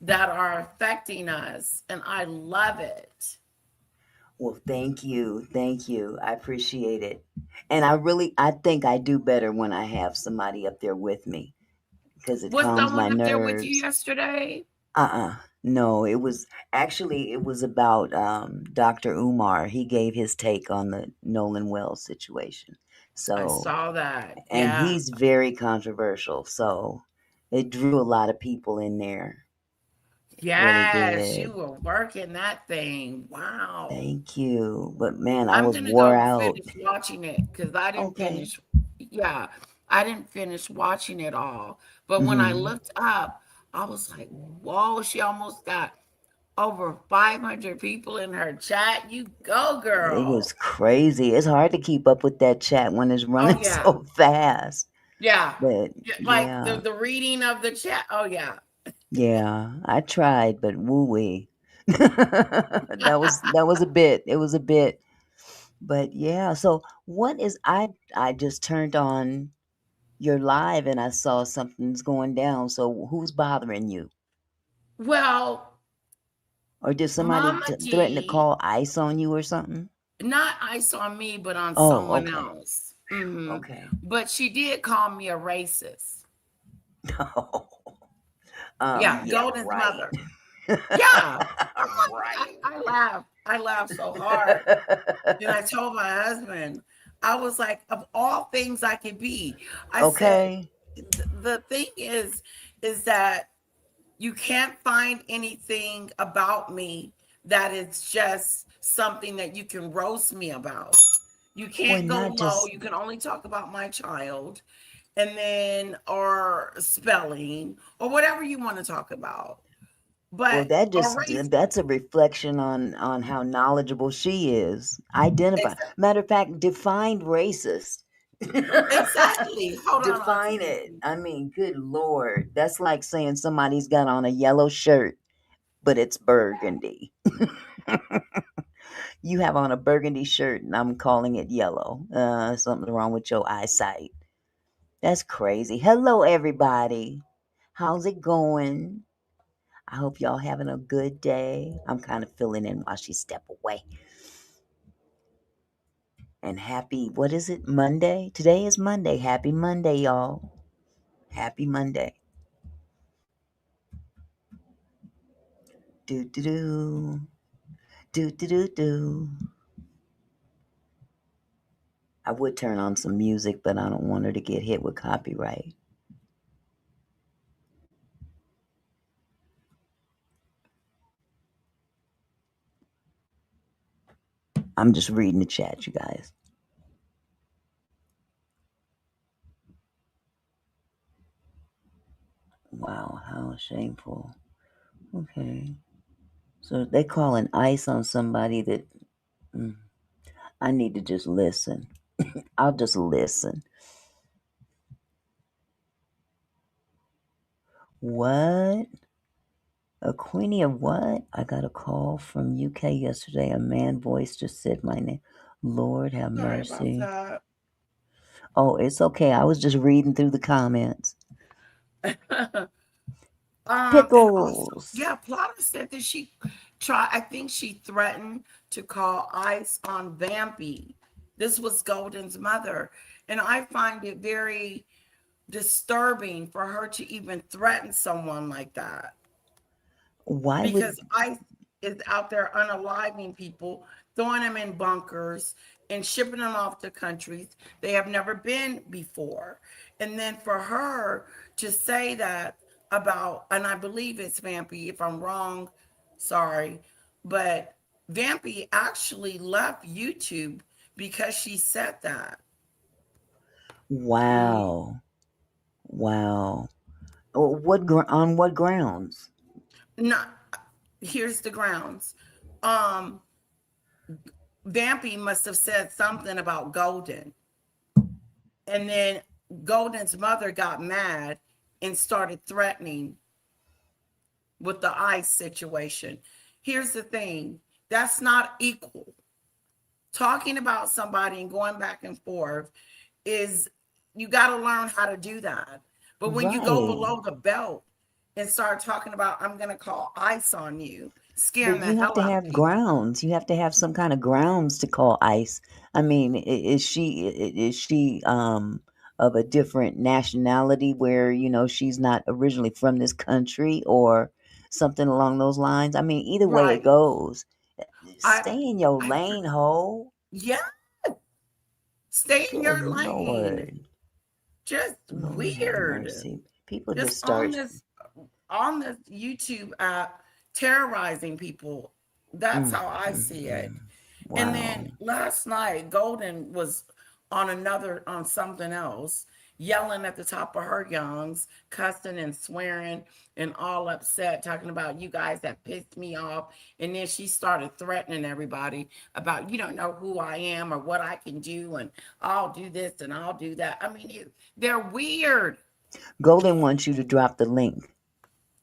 that are affecting us, and I love it. Well, thank you. Thank you. I appreciate it. And I think I do better when I have somebody up there with me because it Was calms my someone up there with you nerves. yesterday? No, it was about Dr. Umar. He gave his take on the Nolan Wells situation. I So, saw that. and Yeah. he's very controversial. So, it drew a lot of people in there. Really Yes, you did. were working that thing. Wow. Thank you. But man, I I'm was gonna wore go out. finish watching it because I didn't Okay. finish. Yeah, I didn't finish watching it all. But when I Hmm. looked up, I was like, "Whoa!" She almost got over 500 people in her chat. You go, It was girl. crazy. It's hard to keep up with that chat when it's Oh running yeah, so fast. yeah. But Yeah, like yeah, the reading of the chat. Oh yeah. yeah, I tried, but woo wee. That was a bit. It was a bit. But yeah, so what is I just turned on your live and I saw something's going down. So who's bothering you? Well, Or did somebody Mama threaten to D, call ICE on you or something? not ice on me, but on Oh, someone okay. else. Okay. But she did call me a racist. Oh, Yeah, yeah, Golden's right. mother. Yeah. I'm like, Right. I laughed. I laughed so hard. And I told my husband, I was like, of all things I could be, I said, Okay. the thing is that you can't find anything about me that is just something that you can roast me about. You Well, can't go not low. just You can only talk about my child and then or spelling or whatever you want to talk about. well, But that a just race that's a reflection on how knowledgeable she is. Identify. ex- Matter of fact, define racist. exactly. Hold on, Define Auntie. it. I mean, good lord. That's like saying somebody's got on a yellow shirt, but it's burgundy. You have on a burgundy shirt and I'm calling it yellow. Something's wrong with your eyesight. That's crazy. Hello, everybody. How's it going? I hope y'all having a good day. I'm kind of filling in while she step away. And happy, what is it? Monday? Today is Monday. Happy Monday, y'all. Happy Monday. Do do do. Do do do do. I would turn on some music, but I don't want her to get hit with copyright. I'm just reading the chat, you guys. Wow, how shameful. Okay. So they calling ICE on somebody that mm, I need to just listen. I'll just listen. What? A queenie of what? I got a call from UK yesterday. A man voice just said my name. Lord have Sorry about mercy. that. Oh, it's okay. I was just reading through the comments. And also, Pickles. yeah, Plotter said that she tried, I think she threatened to call ICE on Vampy. This was Golden's mother. And I find it very disturbing for her to even threaten someone like that Why would because ICE is out there unaliving people, throwing them in bunkers, and shipping them off to countries they have never been before. And then for her to say that about, and I believe it's Vampy, if I'm wrong, sorry, but Vampy actually left YouTube because she said that. Mhm. wow. Wow. On what grounds? Not here's the grounds. Um, Vampy must have said something about Golden. And then Golden's mother got mad and started threatening with the ICE situation. Here's the thing, that's not equal. Talking about somebody and going back and forth is, you got to learn how to do that. But when you go Right. below the belt, and start talking about I'm gonna call ICE on you, scaring But the you have hell to out of have people. grounds. You have to have some kind of grounds to call ICE. I mean, is she of a different nationality where, she's not originally from this country or something along those lines? I mean, either way it Right. goes, I stay in your I lane, ho. yeah, stay in Good your lane. Lord. Just Lord have weird. mercy. People Just just start. on this YouTube app terrorizing people. That's Mm, how I mm, see it. mm. And then Wow. last night, Golden was on something else, yelling at the top of her lungs, cussing and swearing and all upset, talking about you guys that pissed me off. And then she started threatening everybody about you don't know who I am or what I can do, and I'll do this and I'll do that. I mean, they're weird. Golden wants you to drop the link.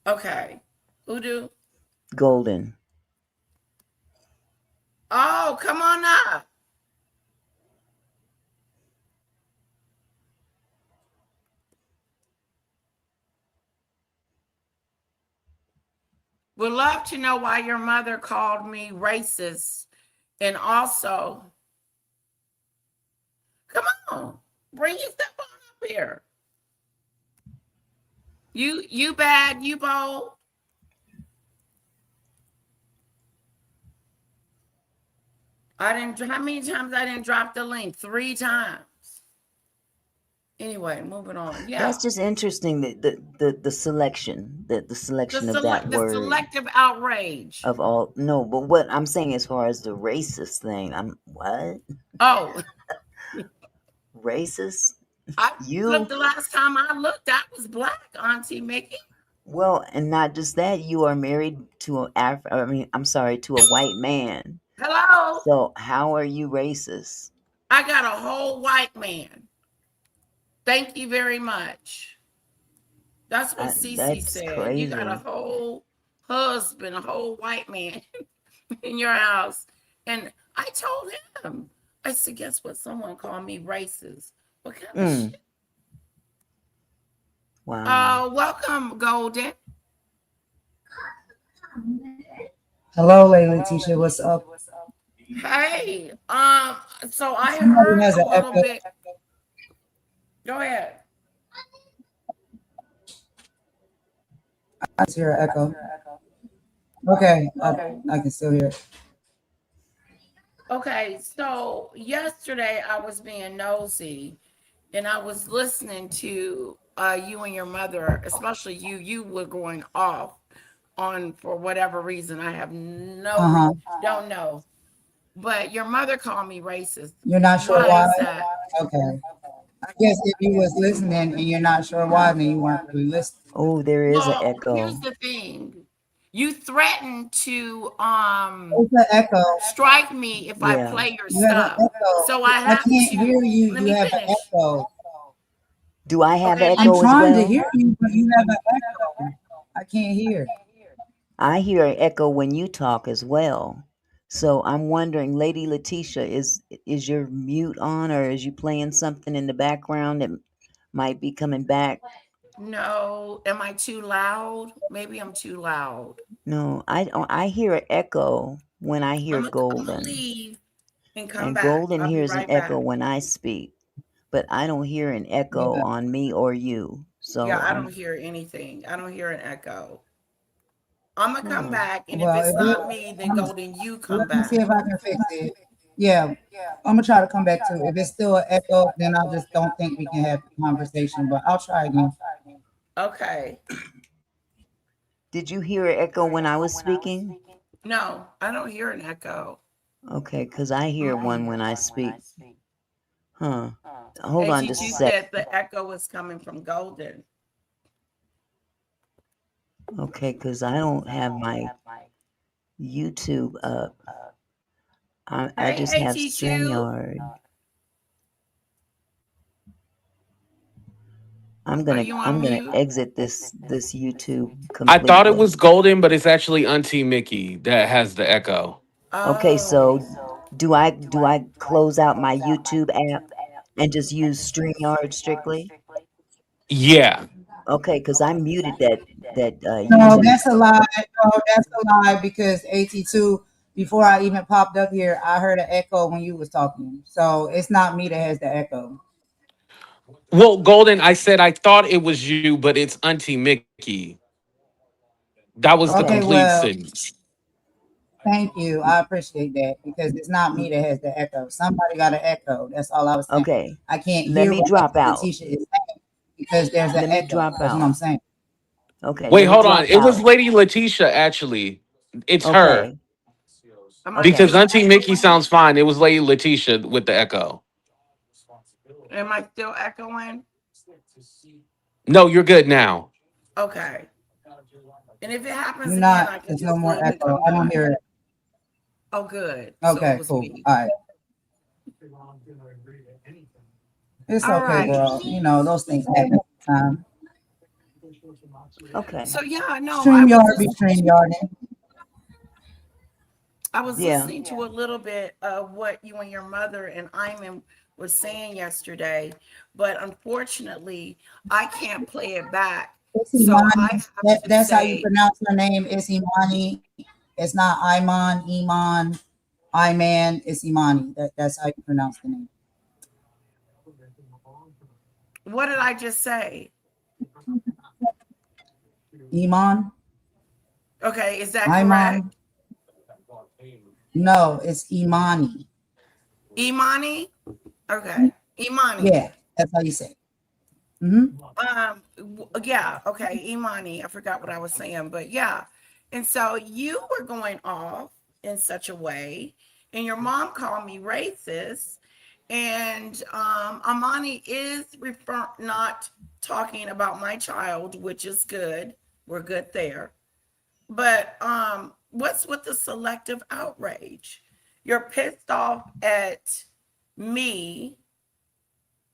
Okay, who do? Golden. Oh, come on up. Would love to know why your mother called me racist. And also, come on, bring yourself on up here. You bad, you bold. I didn't. How many times I didn't drop the link? 3 times. Anyway, moving on. That's Yeah, just interesting that the selection, the selection of that the word selective outrage. of all. No, but what I'm saying as far as the racist thing, I'm what? Oh, Racist? I looked You? the last time I looked. I was black, Auntie Mickey. Well, and not just that, you are married to I mean, I'm sorry, to a white man. Hello. So how are you racist? I got a whole white man. Thank you very much. That's what Cece That's said. You got a crazy. whole husband, a whole white man in your house. And I told him, I said, guess what? Someone called me racist. What kind of Mm, shit? wow. Welcome, Golden. Hello, Latesha. What's up? Hey. So I Somebody heard has a an little echo. bit. Go ahead. I just hear an echo. Okay, I can still hear it. Okay, so yesterday I was being nosy and I was listening to you and your mother, especially you were going off on for whatever reason. I have Uh no huh. don't know. But your mother called me racist. You're not sure Why why? is that? Okay. I guess if you was listening and you're not sure why, then you weren't really listening. Oh, there is an Well, here's echo. the thing. You threatened to It's an echo. strike me if I Yeah. play your You have an stuff. echo. So I I have can't to hear you. let You me have an finish. echo. Do I have Okay, I'm echo as trying to well? hear you, but you have an echo. I can't hear. I hear an echo when you talk as well. So I'm wondering, Lady Letitia, is your mute on or is you playing something in the background that might be coming back? no, am I too loud? Maybe I'm too loud. No, I hear an echo when I hear I'm gonna Golden. leave and come And back. Golden I'll be hears an right echo back. when I speak, but I don't hear an echo Yeah. on me or you. Yeah, So I don't I'm hear anything. I don't hear an echo. I'm gonna come huh. back, and if Well, it's if you, not me, then Golden, you come let me see back. if I can fix it. Yeah, I'm gonna try to come back to it. If it's still an echo, then I just don't think we can have the conversation. But I'll try again. Okay. Did you hear an echo when I was speaking? No, I don't hear an echo. Okay, 'cause I hear one Mm-mm. when I speak. Huh. Hold Hey, on just a T2 sec. said the echo is coming from Golden. Okay, 'cause I don't have my YouTube up. I just Hey, have T2. StreamYard. Are you on I'm gonna mute? exit this YouTube I thought it completely. was Golden, but it's actually Auntie Mickey that has the echo. Okay, Oh, so do I close out my YouTube app and just use StreamYard strictly? Yeah. Okay, because I muted that No, using. that's a lie. No, that's a lie because AT2, before I even popped up here, I heard an echo when you was talking. So it's not me that has the echo. Well, Golden, I said I thought it was you, but it's Auntie Mickey. That was the Okay, Okay. complete well, sentence. thank you. I appreciate that because it's not me that has the echo. Somebody got an echo. That's all I was saying. Okay. I can't Let hear me what drop out. Letitia is saying because there's an Let me echo. drop That's what I'm out. saying. Okay, Wait, let me hold on. drop It was out. Lady Letitia, actually. It's her. Okay. Am I Because Okay. still Auntie Mickey echoing? sounds fine. It was Lady Letitia with the echo. Am I still echoing? No, you're good now. Okay. And if it happens You're again, not. I can There's no just more leave and echo. come I don't back. hear it. Oh, good. So it Okay, was cool. me. All right. It's All okay, right. girl. You know, those things happen sometimes. Okay. So yeah, no, StreamYard be StreamYarding. I was Yeah. listening to a little bit of what you and your mother and Iman was saying yesterday, but unfortunately, I can't play it back. It's So I Imani. have to That's how you say, pronounce her name. It's Imani. It's not Iman, Iman, Iman. It's Imani. That's how you pronounce the name. what did I just say? Iman, Okay, is that correct? Iman. No, it's Imani. Imani? Okay. Imani. Yeah, that's how you say it. Mm-hmm. Yeah, okay, Imani. I forgot what I was saying, but yeah. And so you were going off in such a way, and your mom called me racist. And Amani is not talking about my child, which is good. We're good there. But what's with the selective outrage? You're pissed off at me,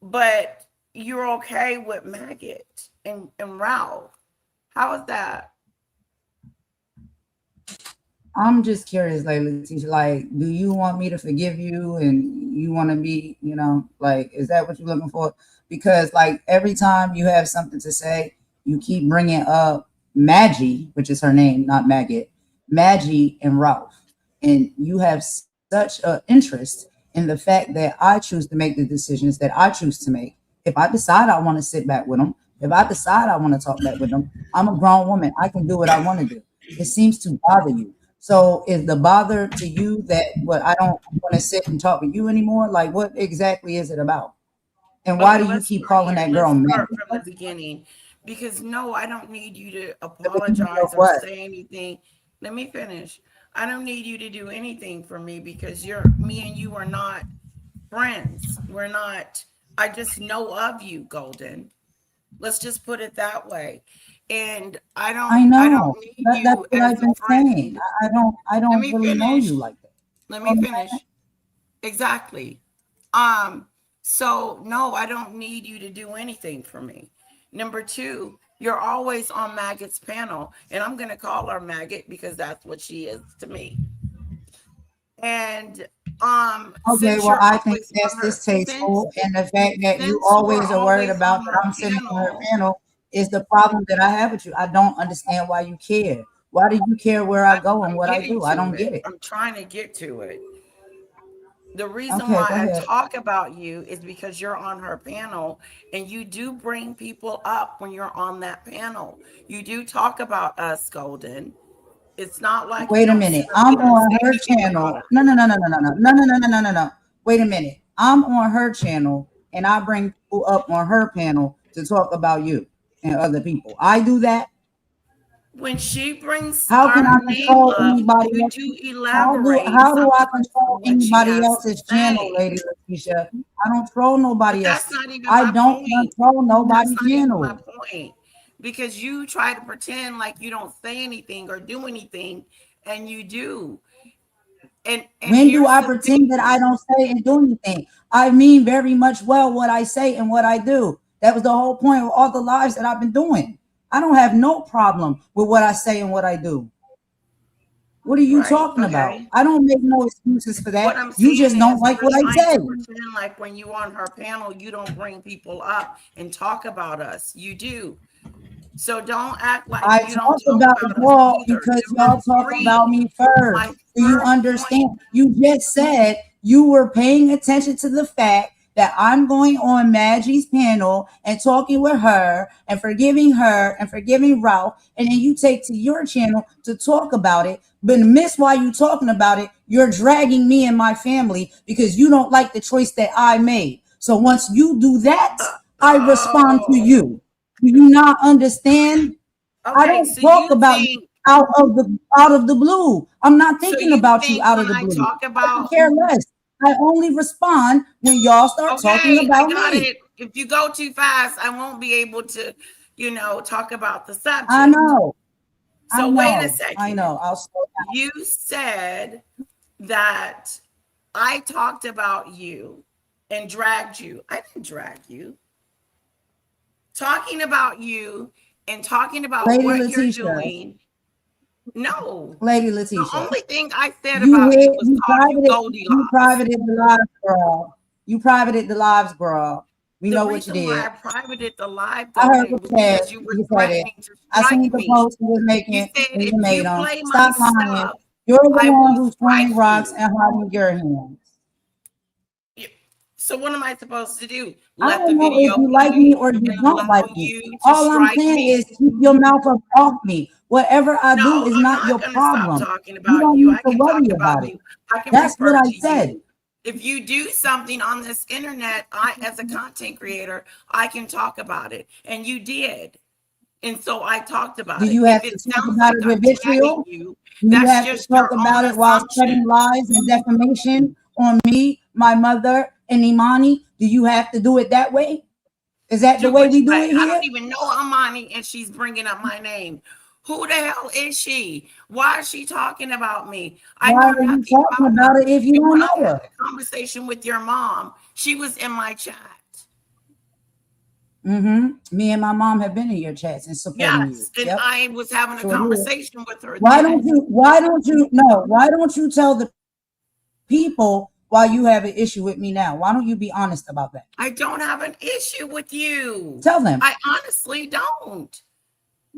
but you're okay with Maggot and Ralph. How is that? I'm just curious, like, Letitia, like, do you want me to forgive you and you want to be, like, is that what you're looking for? Because, like, every time you have something to say, you keep bringing up Maggie, which is her name, not Maggot, Maggie and Ralph. And you have such an interest in the fact that I choose to make the decisions that I choose to make. If I decide I want to sit back with them, if I decide I want to talk back with them, I'm a grown woman. I can do what I want to do. It seems to bother you. So is the bother to you that what I don't want to sit and talk with you anymore? Like what exactly is it about? And why Okay, do you let's keep start calling here. that Let's girl start Maggie? from the beginning. Because no, I don't need you to The beginning of apologize or what? say anything. Let me finish. I don't need you to do anything for me because me and you are not friends. We're not, I just know of you, Golden. Let's just put it that way. And I I don't know. need That's you what as I've a been saying. friend. I Let don't me really know you finish. like that. Let You me know finish. Exactly. Um, so no, I don't need you to do anything for me. Number two, you're always on Maggot's panel, and I'm gonna call her Maggot because that's what she is to me. And Okay, since well, you're I think always that's on her distasteful, and the fact that you since we're always are worried always about on that her I'm sitting on her panel, panel is the problem that I have with you. I don't understand why you care. Why do you care where I go and I'm what I getting do? I to don't it. get it. I'm trying to get to it. The reason Okay, why go I ahead. talk about you is because you're on her panel and you do bring people up when you're on that panel. You do talk about us, Golden. It's not like you Wait a don't sit minute. up I'm there and on say her anything about channel. No, us. no, no, no, no, no, no, no, no, no, no, no, no, no. Wait a minute. I'm on her channel and I bring people up on her panel to talk about you and other people. I do that. When she brings How can our I name control up, anybody you else? do elaborate How do I sometimes control on what she anybody has to else's channel, say. Lady Letitia? I don't troll But nobody that's else's. not even I my don't point. control That's nobody's not even my channel. point. Because you try to pretend like you don't say anything or do anything, and you do. And When do here's I the pretend that thing. I don't say and do anything? I mean very much well what I say and what I do. That was the whole point of all the lives that I've been doing. I don't have no problem with what I say and what I do. What are you Right. talking about? Okay. I don't make no excuses for What that. I'm You saying just don't is like you're what I trying say. to pretend like when you on her panel, you don't bring people up and talk about us. You do. So don't act like I you don't talk talk about about us y'all either. because Number y'all talk about three, me first. my Do you first point. understand? You just said you were paying attention to the fact that I'm going on Maggie's panel and talking with her and forgiving Ralph, and then you take to your channel to talk about it. But miss while you talking about it, you're dragging me and my family because you don't like the choice that I made. So once you do that, I respond to Oh, you. Do you not understand? I okay. don't So talk you about you think? out of the blue. I'm not So thinking you about you think out of when the I blue. talk I could about? care less. I only respond when y'all start talking Okay, I about got me. it. If you go too fast, I won't be able to, talk about the I subject. know. I So wait a know. I second. know. I'll slow down. You said that I talked about you and dragged you. I didn't drag you. Talking about you and talking about Lady what you're Letitia. doing. No. Lady The Letitia. only thing I said You about you hit was you called you privated you Goldilocks. privated the lives, girl. You privated the lives, girl. We The know what you reason why I did. privated the live I heard golden what was you said. because you were You said it. threatening to I strike seen the me. post you was You making said when you if made you them. play my Stop lying. stuff, You're the I one will who's throwing strike rocks you. and hiding your hands. So what am I supposed to do? I Let the don't know if video you like me play or you and don't like allow me. you to All I'm strike saying is me? keep your mouth up off me. Whatever I do No, is I'm not not your going to stop problem. talking You about don't you. need I to can talk worry about about it. you. I can That's what refer I to said. you. If you do something on this internet, I, as a content creator, I can talk about it. And you did. And so I talked Do about it. you If have to it talk sounds about like it I'm with dragging vitriol? you, Do you that's have to just talk your about own it while spreading assumption. lies and defamation on me, my mother, and Imani? Do you have to do it that way? Is that the Do way which we do way? it I don't here? even know Amani, and she's bringing up my name. Who the hell is she? Why is she talking about me? I Why know are you nothing talking about about her. it if you And don't when I know had her? a conversation with your mom, she was in my chat. Me and my mom have been in your chats and supporting you. Yes, and Yep, I was having a sure did. conversation with her Why then. don't you? Why don't you? No. Why don't you tell the people why you have an issue with me now? Why don't you be honest about that? I don't have an issue with you. Tell them. I honestly don't.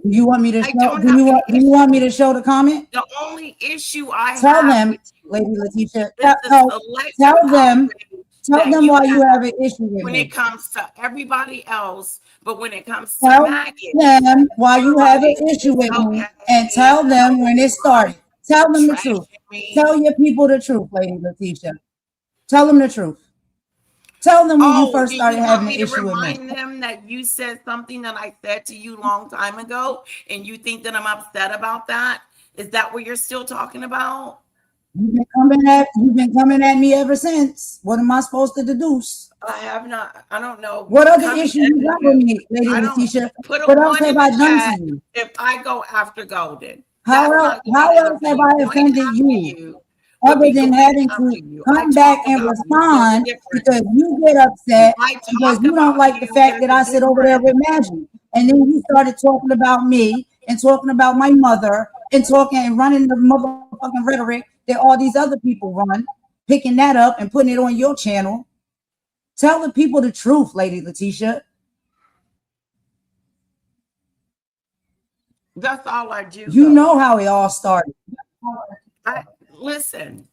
Do you want me to I show? don't Do have you an want? Do you want me issue. to show the comment? The only issue I Tell have them, with you Lady Letitia. is the Tell selective them. outrage Tell that them you why you have have an issue with when it me. comes to everybody else, but when it comes to Tell maggots, them why you're you have an like, issue it's with me, and okay. tell them when it started. Tell them the truth. Trashing me. Tell your people the truth, Lady Letitia. Tell them the truth. Tell them when you Oh, first do you started want having an me to issue with me. remind them that you said something that I said to you long time ago, and you think that I'm upset about that? Is that what you're still talking about? You've been coming at me ever since. What am I supposed to deduce? I have not. I don't know. What other Coming issue you at got with you. me, Lady I don't Letitia? put a What else one have in I the done to chat you? if I go after Golden. How That's else? not going How to end else up have me I going offended after you? you, would Other be than going having after to you. I come back talk and about you. There's a respond difference. because you get upset I because talk you don't about like the you. fact There's that a I sit over there difference. with Maggie. And then you started talking about me and talking about my mother and talking and running the motherfucking rhetoric that all these other people run, picking that up and putting it on your channel. Tell the people the truth, Lady Letitia. That's all I do, You know Golden. how it all started. I listen.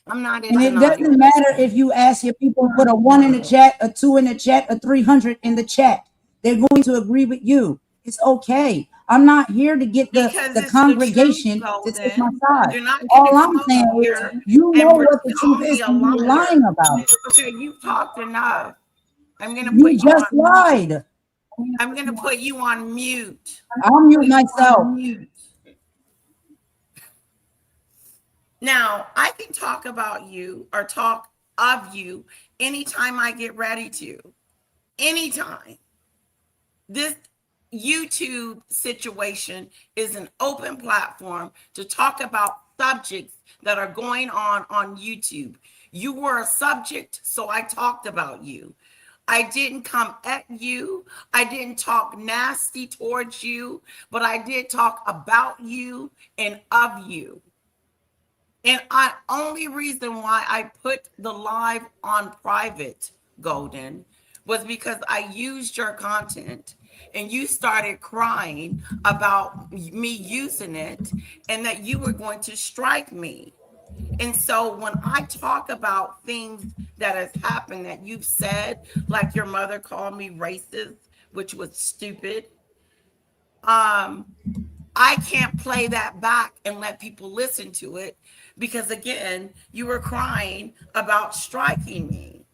I'm not in And it doesn't denial matter if you ask your people to put a one in the chat, a two in the chat, a 300 in the chat. They're going to agree with you. It's okay. I'm not here to get because the it's the truth, congregation to take my Golden. side. You're not going to All come I'm over saying is, here you know and what the call truth me is, a and you're lying liar. about it. Okay, you've talked enough. I'm going to put You you just on mute. lied. I'm going to put you on mute. I'll mute myself. Now, I can talk about you or talk of you anytime I get ready to. Anytime. This YouTube situation is an open platform to talk about subjects that are going on YouTube. You were a subject, so I talked about you. I didn't come at you. I didn't talk nasty towards you, but I did talk about you and of you. And I only reason why I put the live on private, Golden, was because I used your content and you started crying about me using it and that you were going to strike me. And so when I talk about things that has happened that you've said, like your mother called me racist, which was stupid, um, I can't play that back and let people listen to it because again, you were crying about striking me.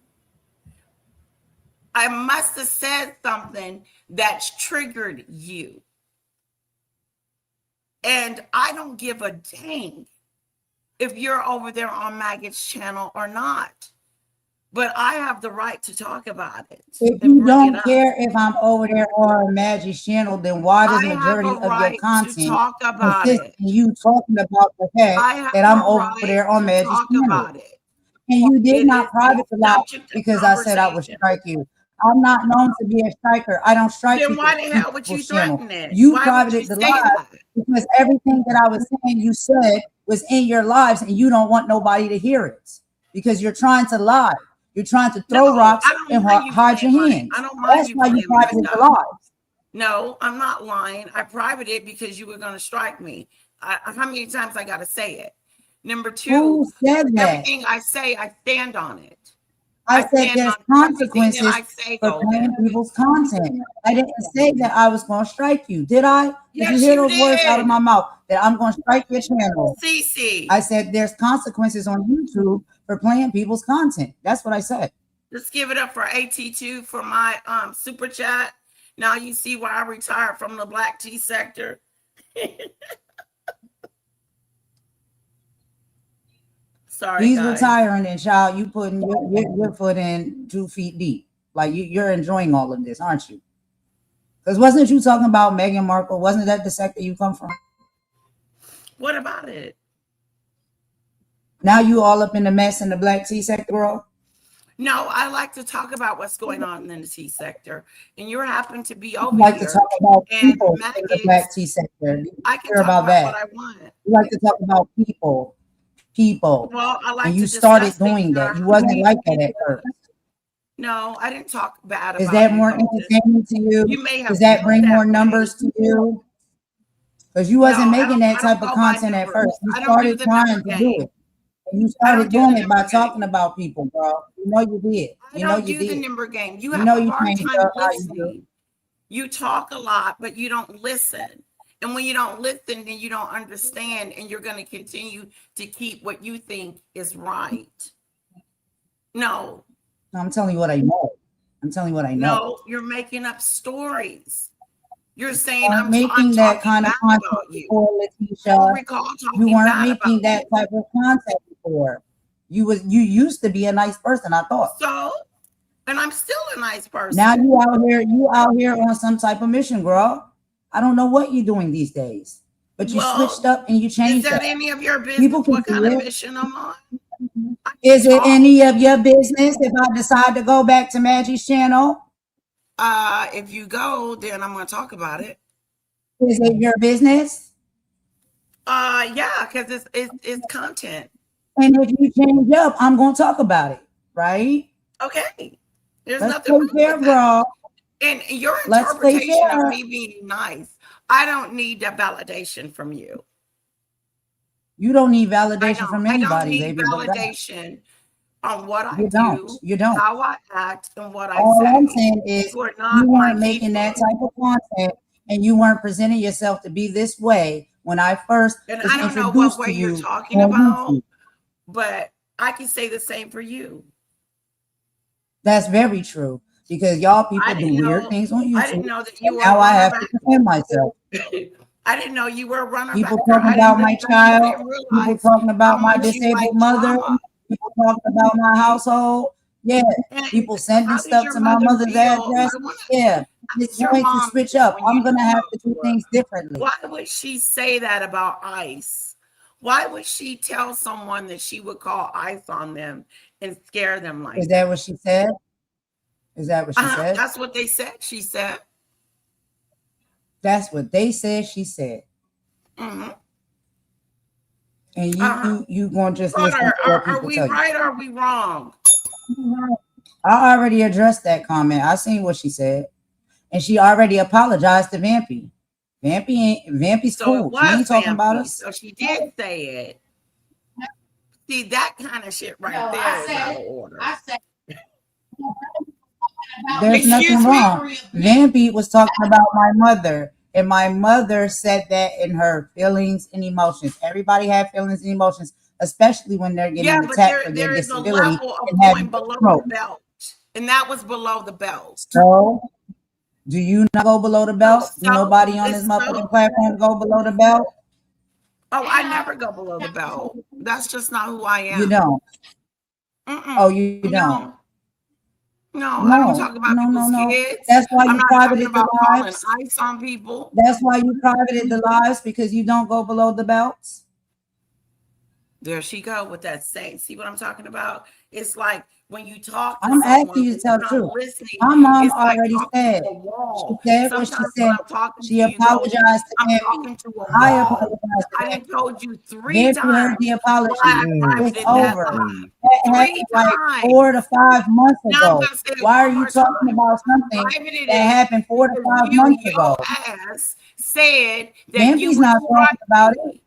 I must have said something that's triggered you. And I don't give a dang if you're over there on Maggot's channel or not. But I have the right to talk about it If and you bring it don't up. care if I'm over there on Magic's channel, then why does I have majority a of your right to content talk about consist it. in you talking about the fact I have that I'm a over right there on to Magic's talk channel? about it. And you did It not is a private the live subject of because I said I would conversation. strike you. I'm not known to be a striker. I don't strike Then why the hell would you people's channel. threaten it? You Why would you privated the say live that? because everything that I was saying you said was in your lives and you don't want nobody to hear it because you're trying to lie. You're trying to No, throw rocks I don't and mind you hide your playing my hands. I don't mind That's you why you playing my privated the stuff. live. No, I'm not lying. I privated it because you were going to strike me. How many times I got to say it? Number Who two, said that? everything I say, I stand on it. I I said stand there's on everything that consequences I say, for Golden. playing people's content. I didn't say that I was going to strike you, did I? Did you Yes, hear you those words out of did. my mouth that I'm going to strike your channel? I Cece, said there's consequences on YouTube for playing people's content. That's what I said. let's give it up for AT2 for my super chat. Now you see why I retired from the black tea sector. Sorry, He's guys. retiring, and child, you putting your foot in 2 feet deep. Like you're enjoying all of this, aren't you? Because wasn't you talking about Meghan Markle? Wasn't that the sector you come from? What about it? Now you all up in the mess in the black tea sector, girl. No, I like to talk about what's going on in the tea sector, and you happen to be You over like to here. talk about And people in the maggots, black tea sector. You I can care talk about about what that. I want. You like to talk about people. Well, I And like you to started discuss things doing that are that. You wasn't happening. like that at first. No, I didn't talk bad Is about that you, more Golden. entertaining to you? You may have Does that felt bring that more numbers way. to you? Because you No, wasn't making that I type don't of go by content at numbers. first. You I don't do started the trying number to do game. it. And you I started don't do the doing it by number talking game. about people, bro. You know you did. I You know don't you do the did. number game. You You have know a you hard changed time up how you do. listening. You talk a lot, but you don't listen. And when you don't listen, then you don't understand, and you're going to continue to keep what you think is right. No, No, I'm telling you what I know. I'm telling you what I know. no, you're making up stories. You're You saying weren't I'm making that talking kind of bad content about you. before, I don't Latesha. recall You talking weren't bad making about that you. type of content before. You used to be a nice person, I thought. So, and I'm still a nice Now person. you out here on some type of mission, girl. I don't know what you're doing these days, but you switched Well, up and you is changed that up. any of your business People can what see kind of it. mission I'm on? I can Is it talk. any of your business if I decide to go back to Maggie's channel? If you go, then I'm going to talk about it. Is it your business? Yeah, because it's content. And if you change up, I'm gonna talk about it, right? Okay, there's Let's nothing play wrong fair, with that. girl. And your Let's play interpretation of fair. me being nice, I don't need that validation from you. You don't need I validation don't. from I don't anybody, need baby, but God. validation on what I You don't. do, You don't. how I act, and what I All I'm say. saying is You are you not my weren't making that people. type of content and you weren't presenting yourself to be this way when I first And was I don't know what introduced way to you're you talking on about, YouTube. but I can say the same for you. That's very true because y'all I people do didn't weird know. things on I YouTube, didn't know that you and were a now I runner have to back. defend myself. I didn't know you were a runner People backer. talking I about didn't my realize. I child, didn't people realize talking how about my much you like disabled mother, drama. people talking about my household. Yeah, And people sending how did stuff your to my mother mother's feel? address. I want Yeah, to it's ask your going to mom switch this up. when I'm you going to have spoke to to do her. things differently. Why would she say that about ICE? Why would she tell someone that she would call ICE on them and scare them like Is that? that what she said? Is that what she said? That's what they said. She said. That's what they said. She said, Mm-hmm. and Uh-huh. you going to just listen Brother, to what are people we tell you. right or are we wrong? I already addressed that comment. I seen what she said. and she already apologized to Vampy. Vampy's So it cool. She was ain't talking about Vampy. us. So she did say it. See, that kind of shit right there is out of order. There's nothing Excuse me? wrong. Vampy was talking about my mother, and my mother said that in her feelings and emotions. Everybody have feelings and emotions, especially when they're Yeah, getting but attacked for their there is a disability level of and having going a below the stroke. belt. And that was below the belt. So, do you not go below the So, belt? Do nobody on this it's motherfucking platform go below the belt? Oh, I never go below the belt. That's just not who I You am. don't. Oh, Mm-mm. you don't. No. No, I don't No, talk about no, no, people's no. kids. That's why I'm you not talking privated the about calling lives. ice on people. That's why you privated the lives, because you don't go below the belts. There she go with that same. See what I'm talking about? It's like when you talk to I'm someone asking you to and they're tell the not truth. listening, My mom it's like already talking said. to a She wall. said what she Sometimes when said. I'm talking to She you, Golden, apologized to I'm Vampy. talking to a I wall. apologize to I done Vampy. told you 3 Vampy heard times the why apology. I Mm, It's privated that over. mm. live. That 3 happened like times. 4 to 5 months Now I'm ago. gonna say it Why are one you more talking time. about something Privated that it happened 4 to because 5 you, months your ago? ass, said that you Vampy's would not strike talking about it. me.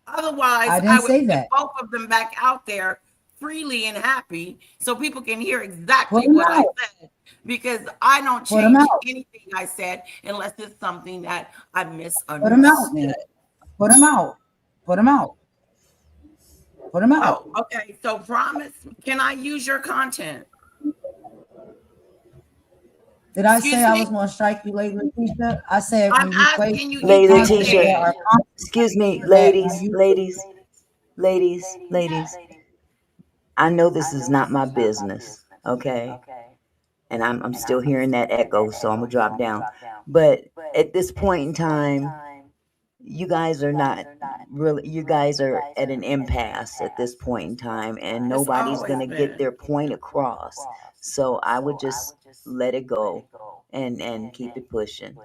Otherwise, I I didn't would say put that. both of them back out there freely and happy so people can hear Put exactly them what I out. said. Because I don't Put them change out. anything I said unless it's something that I Put them out, misunderstood. man. Put them out. Put them out. Put them out. Oh, okay. So promise, can I use your content? Did I say Excuse I me? was going to strike you, Lady Latesha? I said I'm when you play asking you, you Lady just content, Letitia, there said. are consequences excuse me, for that on ladies, YouTube. ladies, ladies, ladies. I know this is not my business, okay? And I'm still hearing that echo, so I'm gonna drop down. But at this point in time, you guys are not really, you guys are at an impasse at this point in time, and It's nobody's always gonna get been. their point across. So I would just let it go and keep it pushing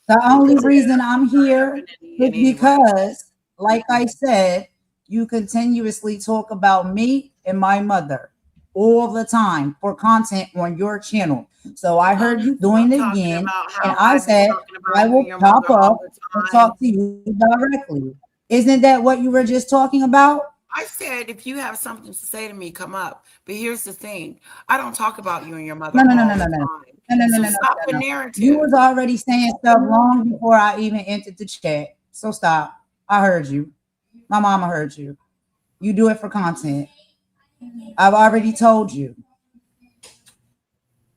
The only because Yeah, reason I'm it's not here happening is anyway. because, like I said, you continuously talk about me and my mother all the time for content on your channel. So I heard you doing I'm it talking again, about and how I I've been said talking about I you and will your pop mother all up the and time. talk to you directly. Isn't that what you were just talking about? I said, if you have something to say to me, come up. But here's the thing, I don't talk about you and your mother No, no, no, all no, the no, no. time. No, no, no, So no, no, stop no, the no. You narrative. was already saying stuff long before I even entered the chat. So stop. I heard you. My mama heard you. You do it for content. I've already told you.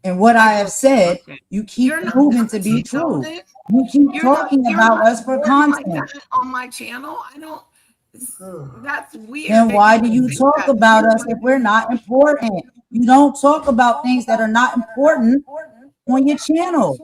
And what I I do have it for said, content. you keep You're not proving to be content, true. Golden. You keep talking You're about not us for supporting like content. that on my channel. I don't that's weird Then that you why do would you think talk that. about us if we're not important? You don't talk about things that are not important on your channel.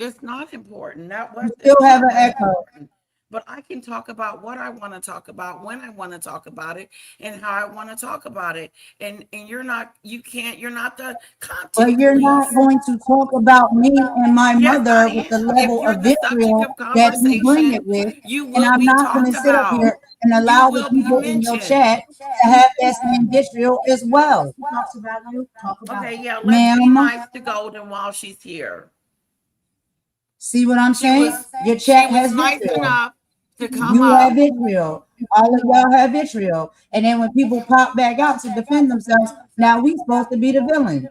It's not important. That You was still it's have not an that echo. important. But I can talk about what I want to talk about when I want to talk about it and how I want to talk about it. And you're not the But content you're police. not going to talk about me and my Yes, mother with I the am. If level you're of the subject vitriol of that you bring it conversation, with. you And will I'm be not going talked to sit up about. here and You allow the will be people in your mentioned. chat to have that same vitriol as well. Okay, yeah, let's be Ma'am, nice to Golden while she's here. see what I'm She saying? was Your she chat was has nice vitriol. enough to come You have up. vitriol. All of y'all have vitriol. And then when people pop back out to defend themselves, now we supposed to be the villains.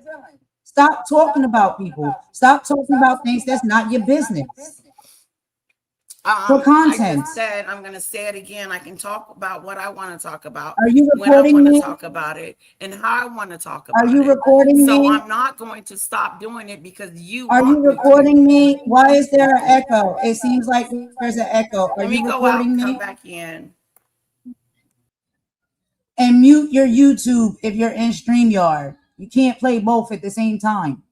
Stop talking about people. Stop talking about things that's not your business. For I content. just said I'm gonna say it again. I can talk about what I want to talk about Are you when I recording want to me? talk about it and how I want to talk Are about you it. recording So me? I'm not going to stop doing it because you Are you want me to. recording me? Why is there an echo? It seems like there's an echo. Are Let you me go out recording and come me? back in. And mute your YouTube if you're in StreamYard. You can't play both at the same time.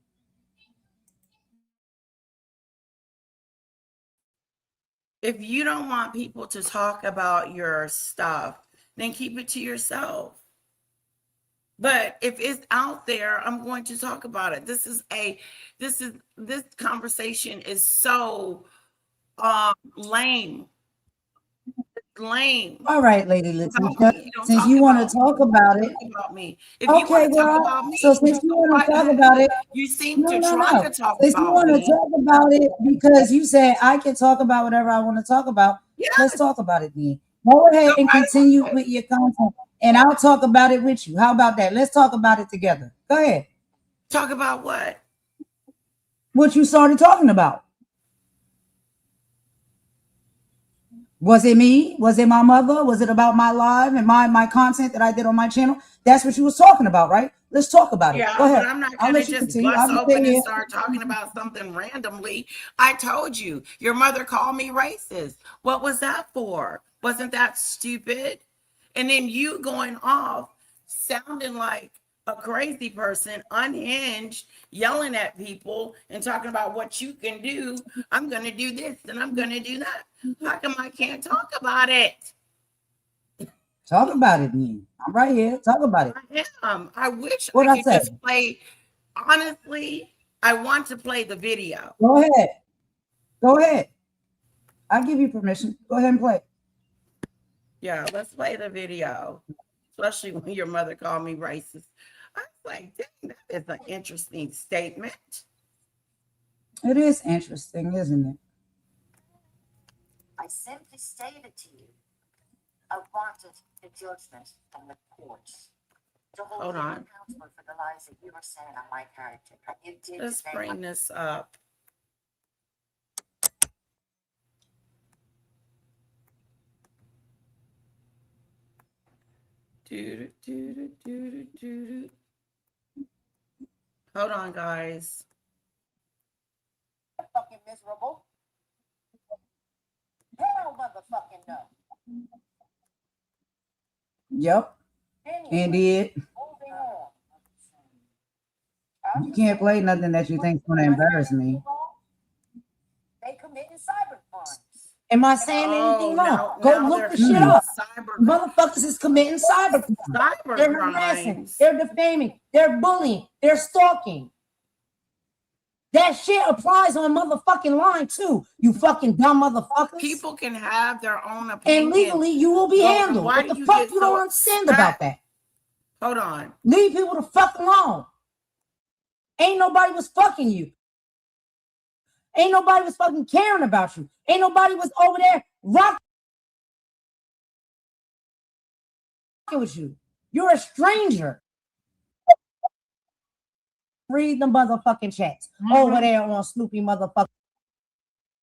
If you don't want people to talk about your stuff, then keep it to yourself. But if it's out there, I'm going to talk about it. This conversation is so lame. lame. All right, Lady About Letitia. me. Don't Since talk you want to about me. talk about it, Talk about me. If you want okay, to talk girl. about me, So since you go want right to talk ahead. about it, You seem to no, try no. to talk Since you about want to me. talk about it because you said I can talk about whatever I want to talk about, Yes, let's talk about it then. Go go ahead and right continue ahead. with your content, and I'll talk about it with you. How about that? Let's talk about it together. Go ahead. Talk about what? What you started talking about. Was it me? Was it my mother? Was it about my live and my content that I did on my channel? That's what you was talking about, right? Let's talk about it. Go Yeah, but ahead. I'm not I'll gonna let you just continue. I'll bust be sitting open and here. start talking about something randomly. I told you, your mother called me racist. What was that for? Wasn't that stupid? And then you going off, sounding like a crazy person, unhinged, yelling at people and talking about what you can do. I'm gonna do this and I'm gonna do that. How come I can't talk about it? Talk about it then. I'm right here. Talk about it. I am. I wish I What I could say? just play. Honestly, I want to play the video. Go ahead. Go ahead. I give you permission. Go ahead and play. Yeah, let's play the video. Especially when your mother called me racist. I was like, dang, that is an interesting statement. It is interesting, isn't it? I simply stated to you, I wanted a judgment from the courts to hold Hold you on. accountable for the lies that you were saying on my character. And you did Let's defame bring this up. Hold on, guys. fucking miserable. Hell motherfucking no. Yep. Anyway, Indeed. moving on. You can't play nothing that you think's gonna embarrass me. They committing cyber crimes. Am I saying Oh, anything wrong? now Go now look they're the shit saying up. cyber Motherfuckers is committing cyber crimes. They're harassing. crimes. They're defaming. They're bullying. They're stalking. That shit applies on motherfucking line too. You fucking dumb motherfuckers. People can have their own And opinion. legally, you will be Golden, handled. why What do the you fuck get you so don't understand upset? about that? Hold on. Leave people the fuck alone. Ain't nobody was fucking you. Ain't nobody was fucking caring about you. Ain't nobody was over there rocking with you. You're a stranger. Read the motherfucking chats over there on Snoopy motherfucker.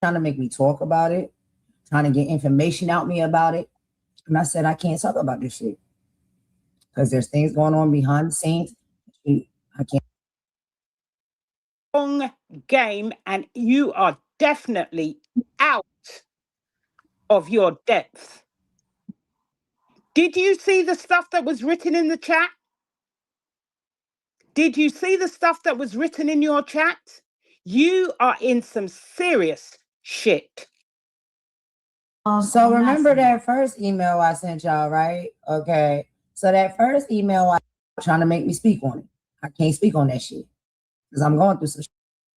Trying to make me talk about it, trying to get information out me about it. And I said, I can't talk about this shit because there's things going on behind the scenes. I can't. Long game, and you are definitely out of your depth. Did you see the stuff that was written in the chat? Did you see the stuff that was written in your chat? You are in some serious shit. So remember that first email I sent y'all, right? Okay. So that first email, I trying to make me speak on it. I can't speak on that shit because I'm going through some shit.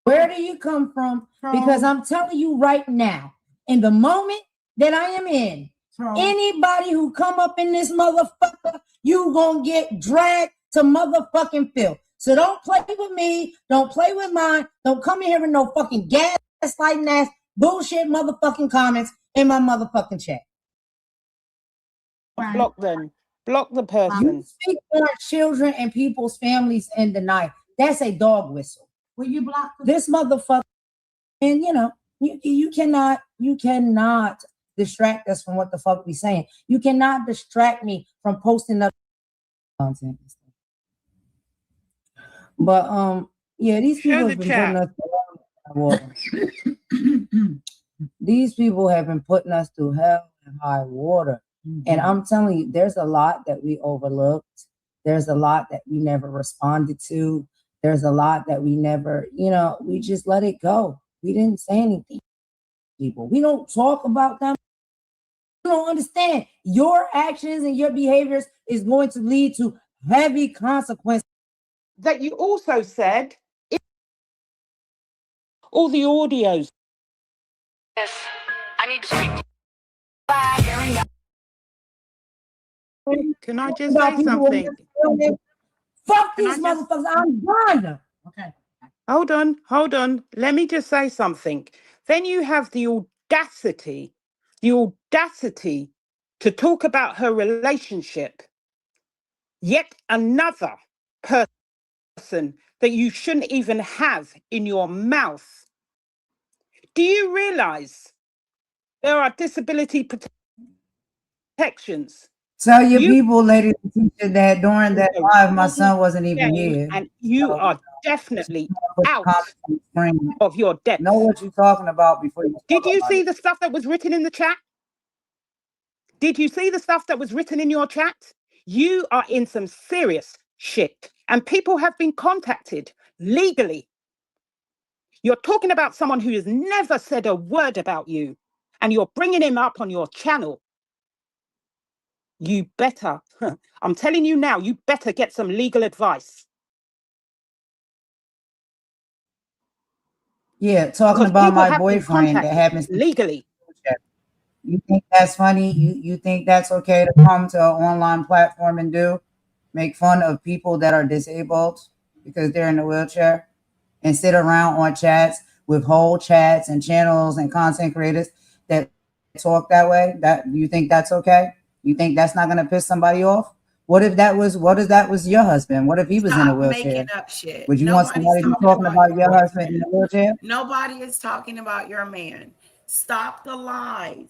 Where do you come from? Because I'm telling you right now, in the moment that I am in, anybody who come up in this motherfucker, you gonna get dragged to motherfucking filth. So don't play with me. Don't play with mine. Don't come in here with no fucking gaslighting ass bullshit motherfucking comments in my motherfucking chat. Block them. Block the You person. speak for children and people's families and deny. That's a dog whistle. Will you block this motherfucker? And you know, you cannot distract us from what the fuck we saying. You cannot distract me from posting up content. But yeah, these Show people the have been chat. putting us through these people have been putting us through hell and high water. And I'm telling you, there's a lot that we overlooked. There's a lot that we never responded to. There's a lot that we never, we just let it go. We didn't say anything. People, we don't talk about them. You don't understand. Your actions and your behaviors is going to lead to heavy consequences. That you also said all the audios. Yes, I need to speak. Bye. Can I just About say people in something? this building. Fuck Can I these just motherfuckers. I'm done. Okay. hold on? Hold on. Let me just say something. Then you have the audacity to talk about her relationship, yet another person that you shouldn't even have in your mouth. Do you realize there are disability protections? Tell your You people, lady Latesha, that during that the live, my wrong son wasn't even game here. and you So are just definitely put the out comments on the screen. of your Know depth. what you're talking about before you Did talk you about see it. the stuff that was written in the chat? Did you see the stuff that was written in your chat? You are in some serious shit. And people have been contacted legally. You're talking about someone who has never said a word about you, and you're bringing him up on your channel. You better, I'm telling you now, you better get some legal advice. Yeah, talking Because about people my have been boyfriend that contacted happens to be legally. in the chat. You think that's funny? You think that's okay to come to an online platform and do? Make fun of people that are disabled because they're in a wheelchair and sit around on chats with whole chats and channels and content creators that talk that way? That you think that's okay? You think that's not gonna piss somebody off? What if that was your husband? What if he was in a Stop making wheelchair? up shit. Would you want Nobody's somebody to be talking talking about about your your husband in boyfriend. a wheelchair? Nobody is talking about your man. Stop the lies.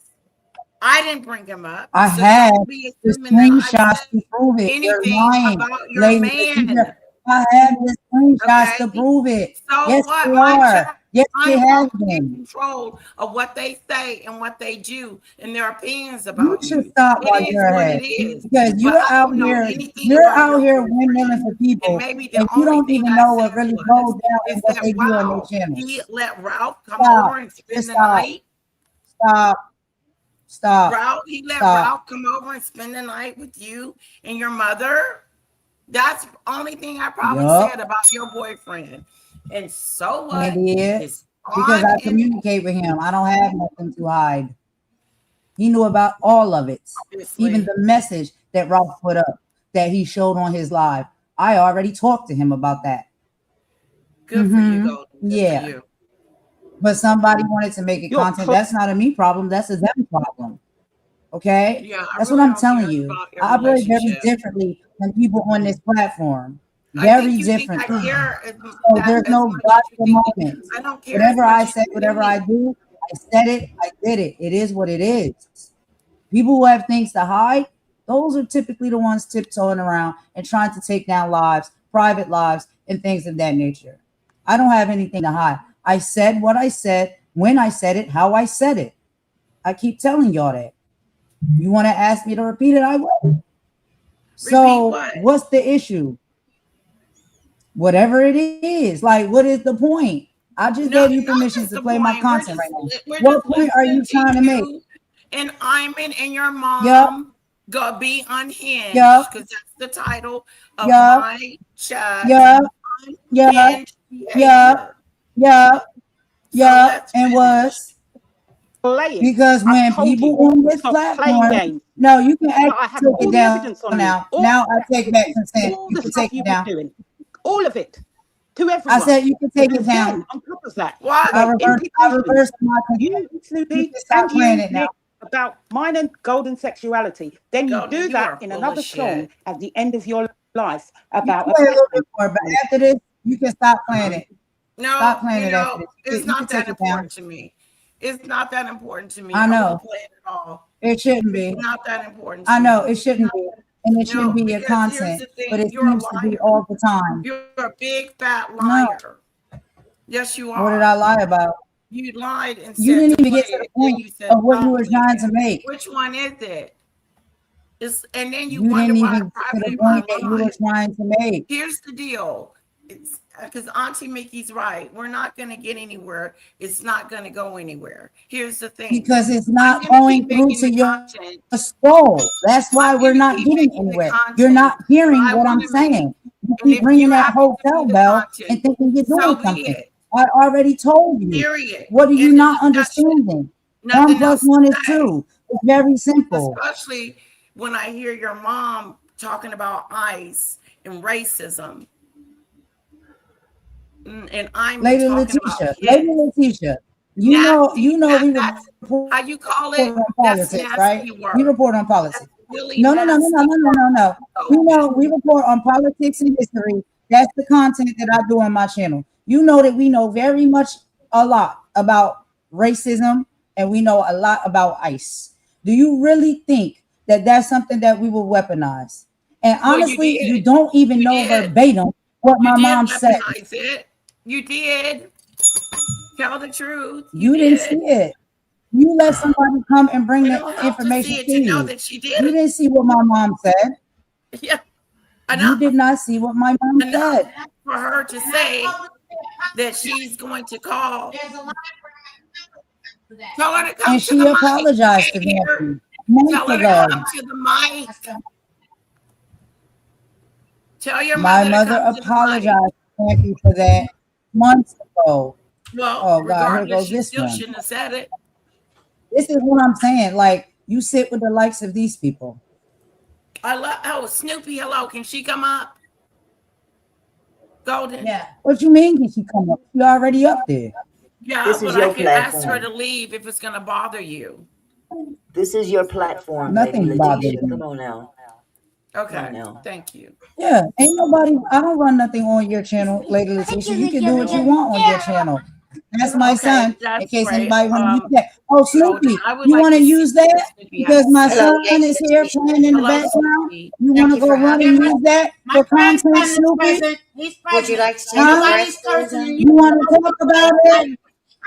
I didn't bring him up, I so have don't be the assuming that I screenshots said to prove it. You're anything lying, about your lady man. Latesha. I have the screenshots to Okay? prove it. So Yes, what? they My are. children, Yes, I they am have also in been. control of what they say and what they do and their opinions You about should you. stop It while is you're what ahead it is. because But I don't know anything you're about out your here boyfriend. windmilling for And people, maybe the and you only don't thing even I know what said really goes down is and what that, they do on their wow, channels. he let Ralph come Stop. over and spend Just the stop. night. Stop. Stop. He let Stop. Ralph come over and spend the night with you and your mother. That's the only thing I probably said Yup. about your boyfriend. And so And what? did It's because on I in communicate with him. I don't have nothing to hide. He knew about all of it, even obviously. the message that Ralph put up that he showed on his live. I already talked to him about that. Good for you, Golden. Good for Yeah, you. but somebody wanted to make it You're content. That's not a me problem. That's a them problem. Okay, Yeah, I that's what really I'm don't telling care you. about your I operate very relationship. differently than people on this platform. I think Very you think I differently. care So there's as no much as you gotcha think. moment. I don't care as Whatever much I as say, you whatever I think. do, I said it, I did it. It is what it is. People who have things to hide, those are typically the ones tiptoeing around and trying to take down lives, private lives, and things of that nature. I don't have anything to hide. I said what I said, when I said it, how I said it. I keep telling y'all that. You want to ask me to repeat it? I will. Repeat So, what? what's the issue? Whatever it is, like, what is the point? I just gave you permission to Nothing's the play my point. content right now. We're What just point are listening you to trying to make? you and Iman and your Yup, mom go be yup, unhinged because that's the title of yup, my chat. yup, yup, Unhinged yup, behavior. yup, So yup, let's and finish. was playing. because I've when told people you, on this stop playing platform, games. no, you can But actually I have take it all the down evidence on you, now. all Now I the take back evidence, consent. all You the can stuff take it you've been down. doing, all of it to I everyone. said you can take And it down. then on top of that, What? you made I implications. reversed my consent. You, You Snoopy, can and stop playing you, it now. Nick, about mine and golden sexuality. Then you Golden, do you that are in full of another song shit. at the end of your life You about can a play a little bit boyfriend. more, but after this, you can stop playing it. Stop No, playing it after this. it's You can not that take it down. important to me. It's not that important to me. I I won't know. play it at all. It shouldn't It's be. not that important I to know me. it shouldn't be. And it shouldn't No, be your because here's content, the but thing. it You're a seems to be liar. all the time. You're a big fat No. liar. Yes, you What did I are. lie about? You lied and You said didn't to even play get to the it. Then point you said of what you don't were play trying it. to make. Which one is it? And then you You wonder didn't why even I get to the privately point that you were lie. trying to make. Here's the deal. It's because Auntie Mickey's right. We're not going to get anywhere. It's not going to go anywhere. Here's the thing. Because it's I'm not going to keep going through making to the your content. soul. That's why I'm we're going to not keep getting making the anywhere. You're content not that hearing I what want I'm to make. saying. You And keep if ringing you that happen to hotel do the bell and content, thinking you're doing so be something. it. I already told you. Period. What are you End of not discussion. understanding? One Nothing plus else to one is say. two. It's very simple. Especially when I hear your mom talking about ICE and racism, and I'm Lady talking about Letitia, Lady kids. Letitia, Nasty. we That's report on how you politics, call right? it. We That's report on nasty politics. work. No, That's no, no, no, really no, no, no, nasty no. work. We know Golden. we report on politics and history. That's the content that I do on my channel. You know that we know very much a lot about racism and we know a lot about ICE. Do you really think that that's something that we will weaponize? And Well, you honestly, you did. don't even You know did. verbatim what You my did mom said. weaponize it. You did. Tell the truth. You You didn't see did. it. You let somebody come and bring It the don't help to information see it to to know you. that she did You it. didn't see what my mom said. Yeah, You did enough. not see what my mom Enough said. for her to say that she's going to call. Tell her to come And to the she mic. You apologized to can't hear. them months Tell her to ago. come to the mic. Tell your My mother to mother come to the mic. apologized to you for that months ago. Well, Oh God, here regardless, goes she this still one. shouldn't have said it. This is what I'm saying. Like you sit with the likes of these people. I love. Oh, Snoopy, hello. Can she come up? Golden. Yeah. What you mean? Can she come up? She already up there. Yeah, This is but I your can ask her to platform. leave if it's gonna bother you. This is your platform, Lady Nothing bothers Letitia. me. Come on now. Come on Okay, now. thank you. Yeah, ain't nobody. I don't run nothing on your channel, Lady Letitia. You can do what you want on your channel. That's my Okay, son. In that's case great. anybody want to use that. Oh, Golden, Snoopy, I would you like want to to see use that what Snoopy has because to my say. Hello, son Lady is here Letitia. playing in the Hello, background. Snoopy. You Thank want to you go for run having and me. use that My for content, grandson is Snoopy? present. He's Would you present. like to take a Huh? Nobody's breath, cursing and Golden? You you want to talk about it? You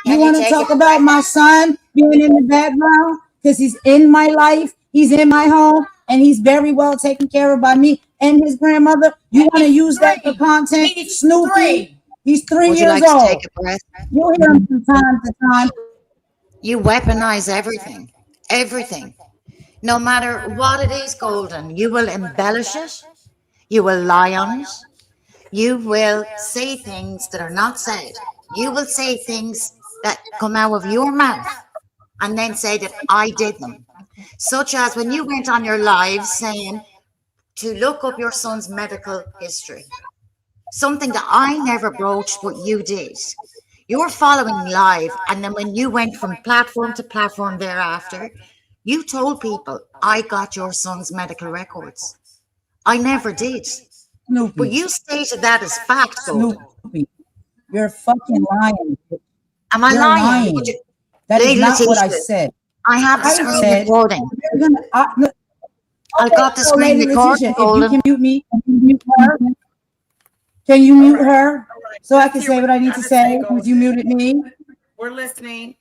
Can you want to take a talk about breath? my son being in the background because he's in my life, he's in my home, and he's very well taken care of by me and his grandmother. You want to he's use that for three. content, He's Snoopy? three. He's three Would you years like to take old. a breath? You'll hear him from time to time. You weaponize everything. Everything. No matter what it is, Golden, you will embellish it. You will lie on it. You will say things that are not said. You will say things that come out of your mouth and then say that I did them. Such as when you went on your live saying to look up your son's medical history, something that I never broached, but you did. You were following live, and then when you went from platform to platform thereafter, you told people, I got your son's medical records. I never did. But Snoopy, you stated that as fact, Golden. Snoopy, you're fucking lying. Am I You're lying? lying. That is Lady not what I Letitia, said. I have the I screen said, recording. you're gonna, I okay, got the so screen Lady recording, Letitia, if you Golden. can mute me, can you mute her? Can you All mute right, her all right. so I Let's can hear say what what I you need got to to say say, because you Golden. muted me? We're listening.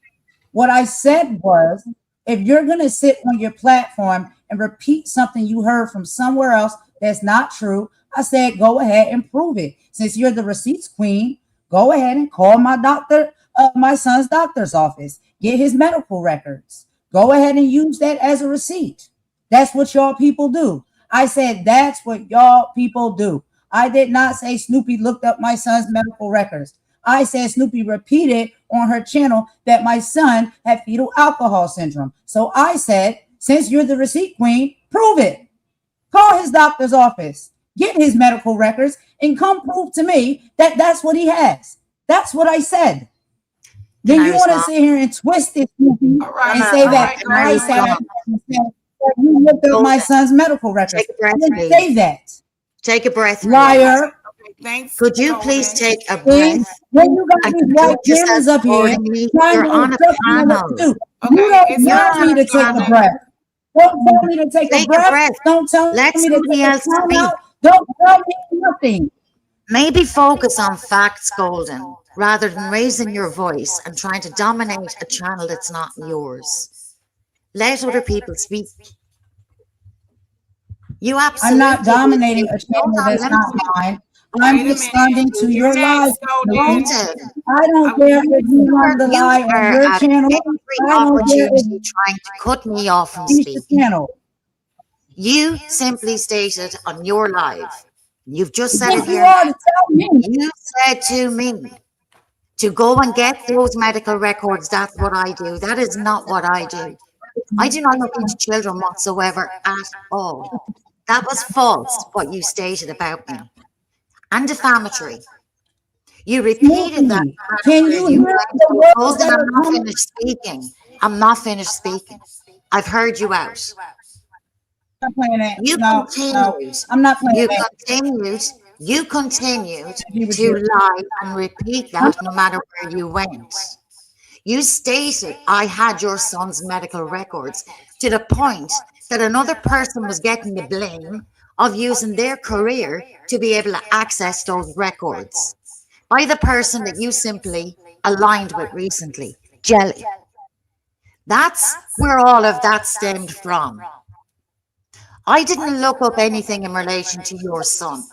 What I said was, if you're going to sit on your platform and repeat something you heard from somewhere else that's not true, I said, go ahead and prove it. Since you're the receipts queen, go ahead and call my doctor, my son's doctor's office, get his medical records. Go ahead and use that as a receipt. That's what y'all people do. I said, that's what y'all people do. I did not say Snoopy looked up my son's medical records. I said Snoopy repeated on her channel that my son had fetal alcohol syndrome. So I said, since you're the receipt queen, prove it. Call his doctor's office, get his medical records, and come prove to me that that's what he has. That's what I said. Can Then I you want to respond? sit here and twist it All No, and right, no, say all no. that right, Can I I Golden. said respond? that you looked up my Golden, son's medical records. take a breath, I didn't say please. that. Take a breath, please. Liar. Okay, thanks, Could you please Golden. take a See, breath when you got and these white conduct yourself cameras up here accordingly? trying You're to on a instruct me on what to panel. do, you Okay, don't it's You're your tell on a me turn, to take a Golden. panel. breath. Don't tell me to take a Take a breath. breath. Don't tell Let me to somebody take a else time speak. out. Don't tell me nothing. Maybe focus on facts, Golden, rather than raising your voice and trying to dominate a channel that's not yours. Let other people speak. You I'm not absolutely will say, dominating a hold channel on, that's let me not finish. mine. I'm Wait a minute. responding to You're your live, next, Golden. Snoopy. Golden, I don't care if you want to you lie on are your at channel. every I don't care if opportunity trying to cut me off from you the speaking. channel. You simply stated on your live, you've just You said think it you here are now. to tell me? You said to me to go and get those medical records. That's what I do. That is not what I do. I do not abuse children whatsoever at all. That was false, what you stated about me, and defamatory. You repeated that Snoopy, no matter can where you you hear went. the words Golden, that I'm are not coming? finished speaking. I'm not finished speaking. I've heard you out. I'm not playing that. You No, no, continued, I'm not playing you that. continued, you continued Agree with to you. lie and repeat I'm that no matter where you went. You stated I had your son's medical records to the point that another person was getting the blame of using their career to be able to access those records by the person that you simply aligned with recently, Jelly. That's where all of that stemmed from. I didn't look up anything in relation to your son.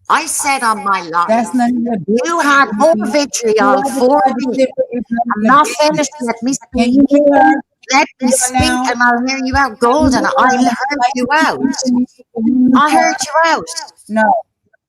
I said on my That's live, none of your you business, had more Snoopy. You vitriol all for decide to me. sit with it's none of I'm your not finished. business. Let me Can speak. you hear? Let me Hear speak now? and I'll hear you out, Can you Golden. hear? I Would heard you like you to out. speak to me? Can you hear me I heard talk? you out. No,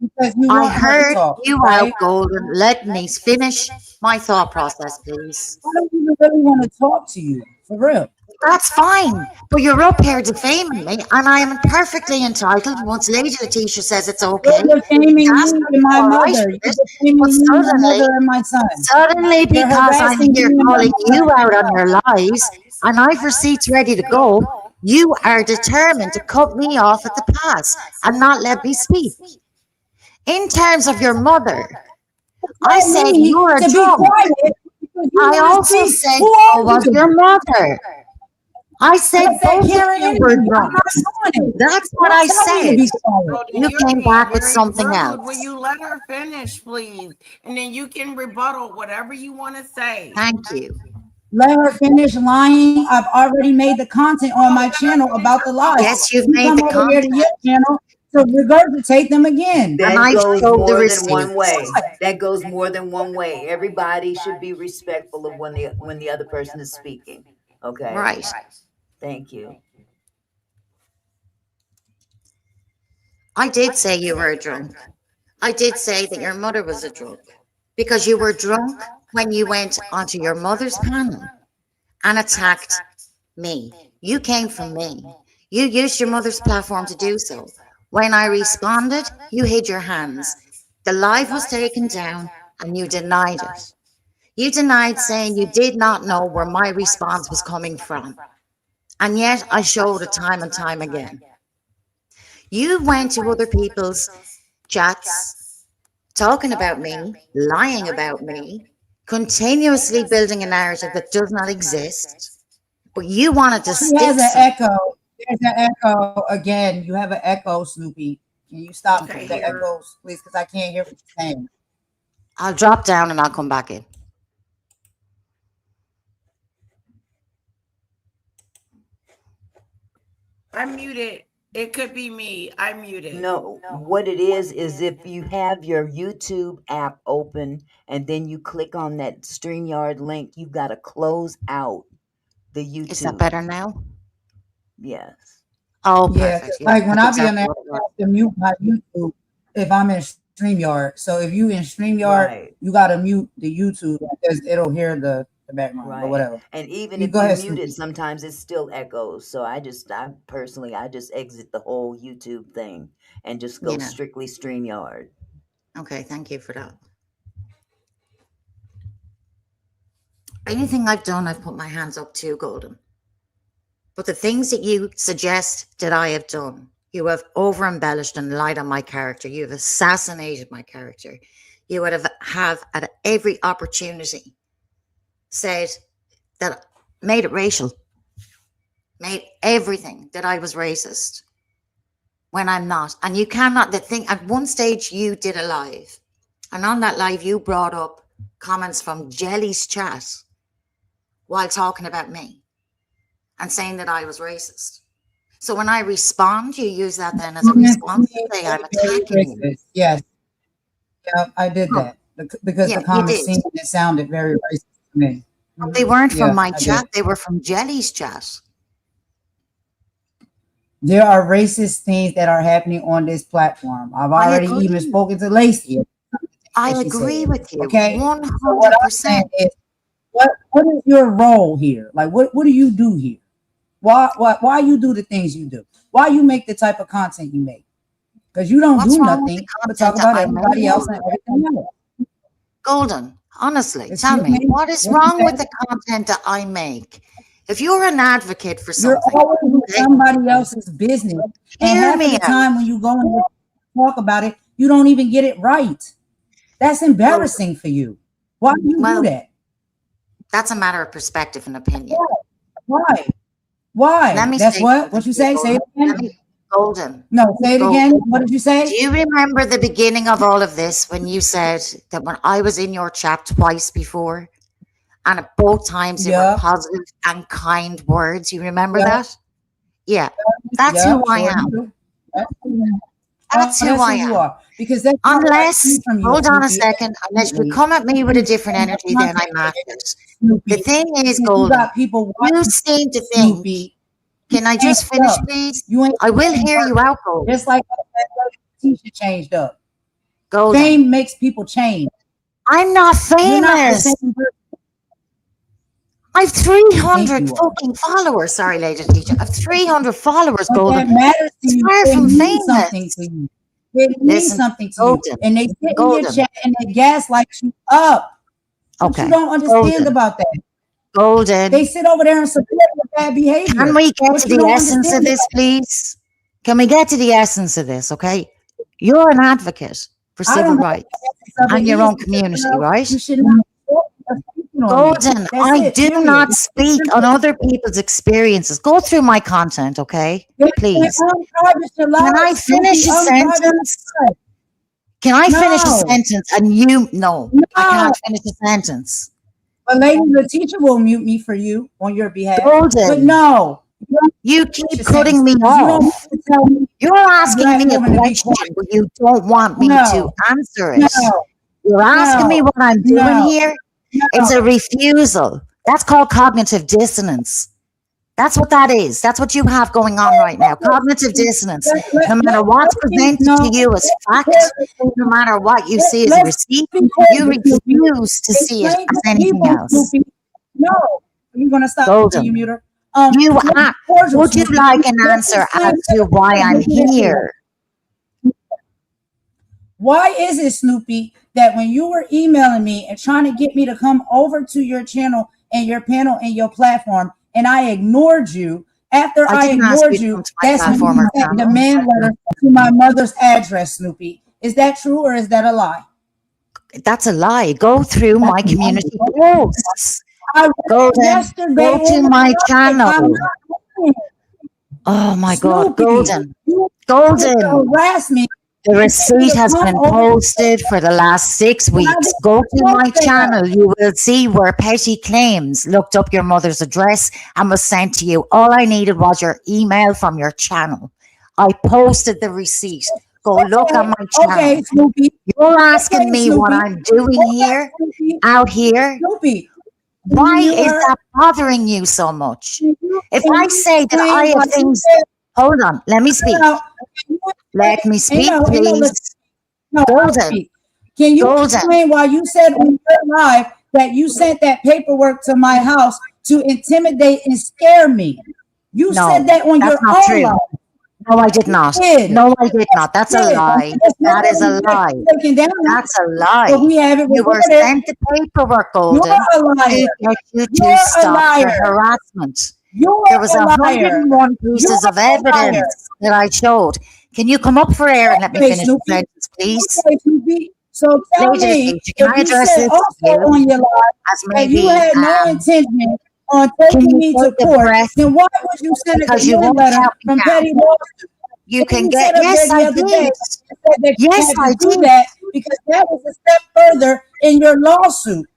because you I want her to heard talk, you out, right? Golden. Let me finish my thought process, please. I don't even really want to talk to you, for real. That's fine, but you're up here defaming me, and I am perfectly entitled, once Lady Letitia says it's You're okay, defaming to ask me her and to my all right mother. with You're it. But defaming me, my suddenly, mother, and my son. suddenly, You're because I'm harassing here me and my calling mother you and out on my your son. lies, and I've receipts ready to go, you are determined to cut me off at the pass and not let me speak. In terms of your mother, I Tell said me you're a to be drunk. quiet because you I want to also speak. said Who so are was you? your mother. I said That's that both of Karen you were energy. I'm drunks. not doing it. That's what Don't I tell me to said. be quiet. Golden, You you're came being back with very something rude. Will else. you let her finish, please? And then you can rebuttal whatever you want to say. Thank you. Let her finish lying. I've already made the content on No, my let her channel finish about her the lies. thought. Yes, you've You made come the over here to your content, channel to regurgitate them again. and That I goes showed the more than one receipts. way. That goes more than one way. Everybody should be respectful of when the other person is speaking. Okay? Right. Thank you. I did say you were a drunk. I did say that your mother was a drunk because you were drunk when you went onto your mother's panel and attacked me. You came from me. You used your mother's platform to do so. When I responded, you hid your hands. The live was taken down and you denied it. You denied saying you did not know where my response was coming from. And yet I showed it time and time again. You went to other people's chats talking about me, lying about me, continuously building a narrative that does not exist, but you wanted to She has stick an some. echo. There's an echo again. You have an echo, Snoopy. Can you stop Okay, Okay. the here. echoes, please? Because I can't hear what you're saying. I'll drop down and I'll come back in. I'm muted. It could be me. I'm muted. No, what it is if you have your YouTube app open and then you click on that StreamYard link, you've got to close out the Is that YouTube. better now? Yes. Oh, Yeah, perfect. 'cause, Yeah, like when that's I be on exactly there, what it I was. have to mute my YouTube if I'm in StreamYard. So if you in StreamYard, Right. you gotta mute the YouTube because it'll hear the background. But Right. whatever. And even You if go you ahead, mute it, Snoopy. sometimes it still echoes. So I personally, I just exit the whole YouTube thing and just go Yeah. strictly StreamYard. Okay, thank you for that. Anything I've done, I've put my hands up to, Golden. But the things that you suggest that I have done, you have over embellished and lied on my character. You have assassinated my character. You would have at every opportunity said that made it racial, made everything that I was racist when I'm not. And you cannot, the thing, at one stage you did a live, and on that live you brought up comments from Jelly's chat while talking about me and saying that I was racist. So when I respond, you use that then as a Comments response to seem say I'm very attacking you. racist. Yes, yeah, I did Oh, that because yeah, the you comments did. seemed and sounded very racist to me. But they weren't from Yeah, my I did. chat, they were from Jelly's chat. There are racist things that are happening on this platform. I've I already even agree. spoken to Lacey I that she agree said. with you Okay, so what I'm 100%. saying is, what is your role here? Like, what do you do here? Why you do the things you do? Why you make the type of content you make? Because you don't What's do wrong with the nothing but talk content that about I everybody make? else and everything else. Golden, honestly, tell Excuse me, me? what is What you wrong with say? the content that I make? If you're an advocate for You're something, always with okay, somebody else's business. And hear half of me the out. time when you go and talk about it, you don't even get it right. That's Golden. embarrassing for you. Why do you do Well, that? that's a matter of perspective and opinion. Why? Let Why? me That's say what? something What you to you, say? Say it Golden. again. Golden, No, say it Golden. again. What did you Do say? you remember the beginning of all of this when you said that when I was in your chat twice before, and at both times they were Yeah, positive and kind words? You remember yeah, that? Yeah, that's yeah, who I sure am. do. That's who you That's who that's who I you am. are. Because that's not what I see Unless, from you, hold on a Snoopy. second, unless you Ultimately, come at me with a you different stand up energy, then I content, match it. The Snoopy. thing is, And you Golden, got people you watching seem to think, Snoopy. You can I just changed finish, up. please? You ain't I the will same hear you person. out, Golden. Just like that Latesha changed up. Golden, Fame makes people change. I'm not You're not the same famous. person I've you think 300 you are. fucking followers. Sorry, lady teacher. I've 300 followers, But Golden. that matters to It's you. far It from means something famous. to you. It means Listen, something to you. Golden, And they sit in your Golden. chat and they gaslight you up. What you Okay, don't understand Golden, about that. They Golden. sit over there and support your bad Can behavior. we get What to you the don't essence of understand this, about please? Can we get to the essence of this, okay? You're an advocate for I civil don't know what rights the essence of and it your is own because community, right? you should not be speaking on me. Golden, That's I it. do Period. not speak on other people's experiences. Go through my content, okay? Please. Unprivate your Can I life, finish Snoopy. a Unprivate sentence? your life. Can I finish a No, sentence? And you, no, I no. can't finish a sentence. But lady, the teacher will mute me for you on your behalf. But Golden, no, you don't you finish keep a sentence cutting me because you don't off. have to tell me You're a asking black me a woman to be question, quiet. but you don't want me to No, answer it. no, You're asking me no, what I'm doing no, here. It's no. a refusal. That's called cognitive dissonance. That's what that is. That's what you have going on right now. Cognitive dissonance. No matter what's presented to you as fact, no matter what you see as a Let's receipt, be you cordial, Snoopy. refuse to see it Explain as to anything people, else. Snoopy. No, you're gonna stop. Can you Golden. mute her? You Let's be are, cordial, would you Snoopy. like an Let's answer explain as to why I'm here? Why is it, Snoopy, that when you were emailing me and trying to get me to come over to your channel and your panel and your platform, and I ignored you, after I I didn't ask you ignored to come you, to my that's when platform you or sent the panel. demand letter to my mother's address, Snoopy? Is that true or is that a lie? That's a lie. Go through my community posts. I read Golden, yesterday go to in the my live. I'm channel. not lying. Oh my God, Snoopy, Golden, you Golden. harass me. The and get me receipt to has come been over to posted for the last 6 and I weeks. didn't Go to post my there. channel. You will see where Petty Claims looked up your mother's address and was sent to you. All I needed was your email from your channel. I posted the receipt. Go look at my channel. Okay, Snoopy. You're asking Okay, me what Snoopy. I'm doing Okay, here, Snoopy. out here. Snoopy. Why You is heard? that bothering you so much? Can you If I say that I explain why have you things, said hold on, let me speak. no? Can you Let me explain? speak, No, please. no, I'll Golden, speak. Can you Golden. explain why you said on your live that you sent that paperwork to my house to intimidate and scare me? You No, said that on that's your not own true. live. No, I did not. Did. No, I did not. That's a Did. lie. That's That is a not lie. taken down, That's a but lie. we have it You were recorded. sent the paperwork, You're Golden, a to liar. get you You're to a stop the liar. harassment. You're There was a liar. 101 pieces You're of a liar. evidence that I showed. Can you come up for air and let me Okay, finish the Snoopy. sentence, please? Okay, Snoopy. So tell Lady me Latesha, can if I you address said this to also you on your live as that you maybe, had no intention on can taking you me to take a court, breath then why would you send a because you demand won't letter help me from down? petty lawsuit? You And can you get, said up there yes, the I other day did. you said that you Yes, had I to do did. that because that was a step further in your lawsuit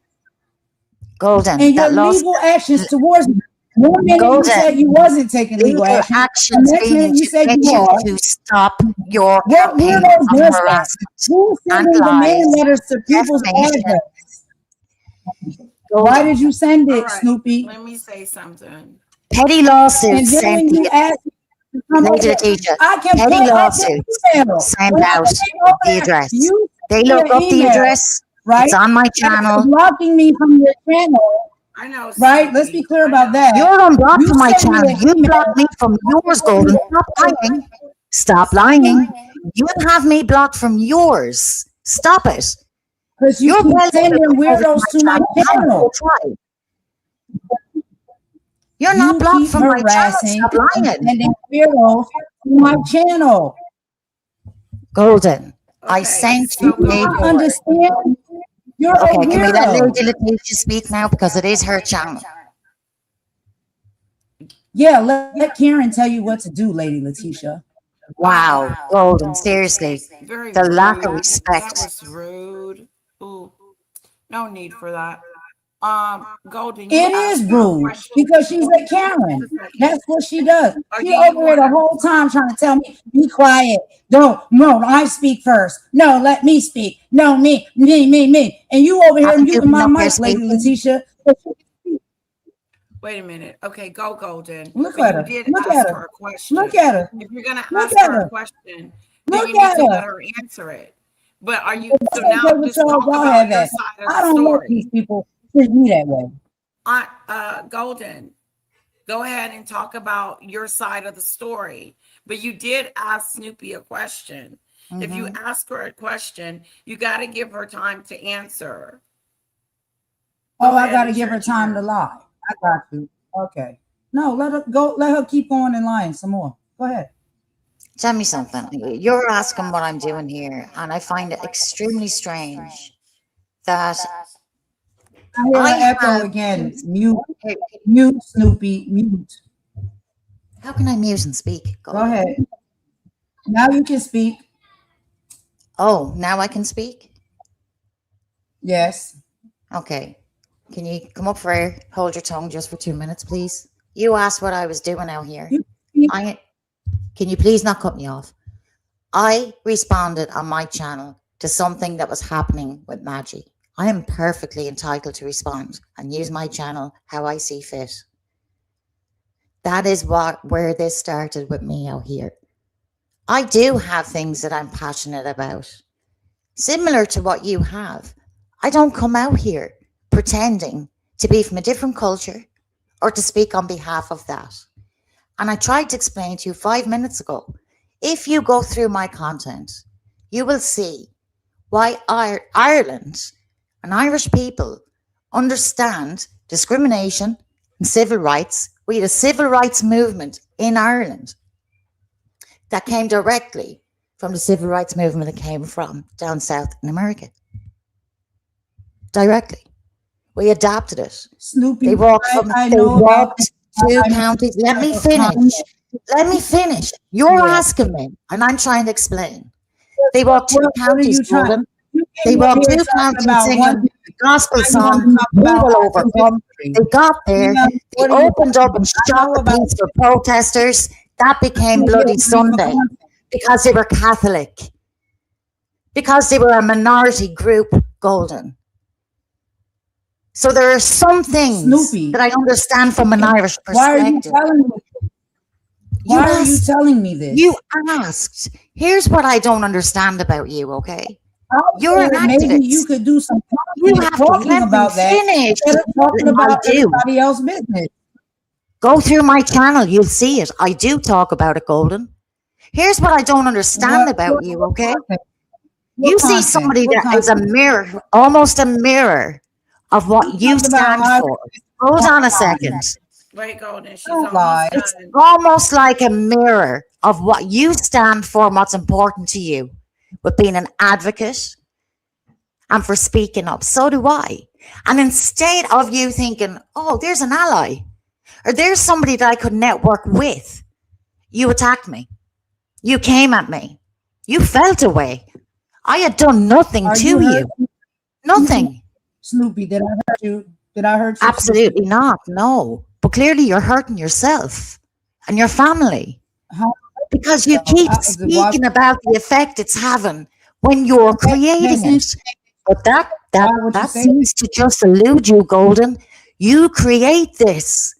Golden, and your that lawsuit, legal actions towards me. One minute you Golden, said you wasn't taking legal legal action. The actions next meaning minute you to said get you you are. to stop your What campaign weirdo of does that? harassment Who's and sending demand lies, letters to people's defamation. address? Why Golden, did you send All it, right, Snoopy? let me say something. petty And lawsuits then sent when you the ask me to come Lady over, Latesha, I can petty pull up the lawsuits email. sent When I out came over the there, address. you They sent me look an up the email, address. right? It's on my After channel. blocking me from your channel, I know right? Let's be Snoopy. clear I about know. that. You're unblocked You from my sent me channel. an You email. blocked me from yours, Golden. Stop lying. Stop lying. You have me blocked from yours. Stop it. Because you You're keep well able to sending come over to weirdos my to my channel. Have a channel. go try. You're not You blocked keep from my channel. harassing Stop and lying. sending weirdos to my channel. Golden, I Okay, sent Do you so you a not Golden. door. understand? You're a Okay, can we let weirdo. Lady Letitia speak now because it is her channel? Yeah, let Karen tell you what to do, Lady Letitia. Wow, Golden, seriously, Very the lack of rude. That respect. was rude. Ooh, no need for that. Golden, you It is asked her a rude question. because she's a Just a Karen. second. That's what she does. Or She do you over here want the to? whole time trying to tell me, be quiet. Don't, no, I speak first. No, let me speak. No, me. And you over here Haven't you muting been my up here mic, Lady speaking? Letitia. Wait a minute. Okay, go Golden. Look But at you her. did Look at ask her. her a Look question. at her. If you're gonna Look ask at her a her. question, then Look you need at to let her. her answer it. But are you That's so now okay with just y'all. talk Y'all about have your that. side of the I don't let these story? people treat me that way. Golden, go ahead and talk about your side of the story. But you did ask Snoopy a question. If you Mm-hmm. ask her a question, you got to give her time to answer. Oh, Go I ahead, got to it's give your her time to turn. lie. I got you. Okay. No, let her go. Let her keep going and lying some more. Go ahead. Tell me something. You're asking what I'm doing here, and I find it extremely strange that I hear her I echo have. again. Mute, Hey, mute, Snoopy, mute. how can I mute and speak, Go Golden? ahead. Now you can speak. Oh, now I can speak? Yes. Okay. Can you come up for air? Hold your tongue just for 2 minutes, please. You asked what I was doing out here. You speak. I Can you please not cut me off? I responded on my channel to something that was happening with Maggie. I am perfectly entitled to respond and use my channel how I see fit. That is where this started with me out here. I do have things that I'm passionate about, similar to what you have. I don't come out here pretending to be from a different culture or to speak on behalf of that. And I tried to explain to you 5 minutes ago. If you go through my content, you will see why Ireland and Irish people understand discrimination and civil rights. We had a civil rights movement in Ireland that came directly from the civil rights movement that came from down south in America. Directly. We adapted it. Snoopy, They walked I they know about walked two I counties. Let me know comment. finish. Let me finish. You're Yeah. asking me, and I'm trying to explain. They walked two What are counties, you trying? Golden. You They came up walked here two talking counties about one singing thing. the gospel Now you want song, to talk We about Will our Overcome. history. They got there. Yeah, They what are you opened talking up about? and I shot know the about peaceful protesters. That became yeah, Bloody read the Sunday content. because they were Catholic, because they were a minority group, Golden. So there are some things Snoopy, that I understand from an Irish why are you perspective. telling me? You Why are you asked, telling me you this? asked. Here's what I don't understand about you, okay? I You're an said maybe you activist. could do some You content have to talking let me about that finish. instead of talking I about do. everybody else's business. Go through my channel, you'll see it. I do talk about it, Golden. Here's what I don't understand about you, What okay? content? You What see content? somebody What that is a content? mirror, almost a mirror of You what you talking about stand Irish? for. Hold on a second. Wait, Golden, she's Don't lie. almost It's done. almost like a mirror of what you stand for and what's important to you with being an advocate and for speaking up. So do I. And instead of you thinking, oh, there's an ally or there's somebody that I could network with, you attacked me. You came at me. You felt away. I had done nothing Are to you hurt, you. Nothing. Snoopy? Did I hurt you? Did I hurt you, Snoopy? Absolutely not. No. But clearly you're hurting yourself and your family How, because you keep why, speaking about the effect it's having when you're creating it. since But why would you that say seems to just elude you, Golden. You create this.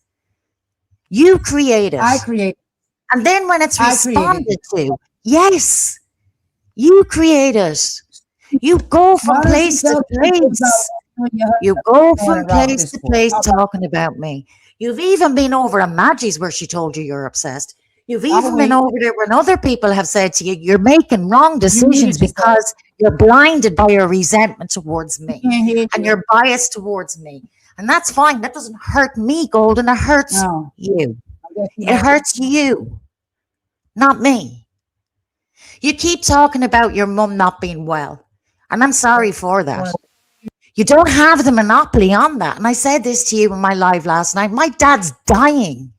You create it. I created? And then when it's I created responded to, yes, you create it. You go Why from don't you place to tell the people about place. You go on from and Ralph place to Discord. place talking about me. You've even been over to Maggie's where she told you you're obsessed. You've I'll even been wait. over there when other people have said to you, you're making wrong You decisions muted yourself. because you're blinded by your resentment towards We me can't hear and you. you're biased towards me. And that's fine. That doesn't hurt me, Golden. It hurts No, you. I guess you It know. hurts you, not me. You keep talking about your mum not being well. And I'm sorry for that. You don't have the monopoly on that. And I said this to you in my live last night. My dad's dying.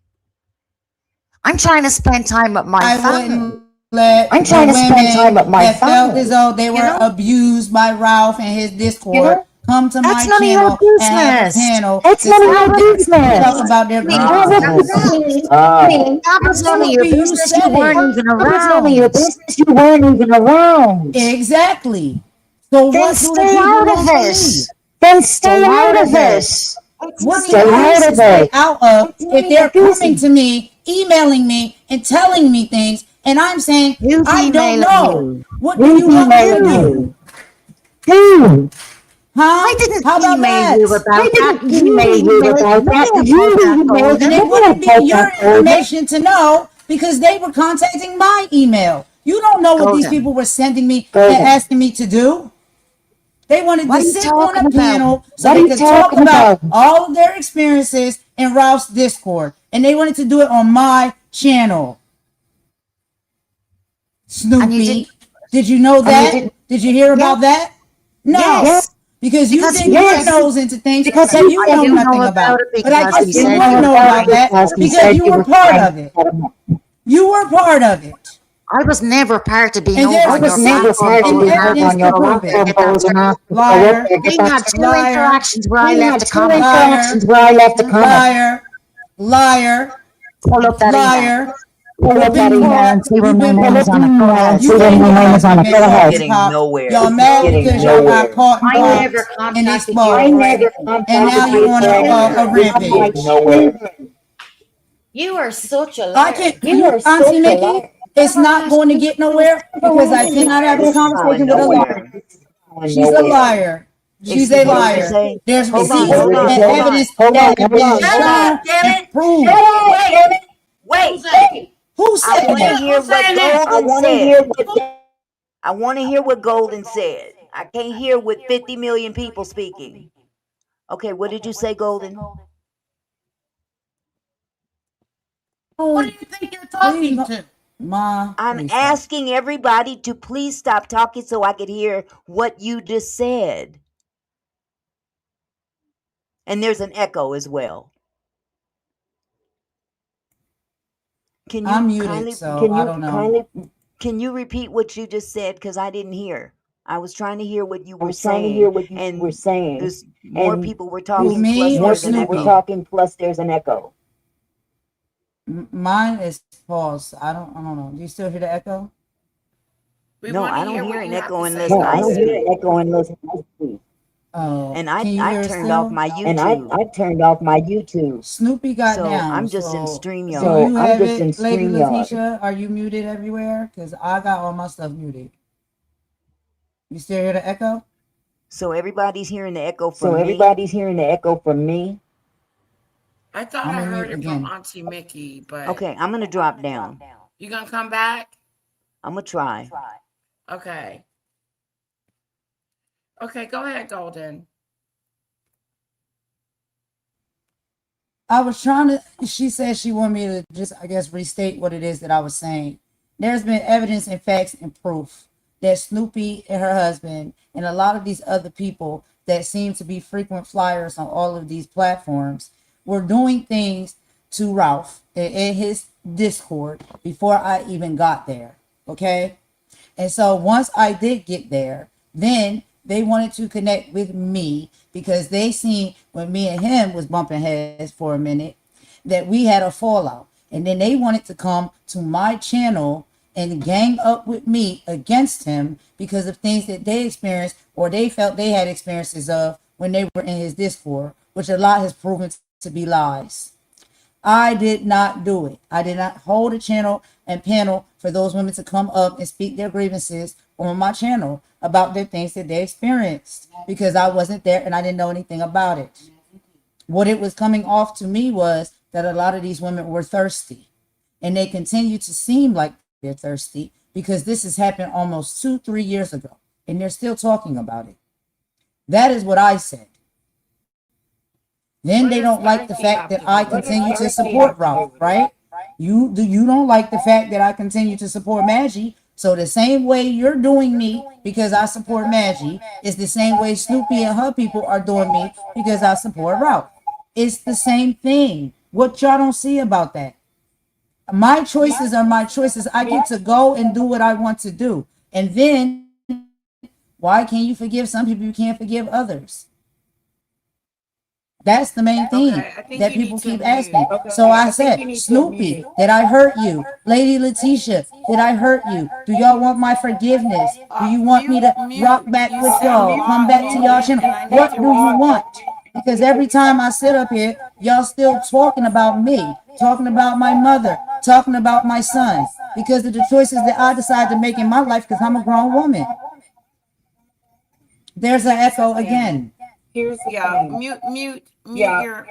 I'm trying to spend time with my I family. wouldn't let I'm the trying to spend time women with my that felt as family. though they You were know? abused by Ralph and his You Discord know? come to That's my none of your channel and have a business. panel It's to none of say your talk business. about their That grievances. was none of your Snoopy, you business. You said weren't it. even around. You weren't even around. Exactly. So Then what do the stay people out of want from it. me? Then Stay stay out out of of it. it. It's What none do of your I need to stay business. out of It's none if of your they're coming business. to me, emailing me, and telling me things, and I'm saying, Who's I don't emailing know. you? What do you want me to do? Who? I Huh? didn't How about email you that? about that. You emailed me about that, And Golden. it wouldn't be your information to know because they were contacting my email. You don't know what these people Golden. were sending me and asking me to do. They wanted What to are you sit on talking a about? panel so they could talk about all of their experiences in Ralph's Discord. And they wanted to do it on my channel. And you didn't. Snoopy. Did you know that? Did you hear Yes. about that? No. Yes. Because you Because didn't you your said you. nose into things Because that you you said know you know nothing about about. it But I because guess he you said would you were know about part. that because you were part of it. You were part of it. I was never part of being And over there's on your receipts platform, and Golden. I evidence hope to you're aware. prove it. Get that straight. Liar, We had two liar, interactions where I left a comment. liar, liar, liar, Pull up that email. liar. Pull You've up that been email caught. and see where You've my been name is on it. Go ahead. you ain't get nothing, Miss This is Salt and getting Pop. nowhere. Y'all This is mad getting because y'all got nowhere. caught and I never popped and contacted you exposed. for anything. And now This is you getting on a nowhere. rampage. You are such a I liar. can't, you, Auntie Mickey, it's Never not asked going to you get for nowhere because I cannot have a This is going conversation with a liar. nowhere. She's a liar. She's a What did you liar. say? There's Hold on, receipts hold and on, hold on. evidence that have been Hold on. shown and proved. Wait. Who I said want to that? hear what Golden said. I want to hear what Golden said. I can't hear with 50 million people speaking. Okay, what did you say, Golden? What do you think you're talking to? Ma, I'm please stop. asking everybody to please stop talking so I could hear what you just said. And there's an echo as well. Can you I'm muted, kindly so I don't know. can you repeat what you just said because I didn't hear. I was trying to hear what you were saying and there's more people were Who, talking plus me or there's an Snoopy? echo. Mine is paused. I don't know. Do you still hear the echo? We No, want to I don't hear hear what an you have echo to say, unless I Golden. speak. Oh, And can you I hear it turned off still? my YouTube. Snoopy got So down. I'm just in So do StreamYard. you have it, Lady Letitia? Are you muted everywhere? Because I got all my stuff muted. You still hear the echo? So everybody's hearing the echo from me. I thought I'm I gonna heard mute it from again. Auntie Mickey, but Okay, I'm gonna drop down. you gonna come back? I'm gonna try. Okay. Okay, go ahead, Golden. I was trying to. She said she wanted me to just, I guess, restate what it is that I was saying. There's been evidence and facts and proof that Snoopy and her husband and a lot of these other people that seem to be frequent flyers on all of these platforms were doing things to Ralph in his Discord before I even got there. Okay. And so once I did get there, then they wanted to connect with me because they seen when me and him was bumping heads for a minute that we had a fallout. And then they wanted to come to my channel and gang up with me against him because of things that they experienced or they felt they had experiences of when they were in his Discord, which a lot has proven to be lies. I did not do it. I did not hold a channel and panel for those women to come up and speak their grievances on my channel about the things that they experienced because I wasn't there and I didn't know anything about it. What it was coming off to me was that a lot of these women were thirsty, and they continue to seem like they're thirsty because this has happened almost 2-3 years ago and they're still talking about it. That is what I said. Then What they does don't like the thirsty fact have that to I do with continue to it? support Ralph, right? You don't like the fact that I continue to support Maggie. So the same way you're doing me because I support Maggie is the same way Snoopy and her people are doing me because I support Ralph. It's the same thing. What y'all don't see about that? My choices are my choices. I get to go and do what I want to do. And then why can't you forgive some people? You can't forgive others. That's the main thing Okay, I think that you need people to keep mute. asking. So I said, Snoopy, did I hurt you? Lady Latesha, did I hurt you? Do y'all want my forgiveness? Do you want me Mute, to rock mute. back You with sound y'all? Come back to y'all long-winded, channel? and I need What to do you want? respect. Because every time I sit up here, y'all still talking about me, talking about my mother, talking about my son, because of the choices that I decide to make in my life because I'm a grown woman. There's an Here's the echo thing. again. Yeah,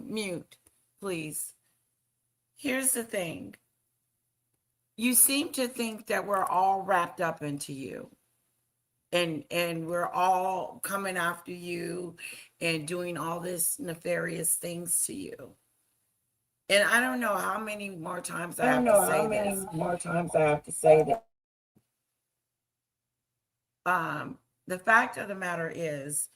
mute, please. Here's the thing. You seem to think that we're all wrapped up into you. And we're all coming after you and doing all this nefarious things to you. And I don't know how many more times I have to say this. The fact of the matter is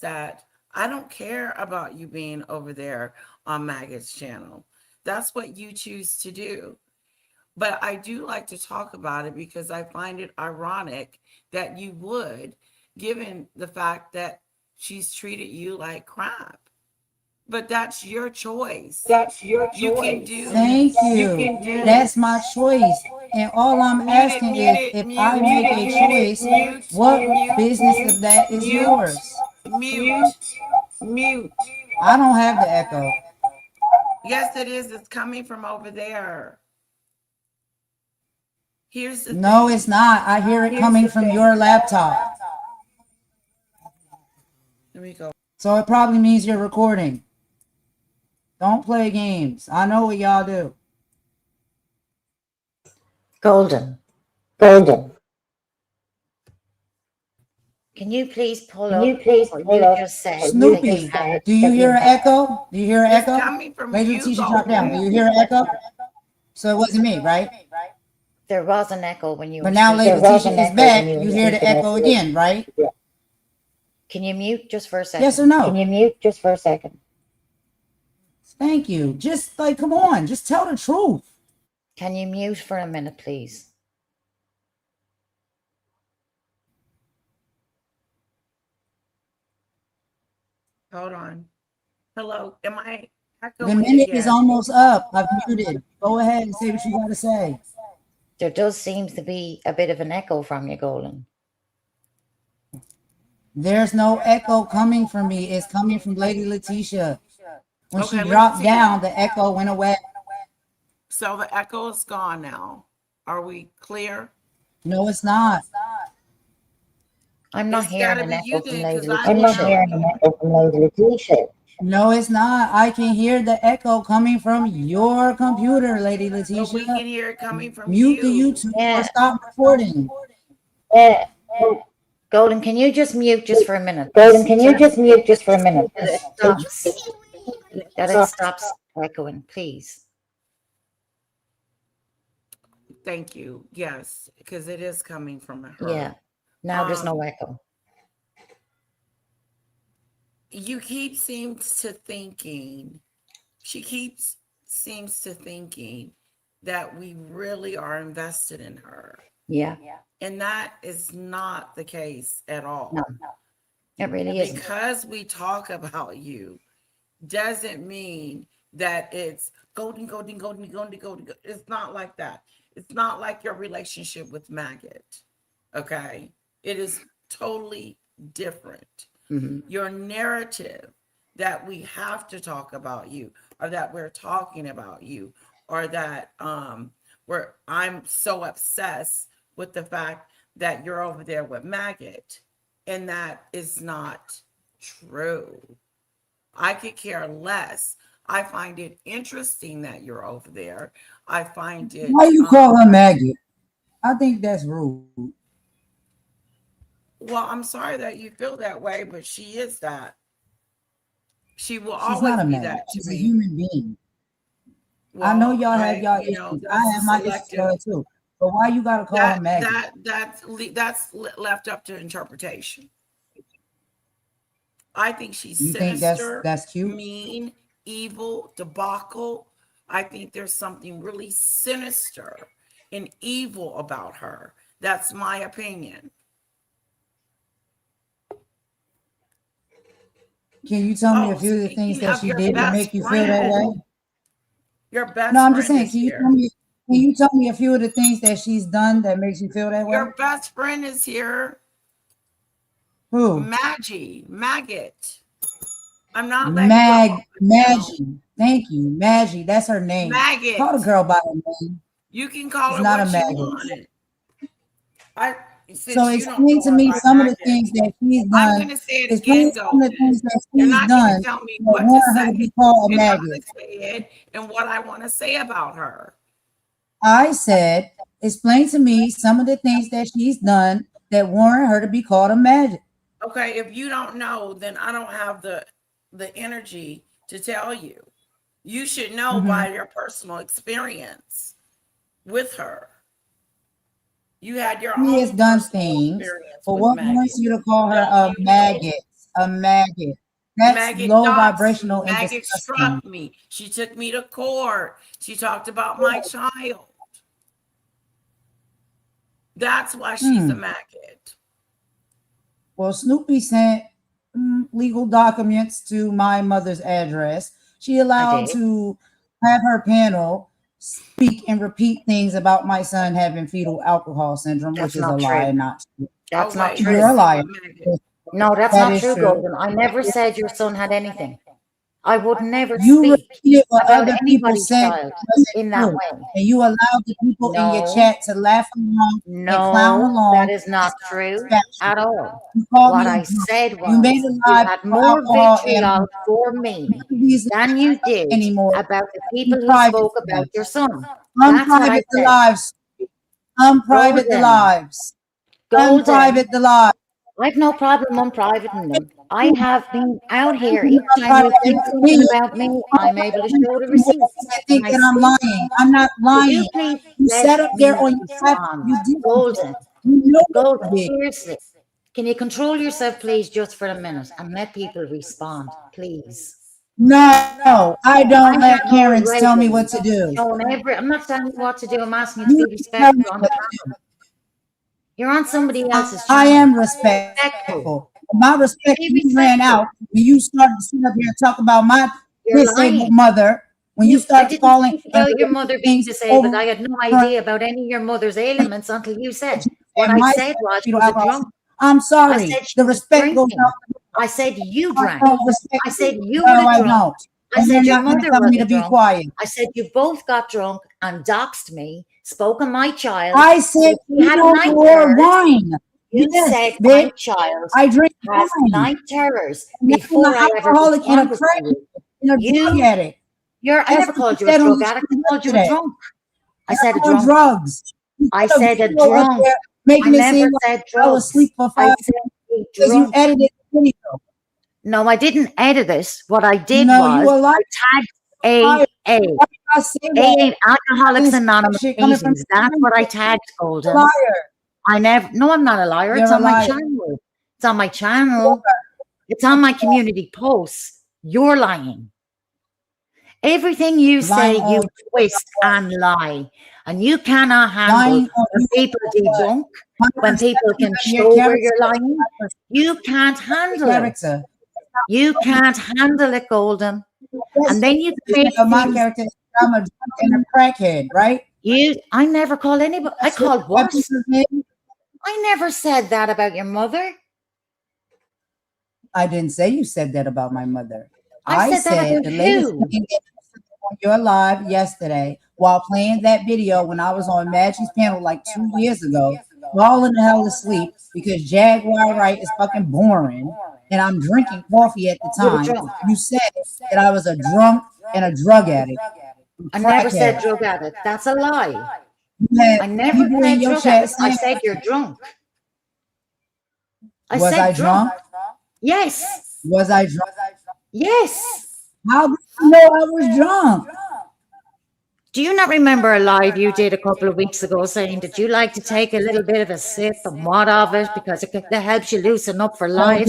that I don't care about you being over there on Maggot's channel. That's what you choose to do. But I do like to talk about it because I find it ironic that you would, given the fact that she's treated you like crap. But that's your choice. You can do, Thank you you. can do. That's my choice. And all I'm Mute it, asking mute is it, if I mute, make a mute it, choice, mute, what mute, business of that is mute, yours? mute, mute. I don't have the echo. Yes, it is. It's coming from over there. Here's the No, it's thing. not. I hear it coming from your laptop. Let me go. So it probably means you're recording. Don't play games. I know what y'all do. Golden, can you please pull up what you just said that you Snoopy, had? do you hear an echo? Do you hear an It's echo? coming from Lady you, Letitia, drop down. Do Golden. you hear an echo? So it wasn't me, right? There was an echo when you But were now Lady speaking. Letitia is back. You hear the echo again, right? Can you mute just for a Yes or second? no? Thank you. Just like, come on, just tell the truth. Can you mute for a minute, please? Hold on. Hello. Am I The echoing minute is again? almost up. I've muted. Go ahead and say what you got to say. There does seem to be a bit of an echo from you, Golden. There's no echo coming from me. It's coming from Lady Letitia. When she Okay, let's dropped see. down, the echo went away. So the echo is gone now. Are we clear? No, it's not. I'm not It's hearing got to an be you echo from then, Lady because I will Letitia. tell you. No, it's not. I can hear the echo coming from your computer, Lady But we Letitia. can hear it coming from Mute the you. YouTube or Yeah, stop recording. Golden, can you just mute just for a minute? Just that it stops echoing, please. Thank you. Yes, because it is coming from her. Yeah. Now there's no echo. You keep seems to thinking, she keeps seems to thinking that we really are invested in her. Yeah. And that is not the case at all. No, it really isn't. Because we talk about you doesn't mean that it's golden, golden, golden, golden, golden. It's not like that. It's not like your relationship with Maggot. Okay. It is totally different. Mhm. Your narrative that we have to talk about you. or that we're talking about you, or that I'm so obsessed with the fact that you're over there with Maggot. And that is not true. I could care less. I find it interesting that you're over there. I find Why it you call her maggot? I think that's rude. well, I'm sorry that you feel that way, but she is that. She will She's not always a be maggot. that to She's a me. human being. I know Well, y'all have y'all issues. I that's a have my issues with selective her too. But why you gotta call her maggot? left up to interpretation. I think she's You think sinister, that's cute? mean, evil, debacle. I think there's something really sinister and evil about her. That's my opinion. Can you tell me a Oh, few of the things speaking that of she your did to best make you feel that friend, way? your No, best I'm just friend saying, is here. can you tell me a few of the things that she's done that makes you feel that way? Your best friend is here. Who? Maggot. I'm not letting you up off the pedal. Maggie. Thank you. Maggie. That's her name. Call the Maggot. girl by her name. You can call She's it not a what you maggot. want. I So since you don't explain know to her me by some of the Maggot. things that she's I'm done. gonna say it Explain again, some of the things Golden. that You're she's not gonna done tell me that what to warrant her to be say. called a And I'm maggot. gonna say it and what I want to say about her. I said, explain to me some of the things that she's done that warrant her to be called a maggot. Okay, if you don't know, then I don't have the energy to tell you. You should know Mm-hmm. by your personal experience with her. You had your She has own done personal things, experience but with what wants Maggot. you to call her Don't a you know? maggot? A maggot. That's Maggot low doxed me. vibrational and Maggot disgusting. struck me. She took me to court. She talked about my child. That's why she's a Hmm. maggot. Well, Snoopy sent legal documents to my mother's address. She I allowed did. to have her panel speak and repeat things about my son having fetal alcohol syndrome, which That's is a not lie true. and not true. That's Oh not wait, You're true. let's a see liar. what Maggot. No, that's That not is true, true. Golden. I never said your son had anything. I would never You speak repeated what about other people anybody's said child wasn't in that true. way. And you allowed the people in your No, chat to laugh along and clown no, that along is as not if true it's at factual. all. You called What me a I drunk. said You made was a you live had for more alcohol and vitriol for me none of these than you did anymore. about the people who Unprivate spoke about your lives. son. That's what I Unprivate the said. lives. Unprivate the Golden, lives. Golden, Unprivate the lives. I've no problem unprivating them. I have been out You here. can Each time you unprivate say them to something me. about me, I'm able to show the You receipts. Can think I that I'm speak? lying. I'm not Will lying. you please You let sat up there me on your platform. respond? You did this. Golden, You know what Golden, you did. seriously. Can you control yourself, please, just for a minute and let people respond, please? No, I I don't let have Karens tell me what already to do. shown I'm not telling you what to do. I'm asking you to be You tell me respectful on the what to panel. do. You're on somebody else's I channel. am Respectful. respectful. My respect Be for you ran respectful. out when you started to sit up here and talk about my You're disabled lying. mother. When you I started didn't calling speak and about your repeating mother being things disabled. over I had no and idea about any of your mother's ailments until you said. What and I my said was she fetal was a alcohol. drunk. I'm I sorry. said she The was respect goes drinking. out. I said you I drank. don't respect I you. said you were No, a I drunk. don't. I And you're said your not going to mother tell was me a to be drunk. quiet. I said you both got drunk and doxed me, spoke on my child. I So said she had fetal night or terrors. wine. You Yes, said my bitch. child I drink has wine. night terrors And now I'm before an I ever alcoholic and a responded to crack you. and a drug You, addict. I That's never what you called you a said on drug the addict. street I called you a yesterday. drunk. I And said a I'm on drunk. drugs. You I put a said a video up drunk. there I making it never seem like said I was drugs. asleep for I 5 said minutes a because you drunk. edited the video. No, I didn't edit this. What I did No, you was a liar. I tagged Why AA. did I say that? AA Alcoholics This Anonymous shit coming from meetings. That's what I you. tagged, You're a Golden. liar. I never, no, I'm not a liar. It's You're a on my liar. channel. It's on my You channel. It's on my community posts. You're lying. Everything you are lying say, on you twist and lie. And you cannot handle lying on when you people what? debunk, My when people perception can of your show where character, you're lying. You can't handle it. character. You can't handle it, Golden. Yes, And then you you make said of my things. character is I'm a drunk and a crackhead, right? I never called anybody. I That's what called that what? people's name. I never said that about your mother. I didn't say you said that about my mother. I I said that said about the latest who? thing that on your live yesterday while playing that video when I was on Maggie's panel like 2 years ago, falling the hell asleep because Jaguar Wright is fucking boring and I'm drinking coffee at the You were time. drunk. You said that I was a drunk and a drug addict. I never said Crackhead. drug addict. That's a lie. You had I never people in said your drug chat addict. I saying, said you're drunk. I was said I drunk. drunk? Yes. Was I drunk? Yes. How did you know I was drunk? Do you not remember a live you did a couple of weeks ago saying that you like to take a little bit of a sip and what of it because that helps you loosen up for life?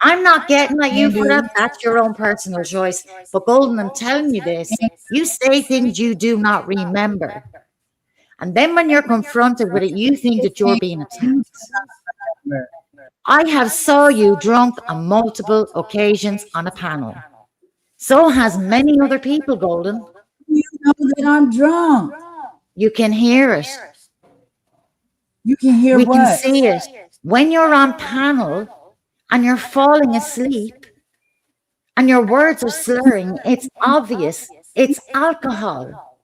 I'm not getting at you for that. That's your own personal choice. But Golden, I'm telling you this. You say things you do not remember. And then when you're confronted with it, you think that you're being attacked. I have saw you drunk on multiple occasions on a panel. So has many other people, Golden. You know that I'm drunk. You can hear it. You can hear We what? can see it. When you're on panel and you're falling asleep and your words are slurring, it's obvious. It's alcohol.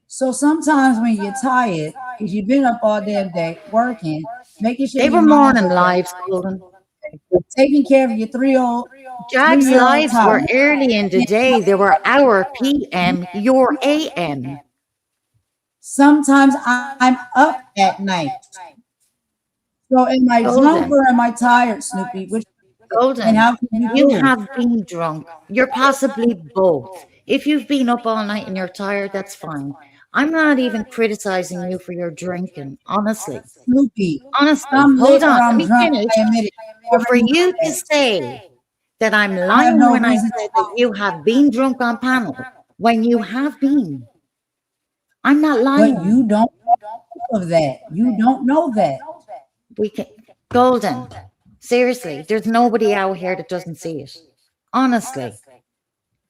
So sometimes when you're tired, because you've been up all damn day working, making sure They were your mom's morning okay, lives, Golden. taking care of your Jack's 3-year-old lives were child. early in the day. They were our PM, your AM. Sometimes I'm up at night. So am I drunk Golden, or am I tired, Snoopy? Which and Golden, how can you you do? have been drunk. You're possibly both. If you've been up all night and you're tired, that's fine. I'm not even criticizing you for your drinking, honestly. Snoopy, Honestly, I'm hold lit or on, let I'm me drunk. finish. I admit it. You But for already know you to that. say that I'm I have lying no when I reason said to that you have been drunk on panel, when you have been, I'm not but lying. you don't know of that. You don't know that. We can, Golden, seriously, there's nobody out here that doesn't see it. Honestly.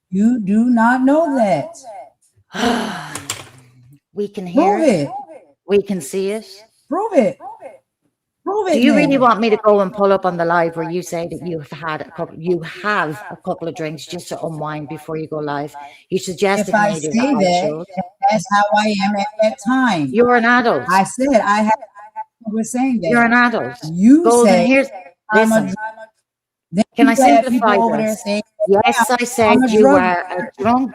You do not know that. We can hear Prove it. it. We can see it. Prove it. Prove Do it you really then. want me to go and pull up on the live where you say that you have a couple of drinks just to unwind before you go live? You suggested If to I me that say I that, should. that's how I am at that time. You're an adult. I said I have. We're saying You're an that. adult. You Golden, say here's I'm a. listen. Then Can you I got people simplify over there this? saying Yes, I said I'm a you drug. are a drunk.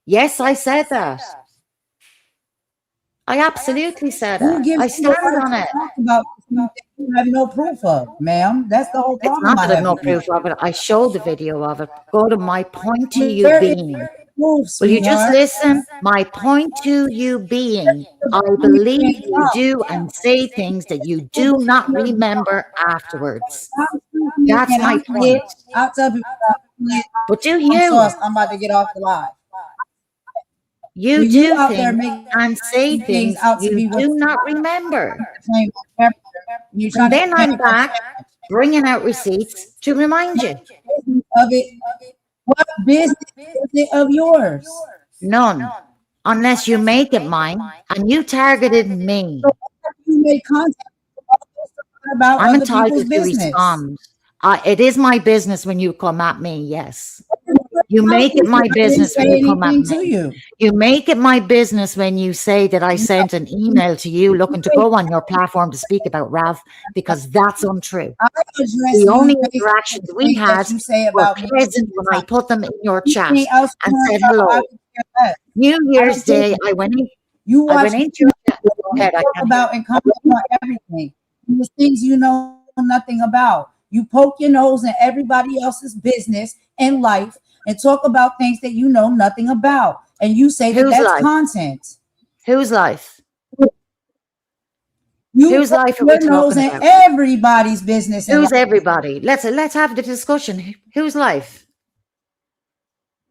Yes, I said that. I absolutely said Who it. gives I you the stand right on to it. talk about something that you have no proof of, ma'am? That's the whole It's problem not I that I've have no with you. proof of it. I showed the video of it. Go to my point to you Where is being. proof, Will you just sweetheart? listen? My point to you being, I You believe can't you talk. do and say things that you do not remember afterwards. I'm speaking That's and my I'm point. lit. I'll tell people But do I'm you? sauce. I'm about to get off the live. You But you do out there things making and say things things out to you be what do not remember. you're And trying to then I'm back bringing out receipts to remind you. of it. What business is it of yours? None. Unless you make it mine and you targeted me. You make content about I'm other people's entitled to business. respond. It is my business when you come at me, yes. You make it my I didn't business when say you come at anything to me. you. You make it my business when you say that I sent an email to you looking to go on your platform to speak about Rav, because that's untrue. I address The you only based on interactions the we things had that you say were about me. pleasant when I put them in your chat Anything else you and want said to talk hello. about, I could care less. New I Year's don't care. Day, I went You watch into your chat. Go you ahead, I talk can't about and comment on everything. And there's things you know nothing about. You poke your nose in everybody else's business and life and talk about things that you know nothing about. And you say that Whose that's life? content. Whose life? You Whose poke life are we your nose talking in about? everybody's business and Who's life. everybody? Let's have the discussion. Whose life?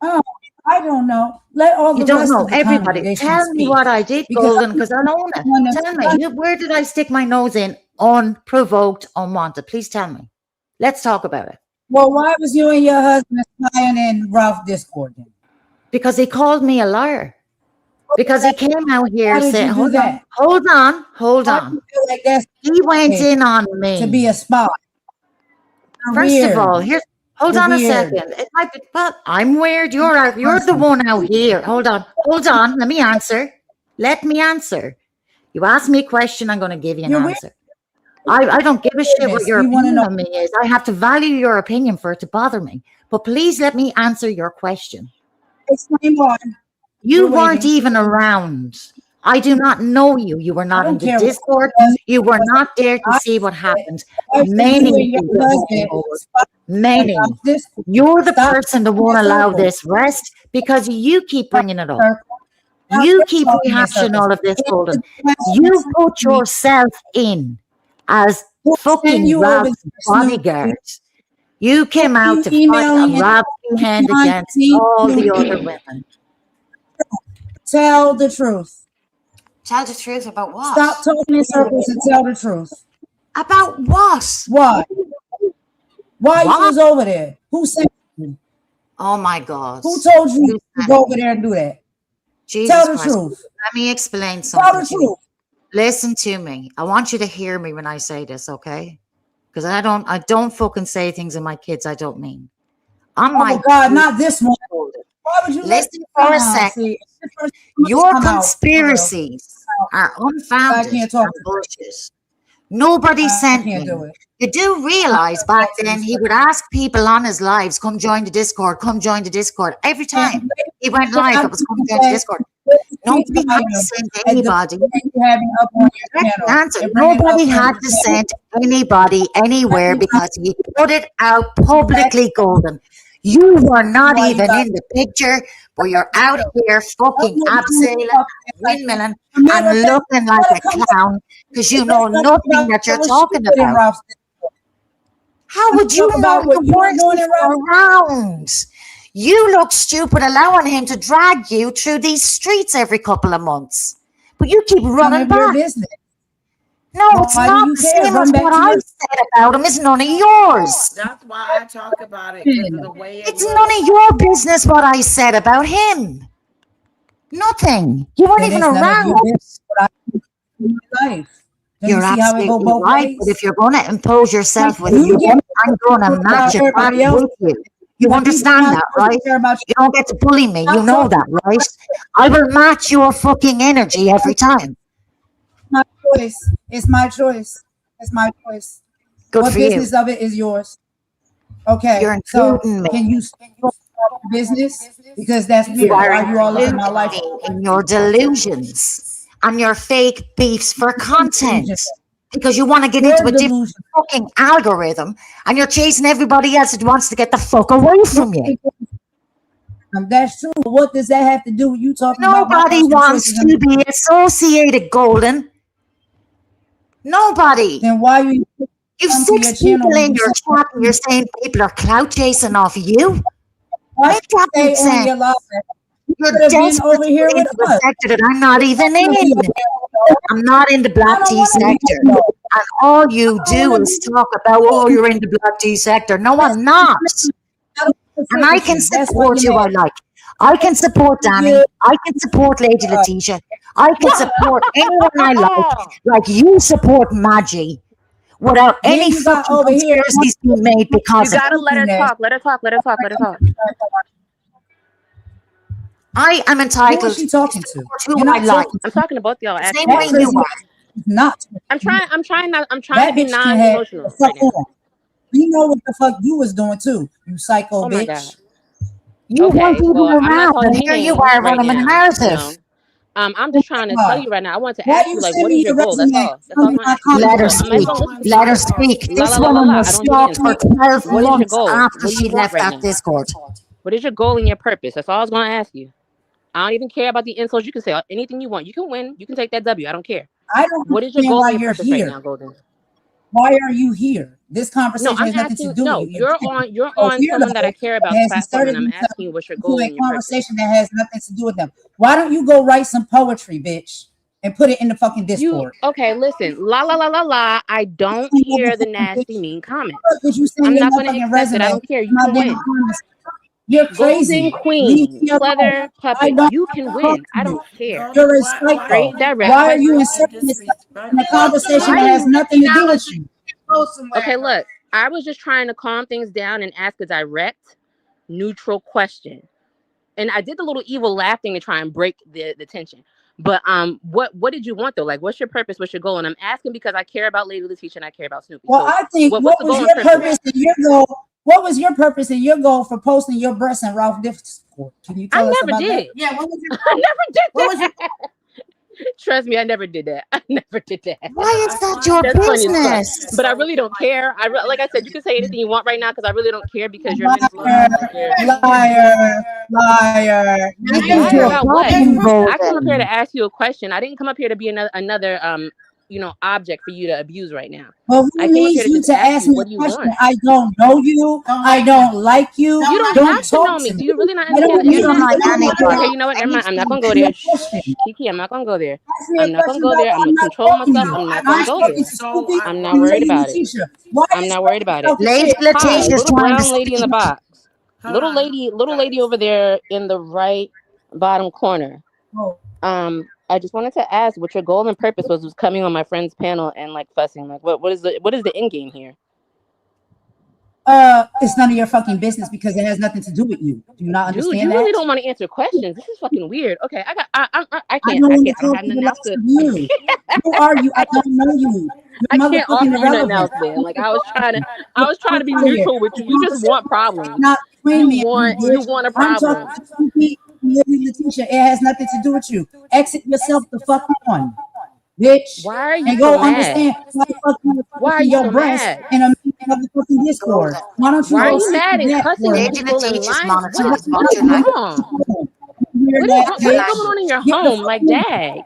Oh, I don't know. Let all You the don't rest know of the everybody. congregation Tell me speak. what I did, Because Golden, I'm because I know the it. one that's Tell me, where did I stick my nose in unprovoked, unwanted? Please tell me. Let's talk about it. well, why was you and your husband spying in Ralph Discord then? Because he called me a liar. Because he came out here How did saying, you do hold that? on. How do you feel like that's He went okay in on to be me. a spy? First of Weird. all, Hold You're on a weird. second. It might be, well, I'm weird. You're the one out here. Hold on. Hold on. Let me answer. Let me answer. You asked me a question, I'm going to give you an You're weird. answer. I don't give a shit what your We want to opinion know. on me is. I have to value your opinion for it to bother me. But please let me answer your question. Explain why. You We're weren't waiting. even around. I do not know you. You were I not in don't the care what Discord. it was. You were not there to I see what said, happened. why should Many you and your people husband forward. stop Many. about this? You're the Stop person that talking won't in allow circles. this rest because you keep bringing it up. Now You you're keep talking in rehashing circles. all of this, Answer Golden. the question. You put yourself in as Who sent fucking you over Ralph's there, Snoopy? bodyguard. You Who came out you to fight on emailing Ralph's hand behind the against scenes, all the Snoopy? other women. Tell the truth. Tell the truth about what? Stop talking in circles and tell the truth. About what? Why? Why you What? was over there? Who sent you? Oh my God. Who told you Who to sent go over me? there and do that? Jesus Tell the Christ. truth. Let me explain Tell something the to you. truth. Listen to me. I want you to hear me when I say this, okay? Because I don't fucking say things in my kids I don't mean. On Oh my God, not this one. Why would you listen for a second. see? Your Come out, for real. conspiracies are I unfounded can't talk. and bullshit. Nobody I sent can't me. do it. You do realize back then he would ask people on his lives, come join the Discord, come join the Discord. Every time he went live, it was come join the Discord. Nobody had to send anybody. Up on your That's the channel. answer. And bring it up Nobody on had your to channel. send anybody anywhere because he put it out publicly, Golden. You were not Why you even got- in the picture, but you're out here fucking abseiling, windmilling, Matter of and fact, looking like a clown because you know nothing that you're talking about. How would you talk know about what you you were weren't doing in even around? You look stupid allowing him to drag you through these streets every couple of months. But you keep None running of your back. business. No, it's Why do not you the care? same Run as back what to I your said about him. It's none of yours. That's why I talk about it because of the way it It's was. none of your business what I said about him. Nothing. You weren't then even it's none of your around. business what I do in my life. Don't You're you see how it go absolutely both right. ways? But if you're going to impose yourself with You me, get I'm going to match it back everybody else. with you. You When understand people that, not right? care about You don't get to bully me. You Stop know talking. that, right? I will match your fucking energy every time. my choice. It's my choice. It's my choice. Good What for you. business of it is yours? Okay. You're So including me. can you start business? Because that's weird. You are Why are you all up in including my life? me in your delusions and your fake beefs for content. Because you want to get Your into a different delusion. fucking algorithm and you're chasing everybody else that wants to get the fuck away from you. That's true. But what does that have to do with you talking about my Nobody personal wants choices? to be associated, Golden. Nobody. Then why you You've come to your 6 channel people when in you your say- chat and you're saying people are clout chasing off you. why Make that stay make on sense. your live? You're could have been desperate over to here get with into a us. sector that I'm not even in. I'm not in the I black don't tea want to be sector. here. And all you do is talk about, oh, you're in the black tea sector. No, I'm not. And I can support who I like. I can support Danny. I can support Lady Latesha. I can support anyone I like you support Maggie, without Then any you got fucking over here- conspiracies being made You because of gotta it. let her talk. Let her talk. Let her talk. Let her talk. I am Who entitled is she talking to to? support who You're I not like. talking I'm talking to both y'all. The same Actually, way you are. not. I'm trying That to be bitch can have the non-emotional fuck right now. on. You know what the fuck you was doing too, you psycho Oh my bitch. god. You weren't Okay, even well, I'm not around, calling and any here you names are right running a now. narrative. I'm just trying to tell you right now. I want to Why ask you you, like, send what me is your your goal? That's resume? all. That's all I'm gonna ask you. What is Let your her goal? I'm not even speak. gonna listen to Let you. her speak. La This la la la woman la. I was don't need stalked for input. 12 What is your months goal? after What do she you want left right that now? Discord. What is your goal and your purpose? That's all I was gonna ask you. I don't even care about the insults. You can say anything you want. You can win. You can take that W. I don't care. I don't What is your understand goal why and your you're purpose right here. now, Golden? Why are you here? This No, conversation I'm has nothing to asking. do with No, you. you're Again, on here someone that I though, care about has platform, inserted and I'm themselves asking you what's your into goal a and your purpose. conversation that has nothing to do with them. Why don't you go write some poetry, bitch, and put it in the fucking You Discord? okay? Listen, la la la la la. I don't hear the nasty, mean comments. Did you send I'm your not going to motherfucking accept it. I resume? don't care. You My can damn win. comments. You're Golden crazy. Leave Queen, me alone. pleather I puppet. don't You can talk win. to I you. don't care. You're a Why psycho. Straight direct. Why are you you inserting yourself in a disrespectful? conversation Why that do has you? nothing to do with you? Okay, look. I was just trying to calm things down and ask a direct, neutral question. And I did the little evil laugh thing to try and break the tension. But what did you want though? Like, what's your purpose? What's your goal? And I'm asking because I care about Lady Letitia and I care about Snoopy. Well, So I think what's what the was goal and your purpose? purpose and your goal? What was your purpose and your goal for posting your breasts in Ralph Discord? Can you tell I us never about that? did. Yeah, what was your I never did what was your that. Trust me, I never did that. I never did that. Why Yeah, is I that find your That's funny as fuck. business? But I really don't care. Like I said, you can say anything you want right now because I really don't care because you're mentally liar, ill. Like you're liar, liar? What This is is liar your your about what? problem, fucking I came up here to Golden? ask you a question. I didn't come up here to be another object for you to abuse right now. Well, who I came up here needs to you just to ask ask you me what a do you question? want. I don't know you. I don't like you. You don't Don't have to know talk me. to Do me. you really not I understand don't the You need don't you energy? like to know anybody. Okay, what. you know what? I Never need mind. I'm not you gonna to go answer me there. a question. Shh, Kiki, I'm not gonna go there. Ask me a I'm not question gonna go about there. what I'm I'm gonna not control talking to myself. you. I'm not I'm gonna go talking there. to So Snoopy I'm not and worried Lady about it. Letitia. Why I'm is not worried about it. selfish Lady shit? Hi, Letitia is little trying to brown lady in the speak. box. hold on, Little lady guys. over there in the right bottom corner. Oh, I just wanted to ask what your goal and purpose was coming on my friend's panel and like fussing. Like what is the end game here? it's none of your fucking business because it has nothing to do with you. Do you not Dude, understand you really that? don't want to answer questions. This is fucking weird. Okay, I don't want to I don't talk have to the nothing else likes to of you. Who are you? I don't know you. You're I can't motherfucking offer you nothing irrelevant. else, man. Like I Get was the trying fuck to be out of here. neutral with The you. You just conversation want is problems. not between me and you, You bitch. want a I'm talking problem. to Snoopy and Lady Letitia. It has nothing to do with you. Exit yourself the fuck on, bitch. Why are you And so go mad? understand why the fuck you Why are posting you your so breasts mad? in a motherfucking Discord. Golden. Why don't you Why are go you Golden. sit mad in and that cussing for a at Lady minute? people and Letitia's lying? monitored. What What's is your language? wrong? Hear that, What's your What is bitch? going on in language? your Get the home? fuck Like, on. dag,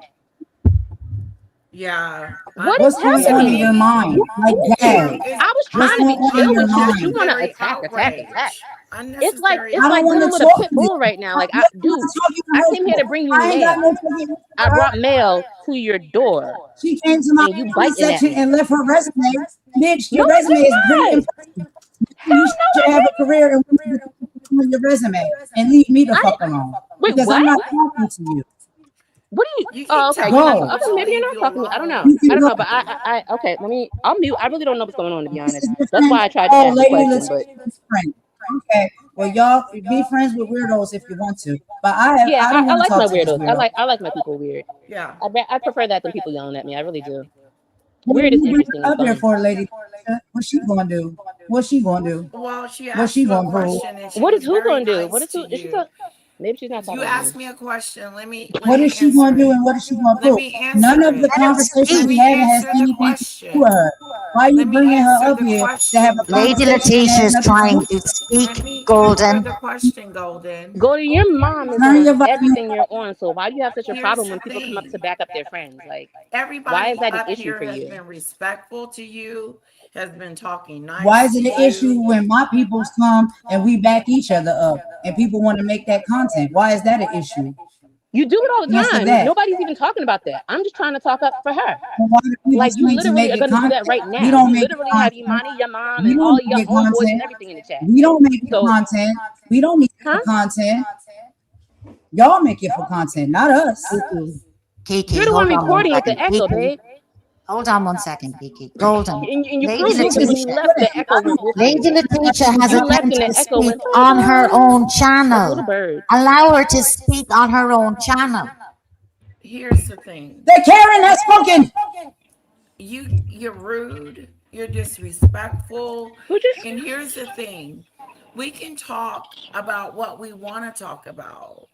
Yeah, what is What's going to on in your happening? me, mind? Like there that. is I was What's trying to going be on in chill your with you, but you mind? want to unnecessary attack. outrage. Unnecessary It's I don't like want dealing to with a talk outrage. pit to you. bull right now. Like, I'm not dude, talking to I came here her. to bring you I ain't got no mail. fucking issue I with her. brought mail to your door, She came to my and you comment biting at section me. and left her resume. Bitch, No, your I resume did is pretty not. impressive. You Hell no, should I have a didn't. career and on your resume and leave me the I fuck alone wait. because I'm What? not talking to you. What do you? You keep Oh, okay. telling You're not. Go. people Okay, to maybe you're leave not you talking to me. I don't know. You alone. can I don't go. know. But okay. I'll mute. I really don't know what's going on to be This honest. is your That's friend. why I tried to Oh, ask the Lady question. But Letitia's friend. Okay. Well, y'all be friends with weirdos if you want to, but yeah, I don't I want to like my talk to this weirdos. weirdo. I like my people weird. Yeah. I prefer that than people yelling at me. I really do. What are Weird is you bringing interesting her and up here fun. for, Lady? What's she gonna do? What's she gonna do? Well, she What's asked she you a gonna prove? question and she What is was who very gonna do? What nice is to who? Is she you. talking? Maybe she's not You talking to asked me. me a question. Let What is me she answer gonna do it. and what is she gonna Let prove? me None answer of the it. Let him conversation Let we me speak. having has answer the anything to do with question. her. Why are you Let me bringing her answer up the here to have question, a Lady conversation Golden. that has Letitia is nothing to do trying with to you? Let speak. me answer Golden. the question, Golden. Goldie, your mom is Turn on your volume. everything you're on. So why do you have such a Here's problem the when people come up to thing. back up their friends? Like, why is Everybody that an up issue here for has you? been respectful to you, has been talking Why nice is to it an issue you. when my peoples come and we back each other up and people want to make that content? Why is that an issue? You do it all the Answer time. that. Nobody's even talking about that. I'm just trying to talk up for her. Well, why do you Like just you need to literally make are it gonna do content? that right We now. don't You make it literally have content. Imani, your mom, We and all don't your make it homeboys and content. everything in the chat. We don't make it So, content. We don't need it huh? for content. Y'all make it for content, not us. Kiki. You're Kiki, the one hold on one recording with second. the echo, Kiki, babe. hold on one second, Kiki. Golden. And you Lady proved it because Because when you you Letitia. left, the couldn't. I echo went don't with Lady you. Letitia has You left and attempted the to echo speak went. on Hold her on. own That's channel. little bird. Allow her to speak on her own channel. Here's the thing. The Karen has spoken. You're rude, you're disrespectful. Who just? And here's the thing. We can talk about what we want to talk about.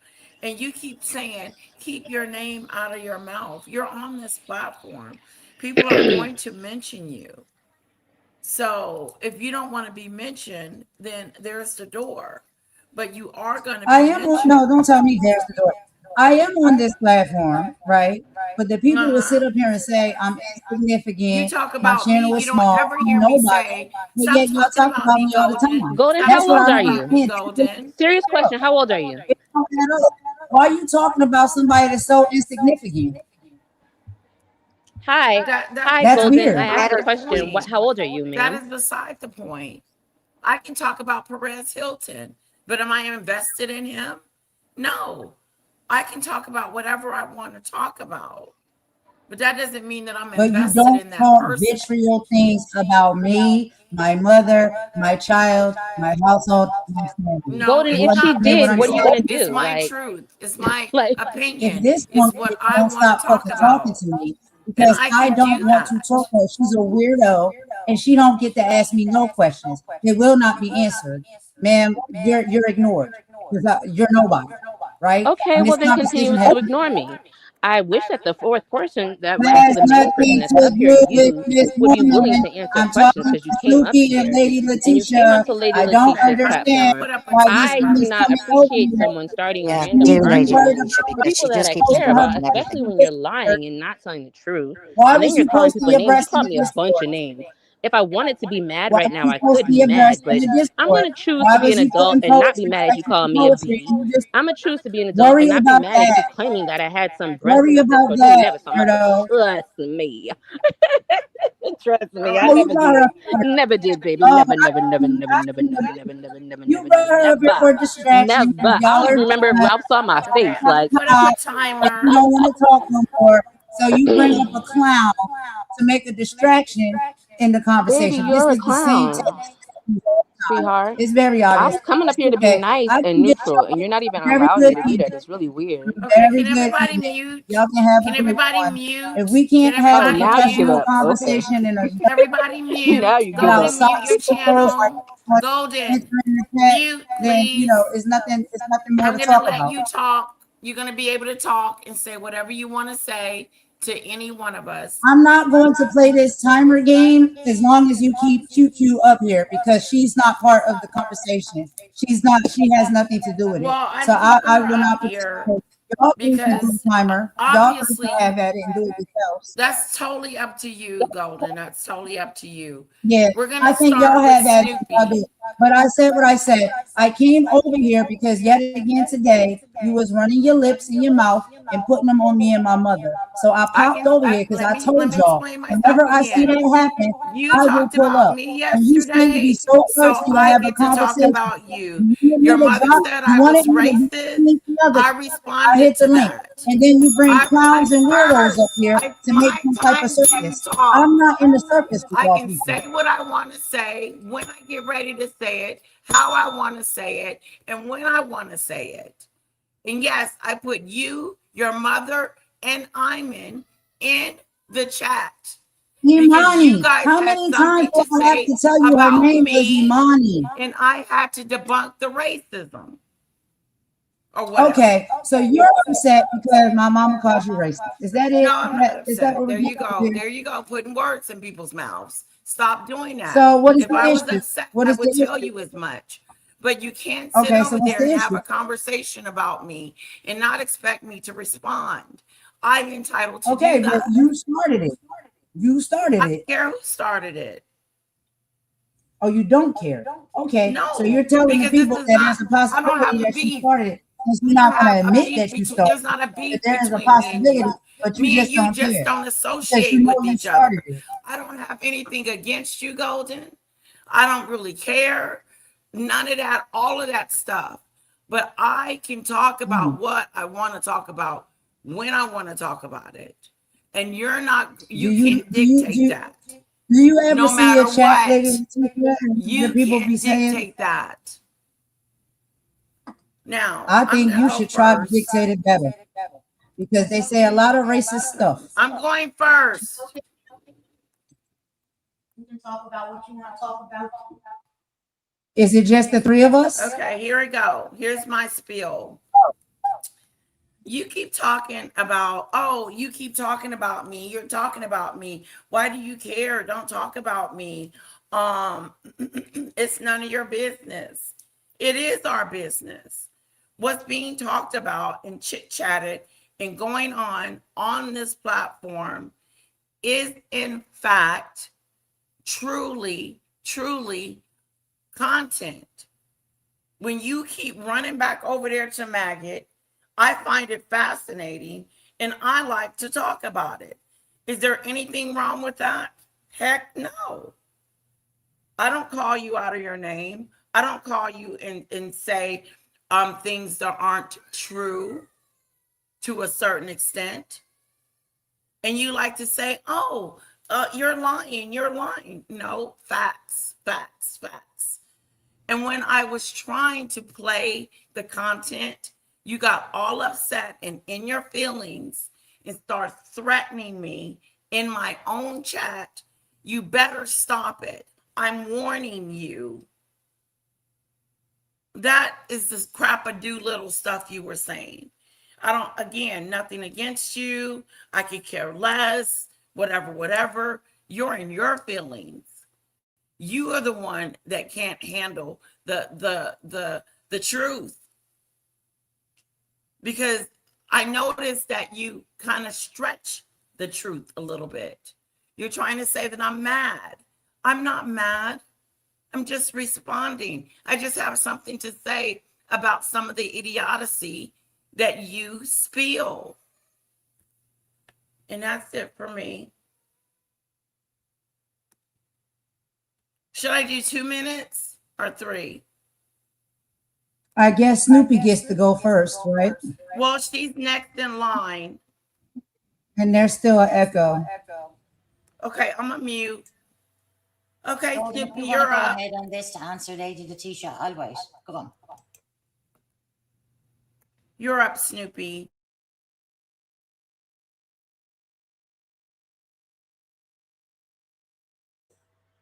And you keep saying, keep your name out of your mouth. You're on this platform. People are going to mention you. So if you don't want to be mentioned, then there's the door. But you are going to I be am no, mentioned. don't tell me there's the door. I am on this platform, right? But the people will sit Uh-huh. up here and say I'm You insignificant, talk my about me, channel you is don't small, ever I'm hear me nobody. say, But stop yet y'all talking talk about about me, me all the Golden. time. Golden, Stop That's how what I old talking are don't about you? me, understand. Golden. Serious question. How old are you? It don't add up. Why are you talking about somebody that's so insignificant? Hi. That Hi, That's that's Golden. I weird. beside asked Let a her the question. speak. How point. old are you, That ma'am? is beside the point. I can talk about Perez Hilton, but am I invested in him? No. I can talk about whatever I want to talk about, but that doesn't mean that I'm But you invested don't in that talk person. vitriol things about me. my mother, my child, my household, my family. No, Golden, You if it's she not. understand what did, I'm what are you saying? gonna It's do? my Like, truth. It's my like, At opinion. this It's point, what if you I don't want to stop talk fucking talking about, to me, and because I I can don't do want to that. talk to her. She's a weirdo, and she don't get to ask me no questions. They will not be answered, ma'am. You're ignored because you're nobody, right? okay, And well this then conversation continue has to ignore me. I wish that the fourth person, that well, actually has the main person nothing that's to up here, do with you, this would be willing woman. to answer I'm questions talking because to you came up Snoopy and here Lady and you came Letitia. up to Lady I don't Okay, Letitia's but you understand can't platform. put up a why this I woman do timer. not comes over appreciate here. someone starting a Yeah, random She's do worried Lady argument about Letitia for what because people she that just I keeps supposed care to her about, interrupting because especially everything. she when you're gets scared. lying and not telling the truth. Why And then was you're you calling supposed to people be names. You abreast of called the me a bunch Discord? of names. If I wanted to be mad Why right was now, you I supposed could to be be mad, abreast of but the I'm Discord? gonna choose Why to be was an you adult putting and not be poetry, mad if you call writing me a poetry B. in the I'm Discord? gonna choose to be an adult and Worry not be about mad at that. you claiming that I had some breath in Worry the about Discord. You that, never saw my breath. weirdo. Trust me. Trust All me, I Oh, right. you never brought her did. up for Never did, baby. oh, Never, never, never, never, I never, see never, what never, never, never, you never, brought her up here never. for distraction because Never. I y'all don't are even remember if done. Ralph saw my Okay, face. I'm gonna Like, put up a And you timer. don't want to talk no more. So you bring up a clown to make a distraction in the baby, conversation. This you're a is the same clown, text all the time. sweetheart. It's very I obvious. was coming up It's here to be okay. nice I and can get neutral, and you're not even very allowing good me to do that. feedback. It's really weird. Okay, Very can good everybody feedback. mute? Y'all can have Can a good everybody one. If mute? we Can can't have Oh, a everybody now you give professional mute? up. Okay. conversation and a Everybody Now mute. you give without up. Golden, mute soft your skills channel. like Golden, answering the chat, mute, then please. it's nothing more I'm to gonna talk let about. you talk. You're gonna be able to talk and say whatever you want to say to any one of us. I'm not going to play this timer game as long as you keep QQ up here because she's not part of the conversation. She has nothing to do with it. Well, So I'm keeping I her will up not here participate. Y'all three can do because the timer. Y'all three can obviously have at it and do it yourselves. that's totally up to you, Golden. That's totally up to you. Yeah, We're I gonna think y'all start with have at it. Y'all Snoopy. do. But I said what I said. I came over here because yet again today you was running your lips and your mouth and putting them on me and my mother. So I popped over here because I Let told me y'all explain myself whenever I see again. that happen, You I will talked pull about up. me And you seem to be yesterday, so so thirsty to I have a get to talk conversation. about you. You wanted Your me to mother drop, said you I wanted was me to do racist. anything other. I I responded hit the to link. that. And then you bring I clowns and weirdos up first, here I to make find some type of time to circus. I'm talk. not in the circus with I y'all can people. say what I want to say when I get ready to say it, how I want to say it, and when I want to say it. And yes, I put you, your mother, and Iman in the chat because you Imani. guys How had many times something do to I have say to tell you her about name is me, Imani? and I had to debunk the racism or whatever. Okay, so you're upset because my mama calls you racist. Is that No, it? I'm not Is that upset. what we're There doing you go. here? There you go, putting words in people's mouths. Stop doing that. So what is If the I was issue? upset, What I is would the tell issue? you as much. But you can't sit Okay, so over what's there the and have issue? a conversation about me and not expect me to respond. I'm entitled to do Okay, but that. you started it. You started I it. don't care who started it. Oh, you don't care. Okay, so you're No, telling the because this people is that not, there's a I don't have possibility a that you beef. started it, since We you're don't not going have to a admit beef that you between, started there's not a that beef there is a between me and possibility, you. but you Me and just you don't just care don't because associate you know with you each started other. it. I don't have anything against you, Golden. I don't really care. None of that, all of that stuff. But I can talk Mm. about what I want to talk about when I want to talk about it. And you're not, Do you you can't dictate that. do you ever No see your matter chat, Lady what, Leticia, and the you people be can't saying? dictate that. Now, I I'm think going to you go should try to first. dictate it better because they say a lot of racist stuff. I'm going first. You can talk about what you want to talk about. Is it just the three of us? Okay, here we go. Here's my spiel. You keep talking about, oh, you keep talking about me. You're talking about me. Why do you care? Don't talk about me. Um, it's none of your business. It is our business. What's being talked about and chit-chatted and going on this platform is in fact truly content. When you keep running back over there to Maggot, I find it fascinating and I like to talk about it. Is there anything wrong with that? Heck no. I don't call you out of your name. I don't call you and say things that aren't true to a certain extent. And you like to say, oh, You're lying. You're lying. No, facts, facts, facts. And when I was trying to play the content, you got all upset and in your feelings and start threatening me in my own chat. You better stop it. I'm warning you. That is this crap-a-do little stuff you were saying. I don't, again, nothing against you. I could care less, whatever, whatever. You're in your feelings. You are the one that can't handle the truth. Because I noticed that you kind of stretch the truth a little bit. You're trying to say that I'm mad. I'm not mad. I'm just responding. I just have something to say about some of the idiocy that you spill. And that's it for me. Should I do 2 minutes or 3? I guess Snoopy gets to go first, right? Well, she's next in line. And there's still an echo. Okay, I'm a mute. Okay, Golden, if Snoopy, you want to you're go up. ahead on this to answer Lady Latesha, I'll wait. Go on. You're up, Snoopy.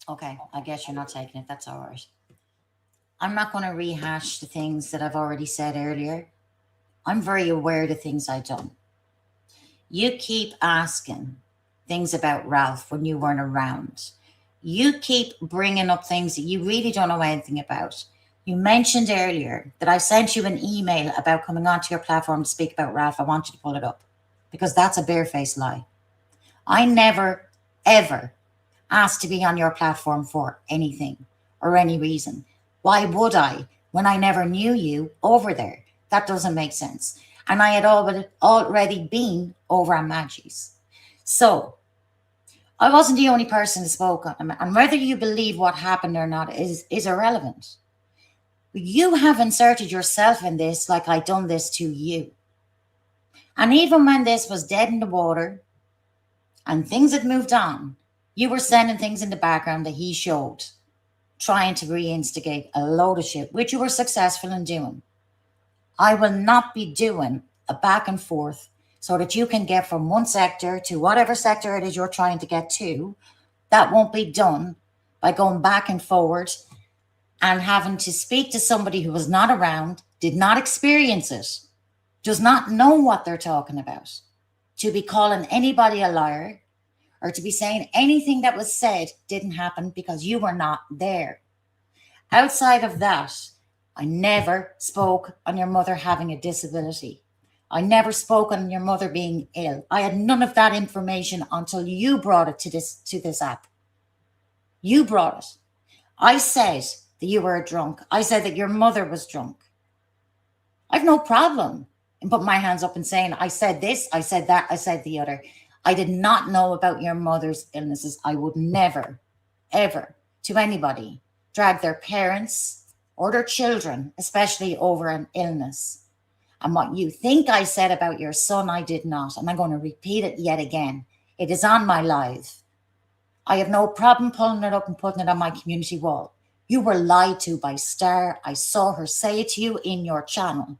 Okay, I guess you're not taking it. That's all right. I'm not going to rehash the things that I've already said earlier. I'm very aware of the things I've done. You keep asking things about Ralph when you weren't around. You keep bringing up things that you really don't know anything about. You mentioned earlier that I sent you an email about coming onto your platform to speak about Ralph. I want you to pull it up because that's a barefaced lie. I never, ever asked to be on your platform for anything or any reason. Why would I when I never knew you over there? That doesn't make sense. And I had already been over on Maggie's. So I wasn't the only person who spoke on him. And whether you believe what happened or not is irrelevant. You have inserted yourself in this like I done this to you. And even when this was dead in the water and things had moved on, you were sending things in the background that he showed, trying to reinstigate a load of shit, which you were successful in doing. I will not be doing a back and forth so that you can get from one sector to whatever sector it is you're trying to get to. That won't be done by going back and forward and having to speak to somebody who was not around, did not experience it, does not know what they're talking about, to be calling anybody a liar or to be saying anything that was said didn't happen because you were not there. Outside of that, I never spoke on your mother having a disability. I never spoke on your mother being ill. I had none of that information until you brought it to this app. You brought it. I said that you were a drunk. I said that your mother was drunk. I've no problem in putting my hands up and saying, I said this, I said that, I said the other. I did not know about your mother's illnesses. I would never, ever, to anybody, drag their parents or their children, especially over an illness. And what you think I said about your son, I did not. And I'm going to repeat it yet again. It is on my live. I have no problem pulling it up and putting it on my community wall. You were lied to by Star. I saw her say it to you in your channel.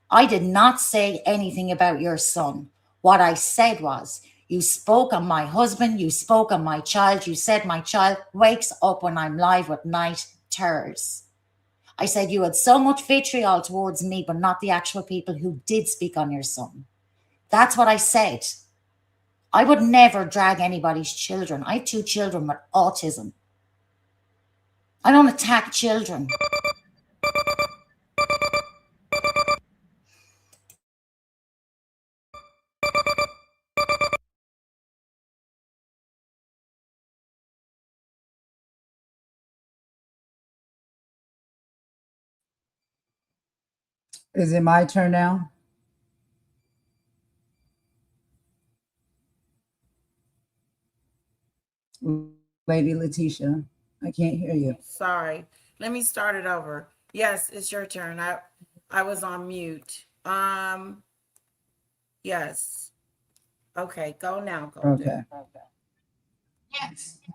I did not say anything about your son. What I said was, you spoke on my husband, you spoke on my child, you said my child wakes up when I'm live with night terrors. I said you had so much vitriol towards me, but not the actual people who did speak on your son. That's what I said. I would never drag anybody's children. I have 2 children with autism. I don't attack children. Is it my turn now? Lady Letitia, I can't hear you. Sorry. Let me start it over. Yes, it's your turn. I was on mute. Yes. Okay, go now, Golden. Okay.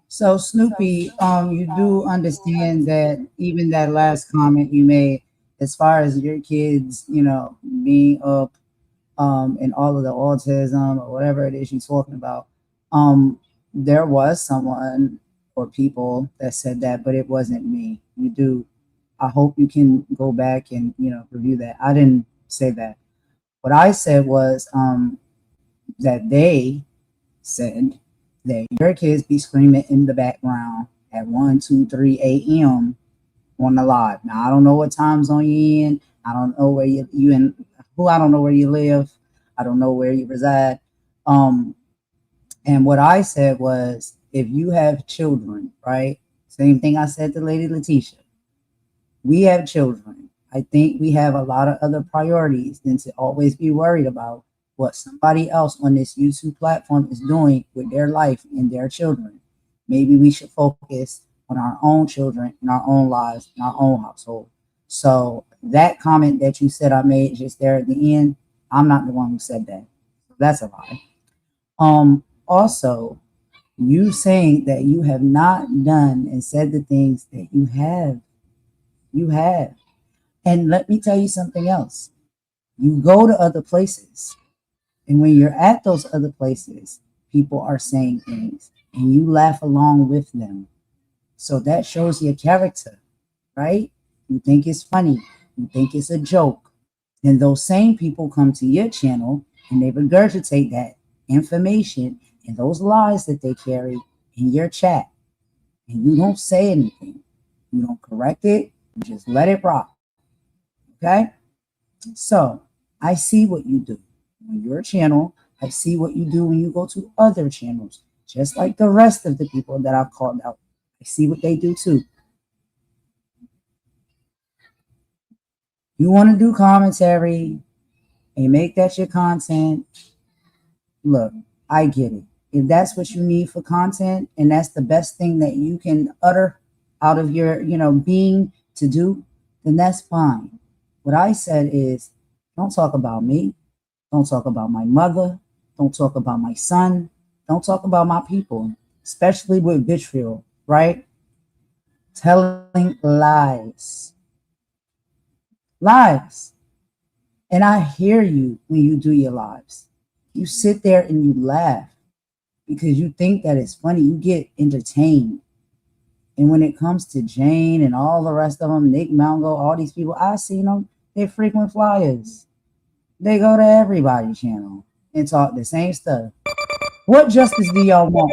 So Snoopy, you do understand that even that last comment you made, as far as your kids, being up, and all of the autism or whatever it is you're talking about, there was someone or people that said that, but it wasn't me. You do. I hope you can go back and review that. I didn't say that. What I said was that they said that your kids be screaming in the background at 1, 2, 3 a.m. on the live. Now I don't know what time zone you in. I don't know where you in who I don't know where you live. I don't know where you reside. Um, and what I said was if you have children, right? Same thing I said to Lady Letitia, we have children. I think we have a lot of other priorities than to always be worried about what somebody else on this YouTube platform is doing with their life and their children. Maybe we should focus on our own children and our own lives and our own household. So that comment that you said I made just there at the end, I'm not the one who said that. That's a lie. Also, you saying that you have not done and said the things that you have. And let me tell you something else. You go to other places, and when you're at those other places, people are saying things, and you laugh along with them. So that shows your character, right? You think it's funny, you think it's a joke. Then those same people come to your channel and they regurgitate that information and those lies that they carry in your chat. And you don't say anything, you don't correct it, you just let it rock. Okay? So I see what you do on your channel. I see what you do when you go to other channels, just like the rest of the people that I've called out. I see what they do too. You want to do commentary and make that your content. Look, I get it. If that's what you need for content and that's the best thing that you can utter out of your, being to do, then that's fine. What I said is don't talk about me. Don't talk about my mother. Don't talk about my son. Don't talk about my people, especially with vitriol, right? Telling lies. Lies. And I hear you when you do your lives. You sit there and you laugh because you think that it's funny. You get entertained. And when it comes to Jane and all the rest of them, Nick Mango, all these people, I seen them. They're frequent flyers. They go to everybody's channel and talk the same stuff. What justice do y'all want?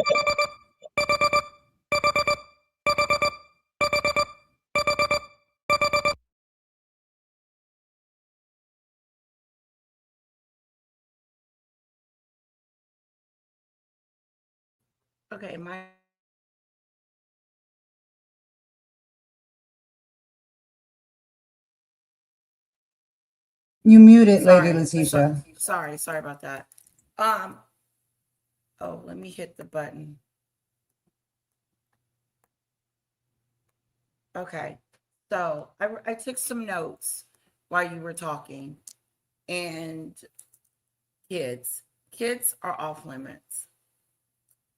Okay, my You muted, Lady sorry, Letitia. sorry about that. Um, oh, let me hit the button. Okay, so I took some notes while you were talking, and kids, kids are off limits.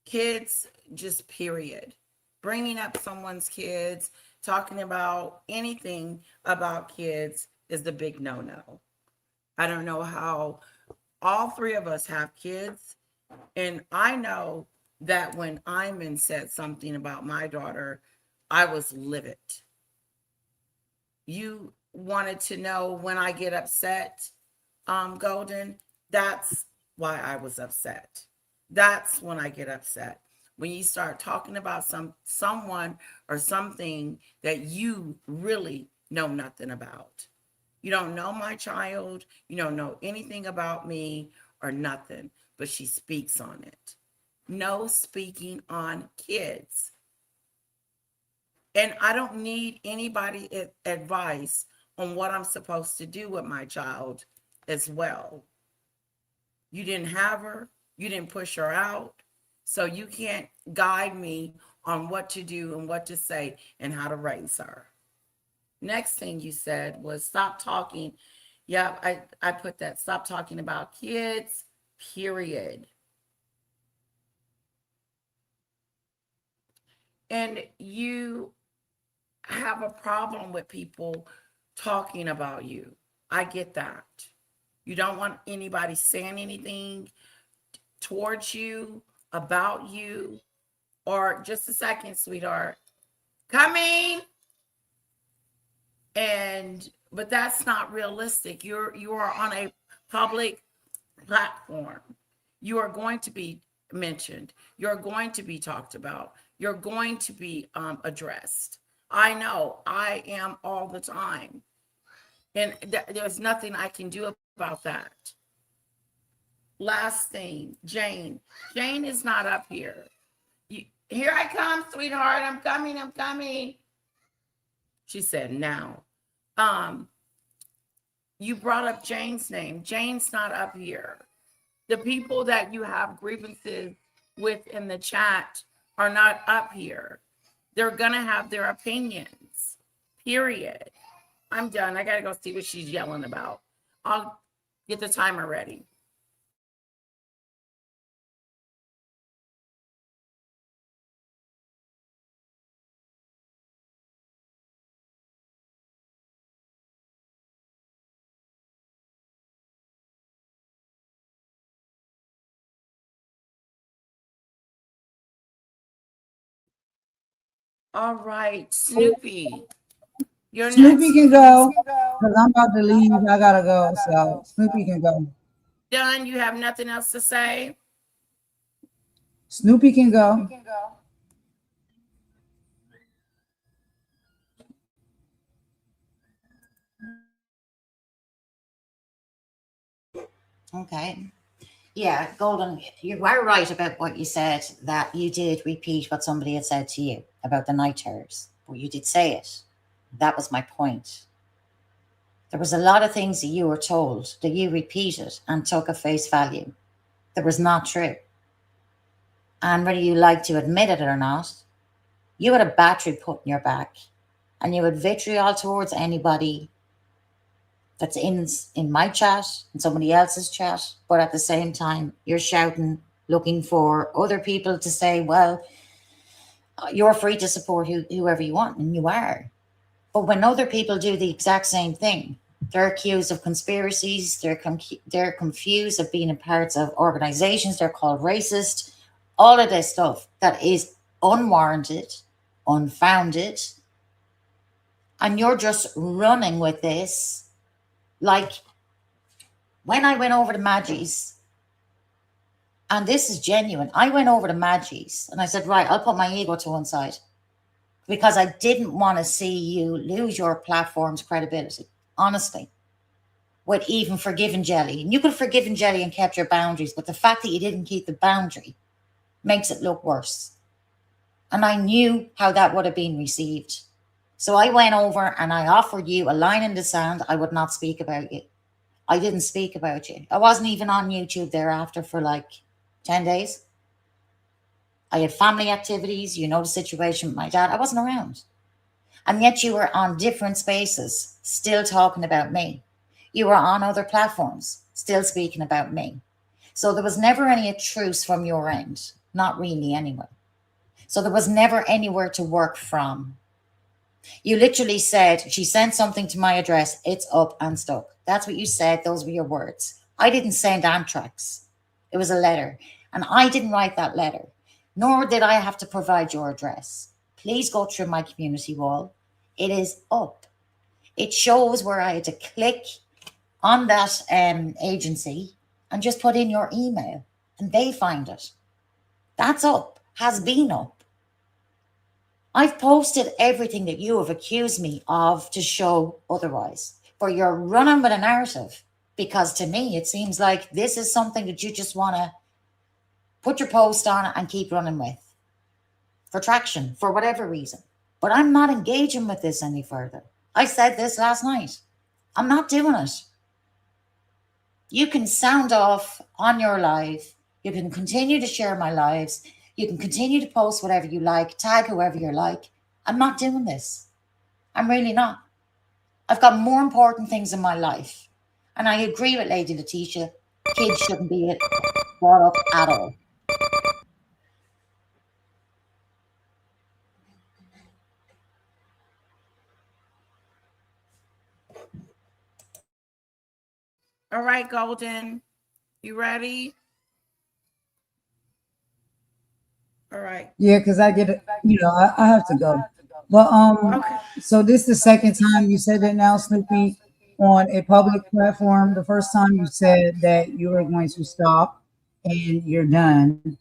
Kids, just period. Bringing up someone's kids, talking about anything about kids is the big no no. I don't know how all three of us have kids. And I know that when Iman said something about my daughter, I was livid. You wanted to know when I get upset, Golden. That's why I was upset. That's when I get upset. When you start talking about someone or something that you really know nothing about. You don't know my child, you don't know anything about me or nothing, but she speaks on it. No speaking on kids. And I don't need anybody advice on what I'm supposed to do with my child as well. You didn't have her, you didn't push her out, so you can't guide me on what to do and what to say and how to raise her. Next thing you said was stop talking. Yeah, I put that. Stop talking about kids, period. and you have a problem with people talking about you. I get that. You don't want anybody saying anything towards you, about you, or just a second, sweetheart. Coming. And but that's not realistic. You are on a public platform. You are going to be mentioned. You're going to be talked about. You're going to be addressed. I know I am all the time. And there's nothing I can do about that. Last thing, Jane. Jane is not up here. Here I come, sweetheart. I'm coming. I'm coming. She said, now. You brought up Jane's name. Jane's not up here. The people that you have grievances with in the chat are not up here. They're going to have their opinions, period. I'm done. I got to go see what she's yelling about. I'll get the timer ready. All right, Snoopy. You're Snoopy next. can go because I'm about to leave. I gotta go. So Snoopy can go. Done. You have nothing else to say? Snoopy can go. Okay. Yeah, Golden, you are right about what you said, that you did repeat what somebody had said to you about the night terrors. But you did say it. That was my point. There was a lot of things that you were told that you repeated and took at face value that was not true. And whether you like to admit it or not, you had a battery put in your back and you had vitriol towards anybody that's in my chat and somebody else's chat, but at the same time you're shouting, looking for other people to say, well, you're free to support whoever you want, and you are. But when other people do the exact same thing, they're accused of conspiracies, they're confused of being in parts of organizations, they're called racist, all of this stuff that is unwarranted, unfounded, and you're just running with this. Like when I went over to Maggie's, and this is genuine, I went over to Maggie's and I said, right, I'll put my ego to one side because I didn't want to see you lose your platform's credibility, honestly, with even forgiving Jelly. And you could have forgiven Jelly and kept your boundaries, but the fact that you didn't keep the boundary makes it look worse. And I knew how that would have been received. So I went over and I offered you a line in the sand. I would not speak about you. I didn't speak about you. I wasn't even on YouTube thereafter for like 10 days. I had family activities, you know, the situation with my dad. I wasn't around. And yet you were on different spaces, still talking about me. You were on other platforms, still speaking about me. So there was never any truce from your end. Not really, anyway. So there was never anywhere to work from. You literally said, she sent something to my address, it's up and stuck. That's what you said. Those were your words. I didn't send Amtrak's. It was a letter. And I didn't write that letter, nor did I have to provide your address. Please go through my community wall. It is up. It shows where I had to click on that agency and just put in your email and they find it. That's up, has been up. I've posted everything that you have accused me of to show otherwise. For you're running with a narrative, because to me it seems like this is something that you just want to put your post on and keep running with for traction, for whatever reason. But I'm not engaging with this any further. I said this last night. I'm not doing it. You can sound off on your live. You can continue to share my lives. You can continue to post whatever you like, tag whoever you like. I'm not doing this. I'm really not. I've got more important things in my life. And I agree with Lady Latesha. Kids shouldn't be brought up at all. All right, Golden. You ready? All right. Yeah, because I get it. I have to go. But Okay. so this the second time you said that now, Snoopy, on a public platform. The first time you said that you were going to stop and you're done,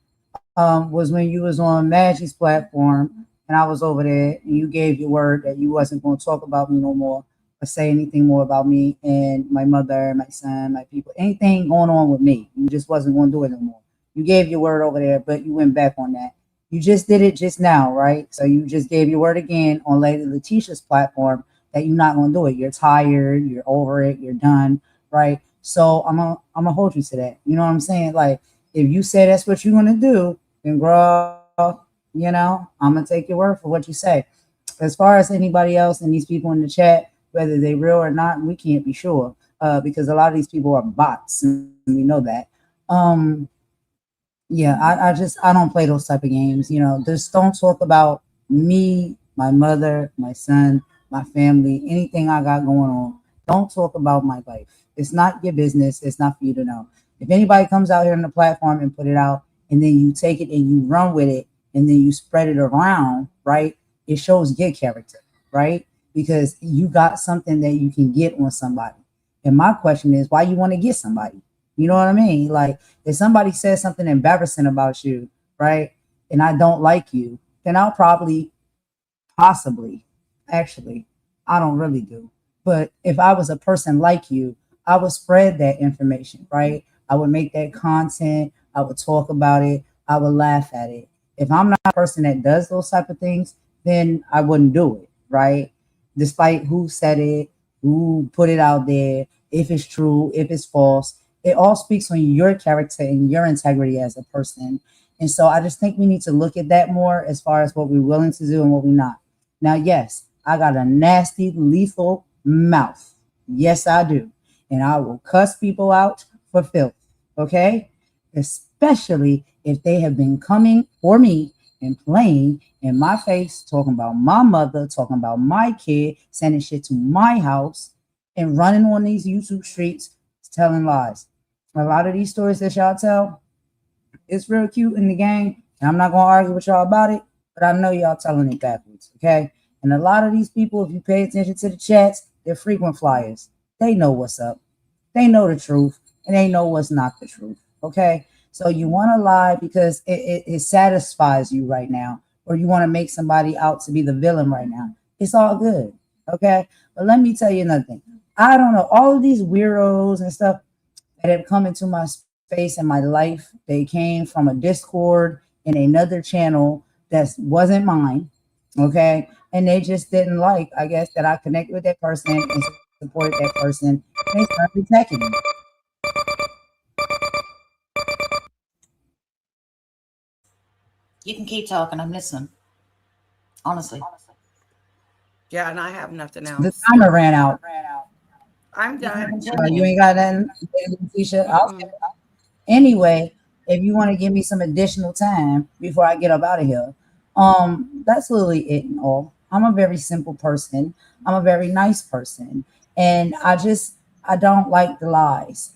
was when you was on Maggie's platform and I was over there and you gave your word that you wasn't going to talk about me no more or say anything more about me and my mother, my son, my people, anything going on with me. You just wasn't going to do it no more. You gave your word over there, but you went back on that. You just did it just now, right? So you just gave your word again on Lady Letitia's platform that you're not going to do it. You're tired, you're over it, you're done, right? So I'm gonna hold you to that. You know what I'm saying? Like if you say that's what you're gonna do, then girl, I'm gonna take your word for what you say. As far as anybody else and these people in the chat, whether they real or not, we can't be sure because a lot of these people are bots, and we know that. Um, yeah, I don't play those type of games. Just don't talk about me, my mother, my son, my family, anything I got going on. Don't talk about my life. It's not your business. It's not for you to know. If anybody comes out here on the platform and put it out, and then you take it and you run with it, and then you spread it around, right? It shows your character, right? Because you got something that you can get on somebody. And my question is, why you want to get somebody? You know what I mean? Like if somebody says something embarrassing about you, right, and I don't like you, then I'll probably, possibly, actually, I don't really do. But if I was a person like you, I would spread that information, right? I would make that content. I would talk about it. I would laugh at it. If I'm not a person that does those type of things, then I wouldn't do it, right? Despite who said it, who put it out there, if it's true, if it's false, it all speaks on your character and your integrity as a person. And so I just think we need to look at that more as far as what we're willing to do and what we're not. Now, yes, I got a nasty, lethal mouth. Yes, I do. And I will cuss people out for filth. Okay? Especially if they have been coming for me and playing in my face, talking about my mother, talking about my kid, sending shit to my house, and running on these YouTube streets telling lies. A lot of these stories that y'all tell, it's real cute in the game, and I'm not gonna argue with y'all about it, but I know y'all telling it backwards, okay? And a lot of these people, if you pay attention to the chats, they're frequent flyers. They know what's up. They know the truth, and they know what's not the truth, okay? So you want to lie because it satisfies you right now, or you want to make somebody out to be the villain right now. It's all good, okay? But let me tell you another thing. I don't know, all of these weirdos and stuff that have come into my space in my life, they came from a Discord in another channel that wasn't mine, okay? And they just didn't like, I guess, that I connected with that person and supported that person. And they started attacking me. You can keep talking. I'm listening. Honestly. Yeah, and I have nothing The else. timer ran out. I'm You can done. You continue. ain't got nothing, Letitia? Mm-mm. Anyway, if you want to give me some additional time before I get up out of here, that's literally it and all. I'm a very simple person. I'm a very nice person. And I don't like the lies.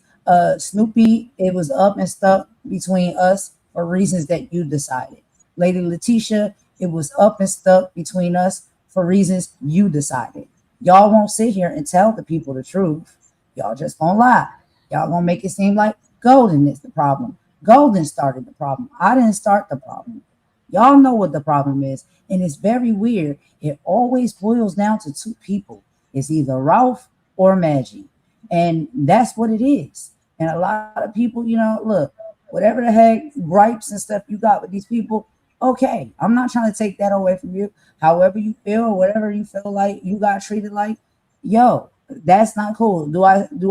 Snoopy, it was up and stuck between us for reasons that you decided. Lady Letitia, it was up and stuck between us for reasons you decided. Y'all won't sit here and tell the people the truth. Y'all just gonna lie. Y'all gonna make it seem like Golden is the problem. Golden started the problem. I didn't start the problem. Y'all know what the problem is. And it's very weird. It always boils down to two people. It's either Ralph or Maggie. And that's what it is. And a lot of people, look, whatever the heck gripes and stuff you got with these people, okay. I'm not trying to take that away from you. However you feel or whatever you feel like you got treated like, yo, that's not cool. Do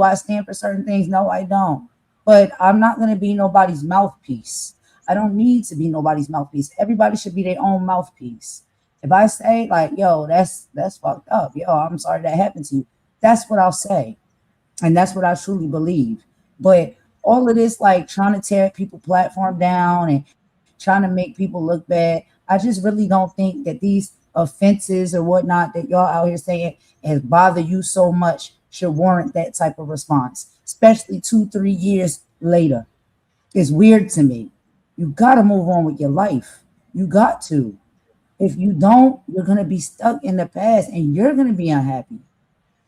I stand for certain things? No, I don't. But I'm not going to be nobody's mouthpiece. I don't need to be nobody's mouthpiece. Everybody should be their own mouthpiece. If I say like, yo, that's fucked up. Yo, I'm sorry that happened to you. That's what I'll say. And that's what I truly believe. But all of this, like trying to tear people platform down and trying to make people look bad, I just really don't think that these offenses or whatnot that y'all out here saying has bothered you so much should warrant that type of response, especially 2, 3 years later. It's weird to me. You got to move on with your life. You got to. If you don't, you're going to be stuck in the past and you're going to be unhappy.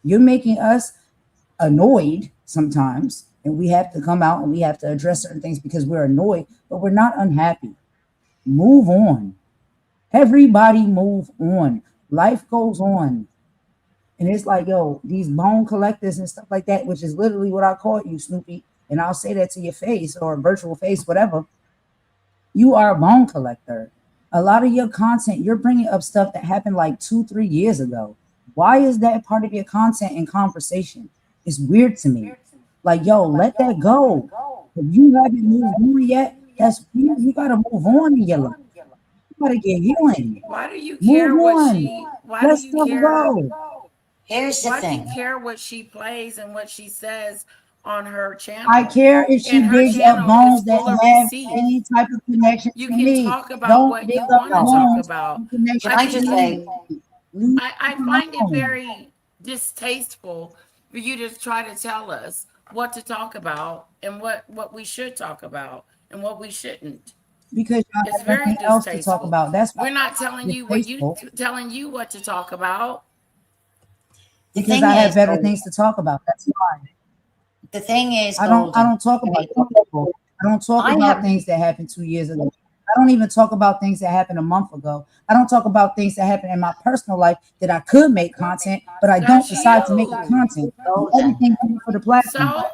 You're making us annoyed sometimes, and we have to come out and we have to address certain things because we're annoyed, but we're not unhappy. Move on. Everybody move on. Life goes on. And it's like, yo, these bone collectors and stuff like that, which is literally what I call you, Snoopy. And I'll say that to your face or virtual face, whatever. You are a bone collector. A lot of your content, you're bringing up stuff that happened like 2, 3 years ago. Why is that part of your content and conversation? It's weird to me. Like, yo, let that go. If you haven't moved on yet, that's weird. You gotta move on in your life. You gotta get healing. Why do you care Move what on. she? Why do Let you stuff care? go. Here's the Why do you thing. care what she plays and what she says on her I channel? care if she And her digs up channel is bones that full of have receipts. any type of connection You to can me. talk about Don't what dig you up want to No. talk bones about. in connection Can I I to think just me. say, Leave I it find it alone. very distasteful for you to try to tell us what to talk about and what we should talk about and what we shouldn't. Because y'all It's have very nothing else to talk distasteful. about. That's why We're not telling it's you distasteful. what to talk about. the Because thing I have is, better things to talk about. That's why. the thing is, I Golden. don't talk about Okay, people. I don't talk I about have things that happened 2 years ago. I don't even talk about things that happened a month ago. I don't talk about things that happened in my personal life that I could make content, but I don't That's decide to make the you. content. And Golden. everything comes for the platform. So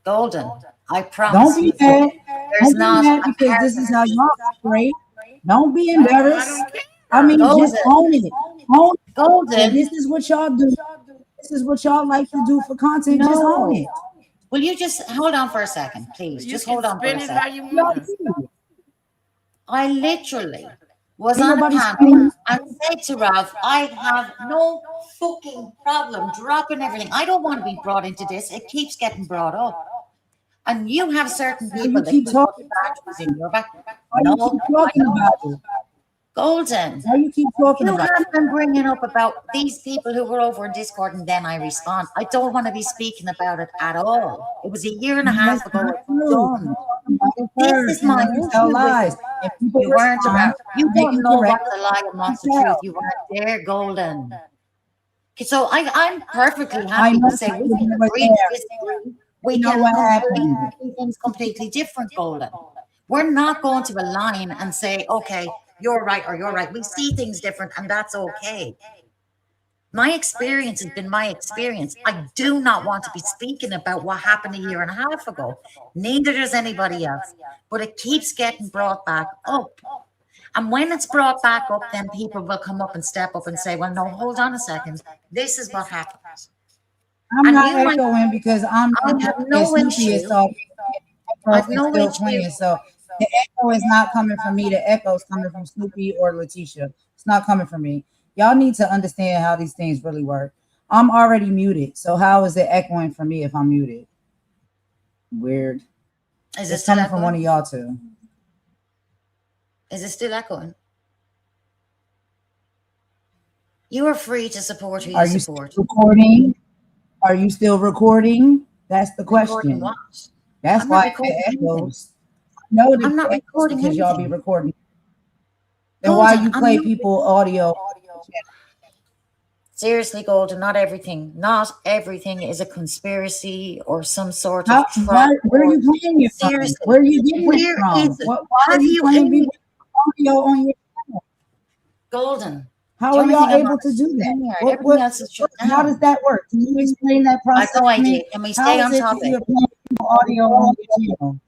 Golden. I Don't promise be you, mad. there's Don't be not mad a because this is how y'all operate. Don't be I embarrassed. don't I care. mean, just Golden. own it. Own it. If Golden. this is what y'all do, this is what y'all like to do for content, just own No. it. Will you just hold on for a second, please? You Just can hold on for spin a it how second. you Y'all want to. do. I literally was Ain't on a nobody panel screaming. and said to Ralph, I have no fucking problem dropping everything. I don't want to be brought into this. It keeps getting brought up. And you have certain Why you people that keep keep putting talking about batteries it? in your back. Why you No, keep I talking don't. about it? Golden. Why you keep talking You about have it? been bringing up about these people who were over in Discord and then I respond. I don't want to be speaking about it at all. It was a year and a That's half ago. not It's true. You done. talk about it This first, is and my then you tell issue with lies, it. and people You weren't respond, around. You make don't it know correct. what's a lie and You what's the truth. tell. You weren't there, Golden. So I'm perfectly I happy know to say I we was can never agree to there. disagree. You We know can what completely happened. see things completely different, Golden. We're not going to align and say, okay, you're right or you're right. We see things different and that's okay. My experience has been my experience. I do not want to be speaking about what happened a year and a half ago. Neither does anybody else. But it keeps getting brought back up. And when it's brought back up, then people will come up and step up and say, well, no, hold on a second. This is what happened. I'm And not you might, echoing because I'm I not have talking. no Snoopy is issue. talking. Echo I've is no still issue. playing. So the echo is not coming from me. The echo is coming from Snoopy or Letitia. It's not coming from me. Y'all need to understand how these things really work. I'm already muted. So how is it echoing from me if I'm muted? Weird. Is it It's still coming from one of echoing? y'all too. Is it still echoing? You are free to support who you Are you still support. recording? Are you still recording? That's the Recording question. what? That's I'm not why recording it anything. echoes. No, it I'm not echoes recording because y'all be anything. recording. Then why Golden, you I'm play not people recording. audio? Seriously, Golden, not everything. Not everything is a conspiracy or some sort of How? trap. Where are Or you getting it from? seriously, Where are you getting it where from? is it? What? Why are Have you you playing any people audio on your channel? Golden? How The are only y'all thing I'm able not to do that? in here, What? everything What? else is shut How does down. that work? Can you explain that I have process no to idea. me? Can we How stay is on it that topic? you're playing people audio on your channel?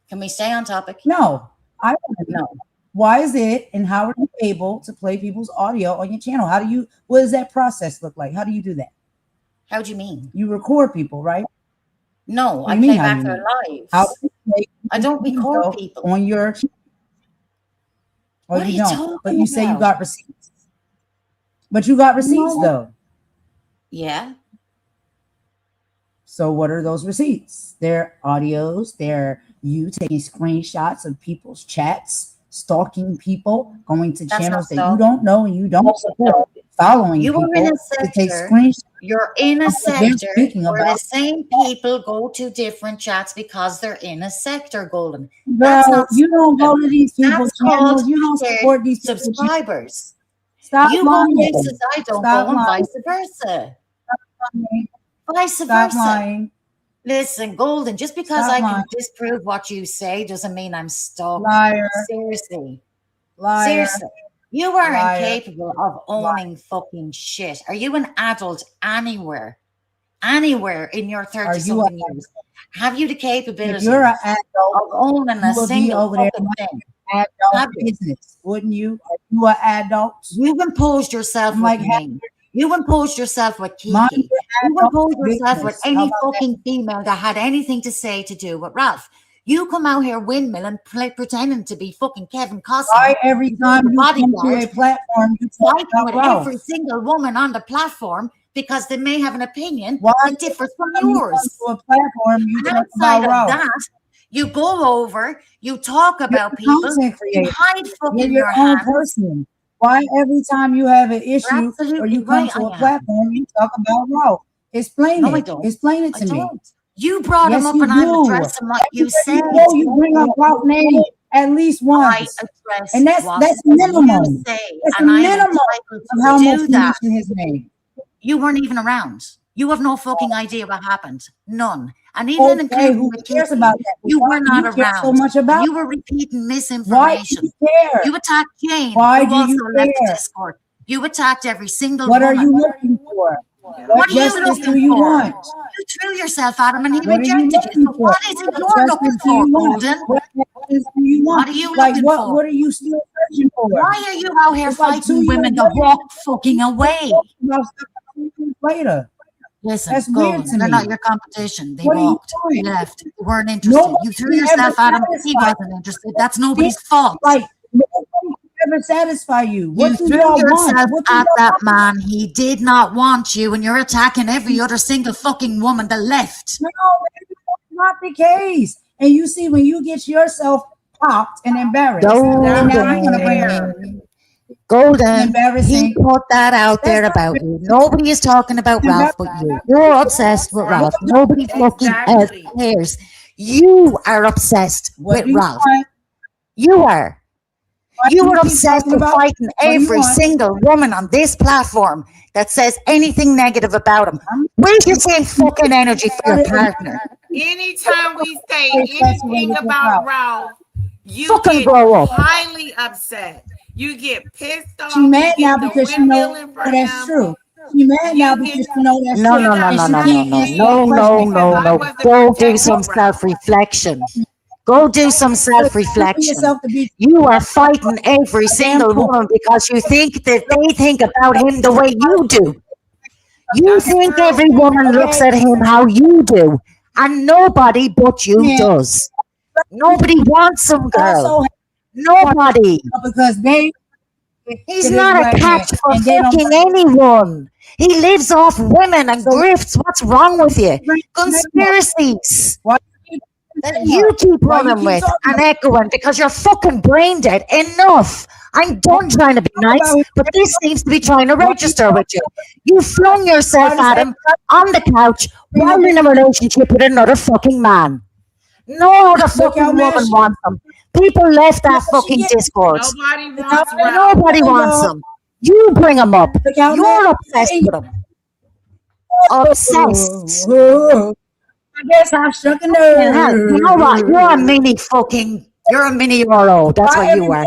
Can we stay on topic? No, I want to know. No. Why is it, and how are you able to play people's audio on your channel? How do you? What does that process look like? How do you do that? How do you mean? You record people, right? No, What do I you mean? play How do back you their mean? How do lives. you play I don't people's record audio people. on your channel? Or What are you you don't? But talking you say you about? got receipts. But you got receipts No. though. Yeah. So what are those receipts? They're audios. They're you taking screenshots of people's chats, stalking people, going to That's not channels that you stalking. don't know and you don't support, following You were in people a to take sector. screenshots You're in a That's what they're sector speaking where the about. same people go to different chats because they're in a sector, Golden. That's Girl, not you don't go sector. to these people's That's called channels. You don't shared support these people's channels. subscribers. Stop You go places lying. I don't Stop go and lying. vice versa. Lying. Vice Stop versa. lying. Listen, Golden, just because Stop I can lying. disprove what you say doesn't mean I'm stuck. Liar. Seriously. Liar. Seriously. You are Liar. incapable of owning fucking shit. Are you an adult anywhere? Anywhere in your 30 something years? Have you the capability If you're an adult, of owning you a would be single over there fucking thing? adult Have you? business, wouldn't you? Are you an adult? You've imposed yourself I'm with like, me. You imposed yourself with mind Kiki. your You adult imposed yourself with business. How any about that? fucking female that had anything to say to do with Ralph. You come out here windmilling, pretending to be fucking Kevin Costner. Why every You time the you come to bodyguard, a platform, you talk fighting about with Ralph? every single woman on the platform because they may have an opinion Why that differs from every time you come yours. to a platform, you And talk outside about of Ralph? that, you go over, you talk You're about a people, content you creator. hide You're fucking your your own hands. person. Why every time you have an You're issue or absolutely you come right, to I a am. platform, you talk about Ralph? Explain No, I it. don't. Explain it I to me. you brought him Yes, up you and I'm do. addressing what you Everywhere said. you go, you bring up Ralph's name at least I once, addressed and that's what you minimum. say, That's and I am minimum entitled of how to much do you that. mention his name. You weren't even around. You have no fucking idea what happened. None. And even Okay, including who with cares Kiki, about that? you Why were do not you care so around. much about You were repeating Why do misinformation. you care? You attacked Jane, Why who do also you left the care? Discord. You attacked every single What are woman. you looking for? Yeah. What What are you justice do looking you for? want? You threw yourself at him and he What are you rejected you. looking So for? what is it What you're looking justice do for, you want? Golden? What justice do you What want? are you Like looking what? for? What are you still searching for? Why are you out here It's like 2 fighting years women that later. walk fucking away? About stuff 2 years later. Listen, That's weird Golden, to they're not me. your competition. They What are you walked. They doing? left. They weren't interested. Nobody You threw can ever yourself at him. He satisfy wasn't interested. That's you. nobody's fault. Like nobody can ever satisfy you. You What do threw y'all want? yourself What do at y'all that want? man. He did not want you, and you're attacking every other single fucking woman that left. No, that's not the case. And you see, when you get yourself popped and embarrassed, That's and now not you want to bring fair. Golden, he embarrassing. put that out That's there not about you. Nobody is talking about Ralph but you. embarrassing. You're obsessed with Ralph. Nobody fucking else Exactly. cares. You are obsessed What with do you Ralph. want? You are. Why do You were keep obsessed talking with about fighting what do you every want? single woman on this platform that says anything negative about him. Where's your same fucking energy for your partner? Anytime we say anything about Ralph, you Fucking get grow up. highly upset. You get pissed off. She You mad now get the because she know windmilling for that's him. true. She mad now You because get she know that's No, true. no, no, And no, she no, no, can't no, answer no, your no, question. no, I no. wasn't Go do protecting some Ralph. self-reflection. Go do some So tell self-reflection. yourself to be You are fighting every damn single cool. woman because you think that they think about him the way you do. You That's think true. every woman looks Okay? at him how you do, and nobody but you Man, does. Nobody wants him, girl. also Nobody. because they He's to this not a black man catch for and they don't fucking anyone. He lives off women and so grifts. What's wrong with you? why Conspiracies you keep that saying you that? keep Why you running keep with talking and about echoing because you're fucking brain dead. Enough. I'm done trying to be nice, him? but this seems to be trying to Why you register talk with you. You flung yourself does at him on the couch bring while up in a relationship with another fucking man. No other look fucking how mad woman she wants him. People left that look how she fucking get Discord. Nobody look how wants mad Ralph. Nobody wants y'all. him. You bring him up. Look how You're mad obsessed with him. Obsessed. I guess I've struck a Fucking hell. You know what? nerve. You're a mini Euro. That's Why what you are.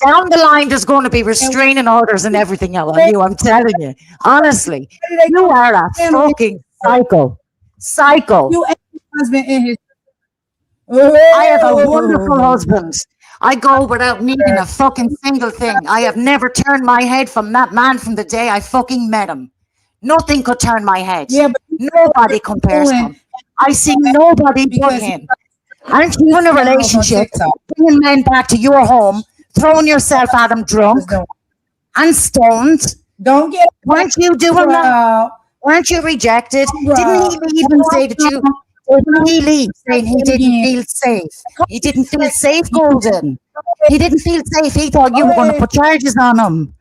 Down the line, there's going to be restraining orders and everything else on you. I'm telling you. Honestly, you are a fucking psycho. Psycho. You and your husband in his I have a wonderful husband. I go without needing a fucking single thing. I have never turned my head from that man from the day I fucking met him. Nothing could turn my head. Yeah, but Nobody compares to him. I see nobody but because him. Aren't you in a on relationship, TikTok. bringing men back to your home, throwing yourself at them drunk and stoned? Don't get Weren't you doing that? proud. Weren't you rejected? Bro. Didn't he leave and say that you? Didn't he leave saying he didn't feel safe? He didn't feel safe, Golden. He didn't feel safe. He thought you were going to put charges on him.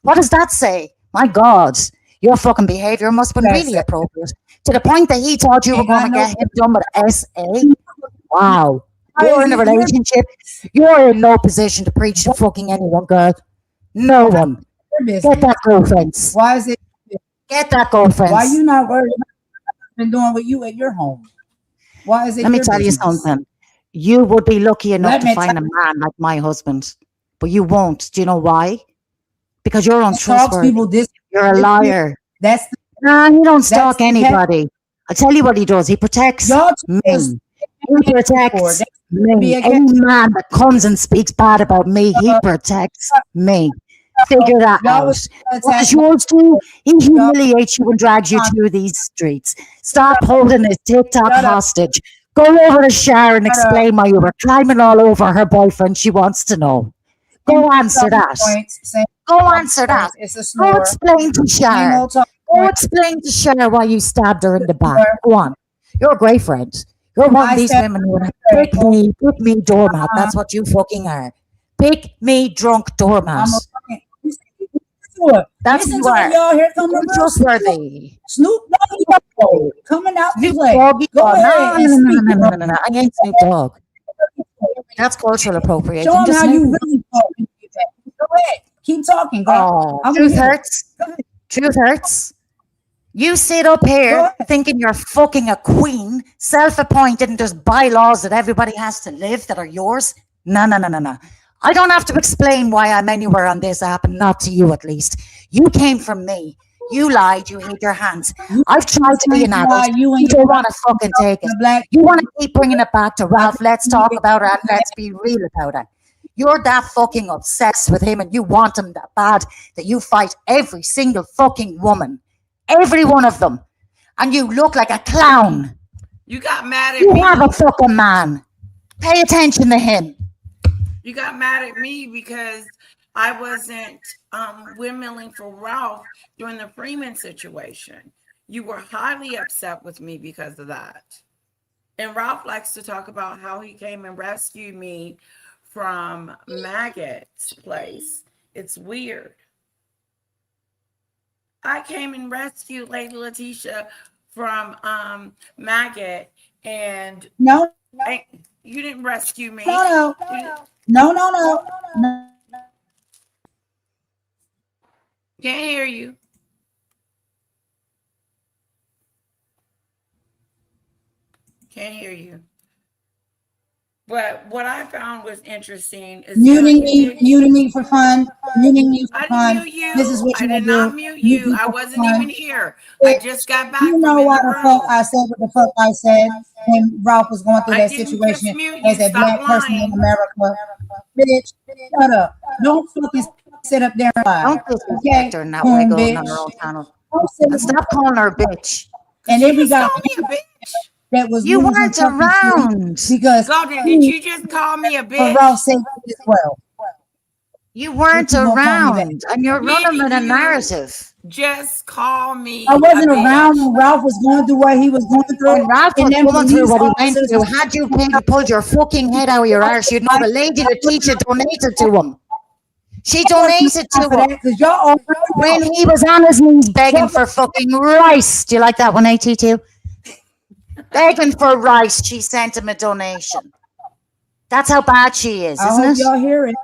What does that say? My God, Your fucking behavior must have been That's really it. appropriate to the point that he thought you were And going I to know get him done with SA. Wow. why You're is in a it your relationship. You're in no position to preach to fucking anyone, girl. No one. Get business? that girlfriends. Why is it? Get that Why you girlfriends. not worried about been doing with you at your home? Why is it Let me your tell you business? something. You would be lucky enough Let to me tell find a man like my husband, but you won't. Do you know why? Because you're talks untrustworthy. people this. You're a This liar. that's the, Nah, he don't that's stalk the cat. anybody. I'll tell you what he does. He protects Y'all told us me. He before. protects That's to be me. a cat. Any man that comes and speaks bad about me, he protects me. Figure that Y'all out. was trying to What attack does my yours do? He y'all. humiliates you and drags you through these streets. Stop holding his TikTok Shut up. hostage. Go over to Sharon and Shut up. explain why you were climbing all over her boyfriend. She wants to know. Same Go answer talking that. points. Same Go talking answer that. points. It's a Go snore. explain to Same Sharon. old talking Go point. explain to Sharon why you stabbed her in the back. Snore. Go on. You're a great friend. You're one of I these said, women who are okay, pick me doormat. That's what you fucking are. Pick me drunk doormat. I'm a fucking. Listen to it. That's what Listen you to it, are. y'all. Here come the real Untrustworthy. Snoop Doggy coming out to Snoop play. Doggy. Go Oh, ahead no, and no, no, no, speak, no, bro. no, no, no. I ain't Snoop Dogg. That's cultural Show appropriating them to how you Snoop. really talk. Go ahead. Keep talking, girl. Oh, I want to truth hear it. hurts. Go ahead. Truth hurts. You sit up Go here ahead. thinking you're fucking a queen, self-appointed, and there's bylaws that everybody has to live that are yours. No, no, no, no, no. I don't have to explain why I'm anywhere on this app, and not to you at least. You came from me. You lied. You hid your hands. You I've tried to be explain an adult. why you and You your don't brother want to fucking take it. the black You want to keep bringing it back to I Ralph. Let's can talk about it and let's be real about it. You're that fucking obsessed with him and you want him that bad that you fight every single fucking woman. Every one of them. And you look like a clown. You got mad at You have a me. fucking man. Pay attention to him. You got mad at me because I wasn't windmilling for Ralph during the Freeman situation. You were highly upset with me because of that. And Ralph likes to talk about how he came and rescued me from Maggot's place. It's weird. I came and rescued Lady Latesha from Maggot, and no, I, you didn't rescue me. no, You no, no, no, no. can't hear you. Can't hear you. But what I found was interesting is, yeah, you did. Muting me for fun, muting me for I didn't fun. mute This is you. what I you did gonna not do. mute Mute you. me I for wasn't even fun. here. I Bitch, just got you back from know in why the the fuck room. I said what the fuck I said when Ralph was going through I that didn't just situation mute as you. a Stop black person in lying. America. Bitch, shut up. Don't fucking sit up there and lie. Don't disrespect Okay? her in that way Coon going on her bitch. own channel. Don't sit And up stop calling her a bitch. Because and you then we just got called me a bitch. that was You losing weren't fucking sleep around. because Golden, did he, you just call me a for Ralph's bitch? safety as well. You What weren't you gonna call me back? around. And you're Did running with a you narrative. just call I me a wasn't around bitch? when Ralph was going through what he was going through, When Ralph and was then going through police what he went officers through, was had you pulled your fucking head out of your arse, you'd know the lady Letitia donated to him. She donated to for that him because y'all all when he was on his knees begging talk for fucking rice. Do you like that one, AT2? Begging for rice, she sent him a donation. That's how bad she is, I isn't hope it? y'all hear it.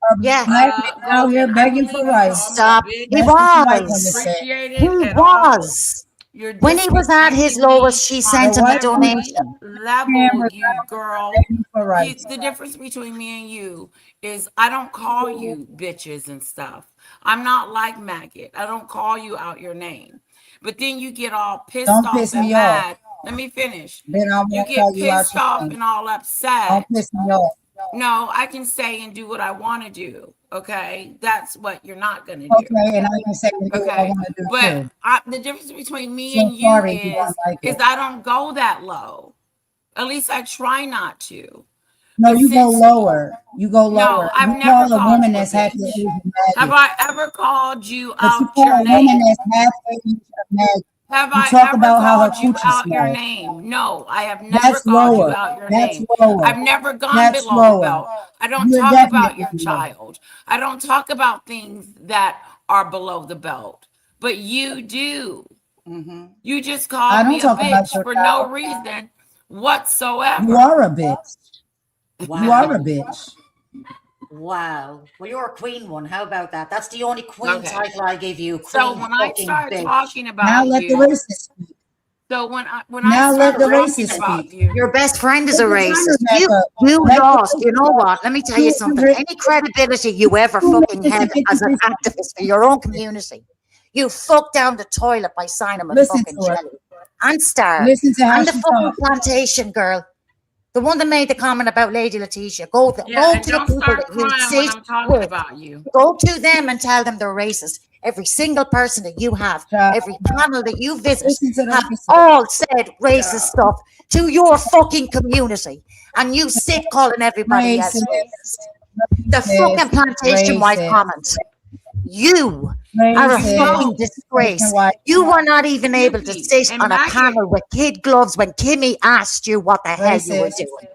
A Yeah. black man out here Golden, I begging for believe you rice. called me a Stop. He bitch. That's what you white I women don't was. say. appreciate He it at all. was. You're When he was at his disrespecting lowest, me she on The sent him a white women every donation. level, cameras you girl. begging for rice. The difference between me and you is I don't call you bitches and stuff. I'm not like Maggot. I don't call you out your name. But then you get all pissed Don't off piss and me off. mad. Let me finish. Then I You won't get call you out pissed your off name. and all Don't upset. piss me off. No, I can say and do what I want to do. Okay. That's what you're not going to do. Okay, and I can say and do what I Okay. want to do But too. the difference between me So and you sorry if you don't like is it. I don't go that low. At least I try not to. No, But you go since lower. You go no, lower. I've You never call a called woman you a that's half the bitch. age of Have maggot. I ever called you But you out call your a woman name? that's half the age of maggot. Have You I talk ever about how her called you coochie out your smells. name? No, I have never That's called you lower. out your That's name. lower. I've never gone That's below the lower. belt. I don't You're talk about definitely your lower. child. I don't talk about things that are below the belt. but you do. Hmm. You just I called don't me a talk about bitch your for no child. reason You whatsoever. are a bitch. You are a Wow. bitch. Wow. Well, you're a queen one. How about that? That's the only queen Okay. title I gave you. So Queen when I fucking start bitch. talking Now about let the you, racist speak. so when I Now let start the talking racist about speak. you, Your best friend is Put a the timer racist. back You up. you Let the lost. You racist know talk. what? Let me tell you something. Any credibility you ever fucking had as an 250 activist for your own community, you fucked down the toilet by signing with Listen fucking to her. Jelly and Star Listen to how and the she fucking talks. plantation girl. The one that made the comment about Lady Letitia. Go, yeah, go and to the don't people start that you crying when sit I'm talking with. about you. Go to them and tell them they're racist. Every single person that you have, Child, every panel that you visit, listen to the have racist. all said racist Yeah. stuff to your fucking community. And you sit calling everybody else Racist. racist. The fucking plantation wife Racist. comment. You are a You Racist. fucking don't, disgrace. White. You were not even able to Snoopy sit and on a Maggot. panel with kid gloves when Kimmy asked you what the hell you were Racist. doing.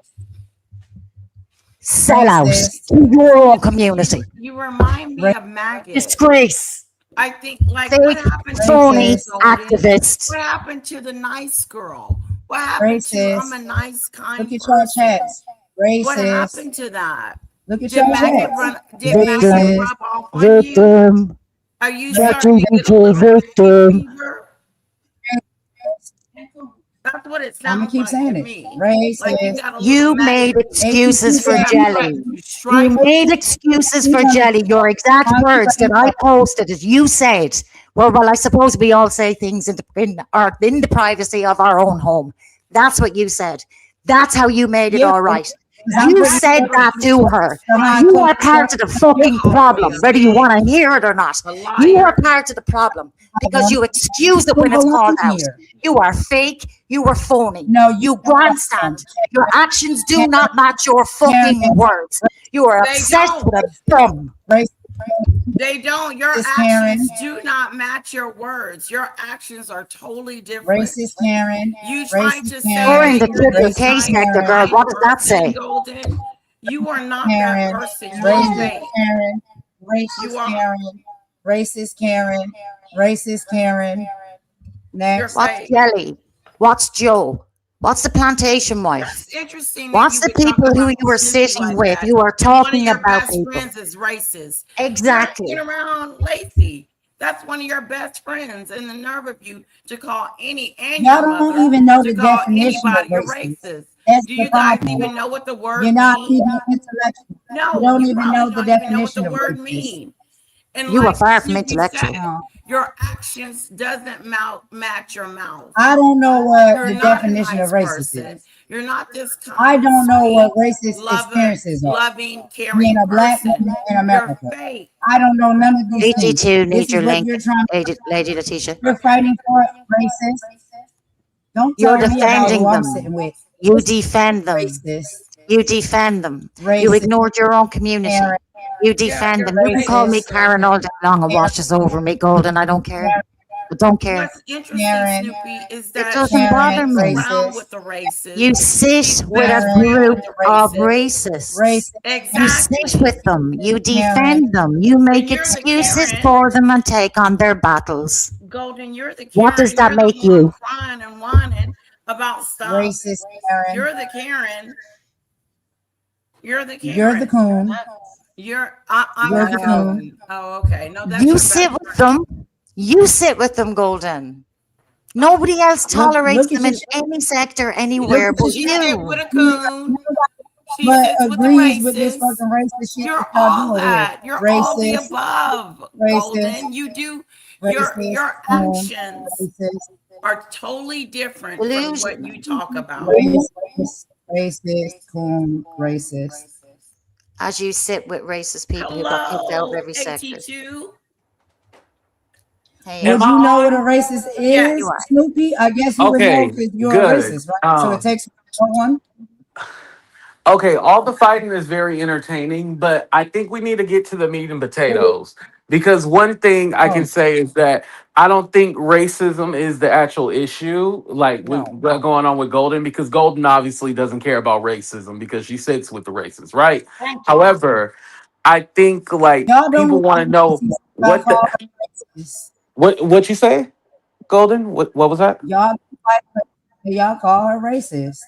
Sell out Racist. to your own You community. you remind me Ra- of Maggot. Disgrace. I think like what Fake, happened to phony you, Racist. Golden? activist. What happened to the nice girl? What happened to I'm Racist. a nice, Look kind at your person? chats. What Racist. happened to that? Look at Did your Maggot chats. run? Did Maggot Victim. Racist. rub off on you? Victim. Are you starting to get a ChatGPT little victim victim. fever? That's what it I'm gonna sounds keep like to saying it. me. Like you Racist. got a little You Maggot made fever. excuses ATT for You said got Jelly. You strike made fever. excuses he's for gonna Jelly. Your exact I'll keep words that letting I go. posted is you said, well, I suppose we all say things in the privacy of our own home. That's what you said. That's how you made it Yeah, all right. because I'm You pretty said sure Exactly. that You to are her. from how I You strike talk are to her. part of the You fucking called me problem, a whether you want to bitch, hear it or not. a You are liar. part of the problem I because want you excuse it to when it's called belong out. here. You are fake. You are phony. No, you You don't belong. grandstand. Your actions do not match your Karen, fucking words. You are They obsessed don't. with a bum. racist They don't. Your Karen, actions do not match your words. Your actions are totally different. racist Karen, You trying racist to say Or Karen, in that the you're this KKK racist nice, sector, Karen, girl. kind What does that person, say? Golden. You are not that Karen, person. You are racist fake. Karen, You racist are. Karen, racist Karen, racist Karen. You're Next, What's fake. Jelly? What's Joe? What's the plantation wife? That's interesting that What's you the would talk people who about you were Snoopy sitting like with? that. You are And one of talking your about best people. friends is racist. You're hanging Exactly. around Lacey. That's one of your best friends. And the nerve of you to call any and your y'all don't mother even know to the call definition of anybody a racist. racist. That's Do the you guys problem. even know what the You're word not means? even intellectual. You No, don't you even probably know the don't even know what the definition of word racist. means. And You are like far from Snoopy intellectual. said, your actions doesn't match your mouth. I don't know what You're the not a definition of nice racist person. is. You're not this I kind, don't know sweet, what racist loving, experiences are. loving, Being caring a black person. woman in You're America. fake. I don't know none of these things. 82 This need is your what link, you're trying. Lady Letitia. You're fighting for racist. Don't You're tell me about who defending I'm them. sitting with. You This defend them. racist, You defend them. You racist, ignored your own community. Karen, You Yeah, defend you're them. You can call fake, me racist, Karen all Golden. day long and Karen, washes over me, Golden. I don't care. I don't care. What's interesting, Karen, Snoopy, is It that doesn't she Karen, bother hangs me. around racist, with the racists. You She's sit with a best Karen, friend group with the of racists. racists. racist, You sit Exactly. with them. You Karen, defend them. You And make you're the excuses Karen. for them and take on their battles. Golden, you're the What does Karen. that You're the make one you? crying and whining about stuff. racist Karen. You're the Karen. You're the You're the Karen. coon. I'm You're the the Wow. coon. coon. Oh, okay. No, that's You your sit best with friend. them. You sit with them, Golden. Nobody else tolerates Look at them your in any sector look anywhere at but your She sits you. with a coon. She but sits with the agrees with this racists. fucking racist shit that You're y'all do all over here. that. You're all the Racist, above, racist, Golden. You do racist, your actions racist, are totally different from what you Delusional. talk about. racist, racist, coon, racist. As you sit with racist people who got kicked out of Hello, every sector. AT2. Hey, Am Would I you know what a on? racist Yes. you is, are. Snoopy? I guess you would know Okay, because you're a good. racist, right? So it takes one. Okay, all the fighting is very entertaining, but I think we need to get to the meat and potatoes. Because one thing I can Oh say is that I don't think racism is the actual issue, like with no, what's going on with Golden, because Golden obviously doesn't care about racism because she sits with the racists, right? Thank you. However, I think like y'all don't people know want to know racist about what the calling racist. What you say, Golden? What was that? Y'all like y'all call her racist.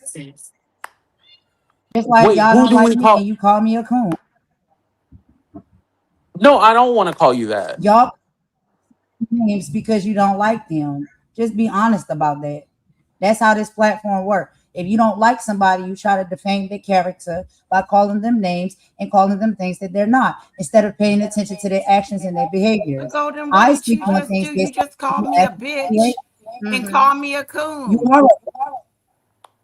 Just like Wait, y'all who don't do like we me and call? you call me a coon. No, I don't want to call you that. Y'all names because you don't like them. Just be honest about that. That's how this platform works. If you don't like somebody, you try to defame their character by calling them names and calling them things that they're not, instead of paying attention to their actions and their But behaviors. Golden, what I did speak you on just things do? You based on just called people me a actions and behavior. bitch and Mm-hmm. called me a You coon. are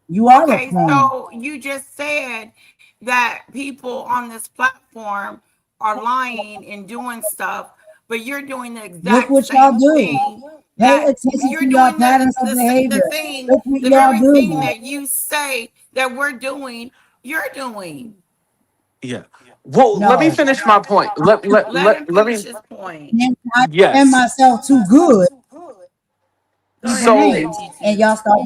you are a Okay, coon. so you just said that people on this platform are lying and doing stuff, but you're doing the Look exact what y'all same do. thing Pay that attention you're to y'all doing patterns of the behavior. thing, Look what the y'all very thing do. that you say that we're doing, you're doing. Yeah. Well, let me No. finish my point. Let him Let finish me. his point. And I defend Yes. myself too good. Go People ahead, So names and ATT. y'all start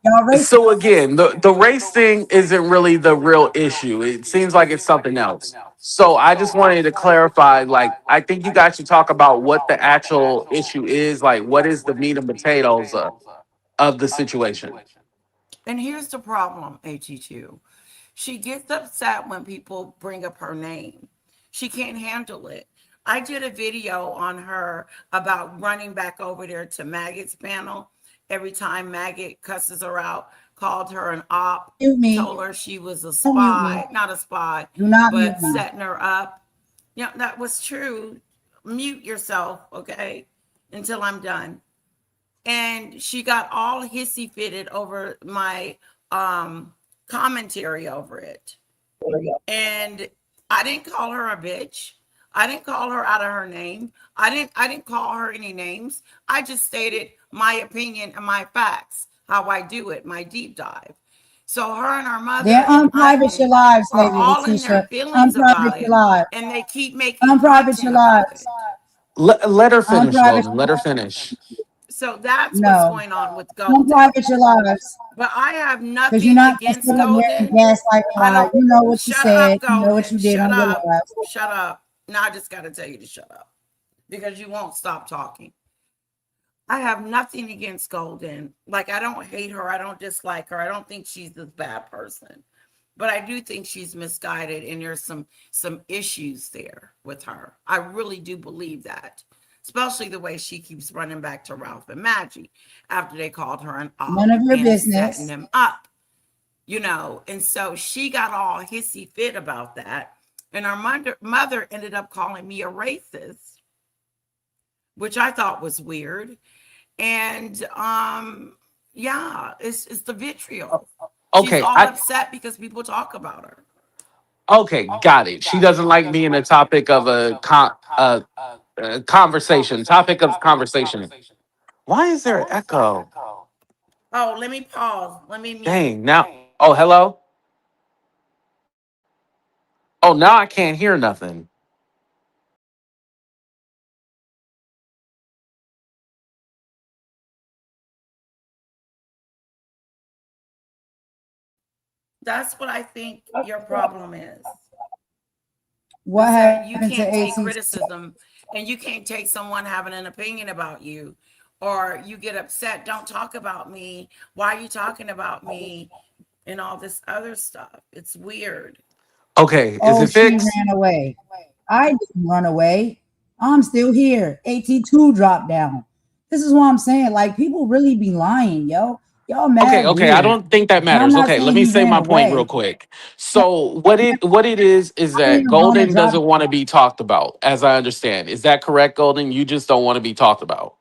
y'all racist. so again, the race thing isn't really the real issue. It seems like it's something else. So I just wanted to clarify. Like, I think you guys should talk about what the actual issue is. Like, what is the meat and potatoes of the situation? And here's the problem, AT2. She gets upset when people bring up her name. She can't handle it. I did a video on her about running back over there to Maggot's panel every time Maggot cusses her out, called her an op, Mute me. told her she was a Don't mute me. spy, not a spy, Do not mute but me. setting her up. Yeah, that was true. Mute yourself, okay, until I'm done. And she got all hissy fitted over my commentary over it. And I didn't call her a bitch. I didn't call her out of her name. I didn't call her any names. I just stated my opinion and my facts, how I do it, my deep dive. So her and her mother They're and unprivate your Iman lives, are Lady all in their Letitia. feelings Unprivate about your it, lives. and they keep making Unprivate content your about lives. it. Let her finish, Unprivate Golden. Let her finish. So that's what's no. going on with Golden. Unprivate your lives. But I have Because you're nothing not gonna against sit up here and Golden. gaslight and I lie. don't. You know what you Shut up, said. You know what Golden. you did Shut on your up. lives. Shut up. Now I just got to tell you to shut up because you won't stop talking. I have nothing against Golden. Like, I don't hate her. I don't dislike her. I don't think she's this bad person. But I do think she's misguided and there's some issues there with her. I really do believe that. Especially the way she keeps running back to Ralph and Maggie after they called her an None op of your and setting business. them up, and so she got all hissy fit about that. And our mother ended up calling me a racist, which I thought was weird. And yeah, it's the vitriol. She's Okay, all I upset because people talk about her. okay, got it. She doesn't like being a topic of conversation. Topic of conversation. Why is there an echo? Oh, let me pause. Let me mute. Dang. Now. Oh, hello. Oh, now I can't hear nothing. That's what I think your problem What is that you happened to can't take AT? criticism and you can't take someone having an opinion about you, or you get upset, don't talk about me, why are you talking about me, and all this other stuff. It's weird. Okay, is Oh, it she fixed? ran away. I didn't run away. I'm still here. AT2 dropped down. This is what I'm saying. Like, people really be lying, yo. Y'all Okay, mad okay. I weird. don't think that And I'm matters. not Okay, let saying me you say ran my point real away. quick. So what it is I that didn't want to Golden drop. doesn't want to be talked about, as I understand. Is that correct, Golden? You just don't want to be talked about.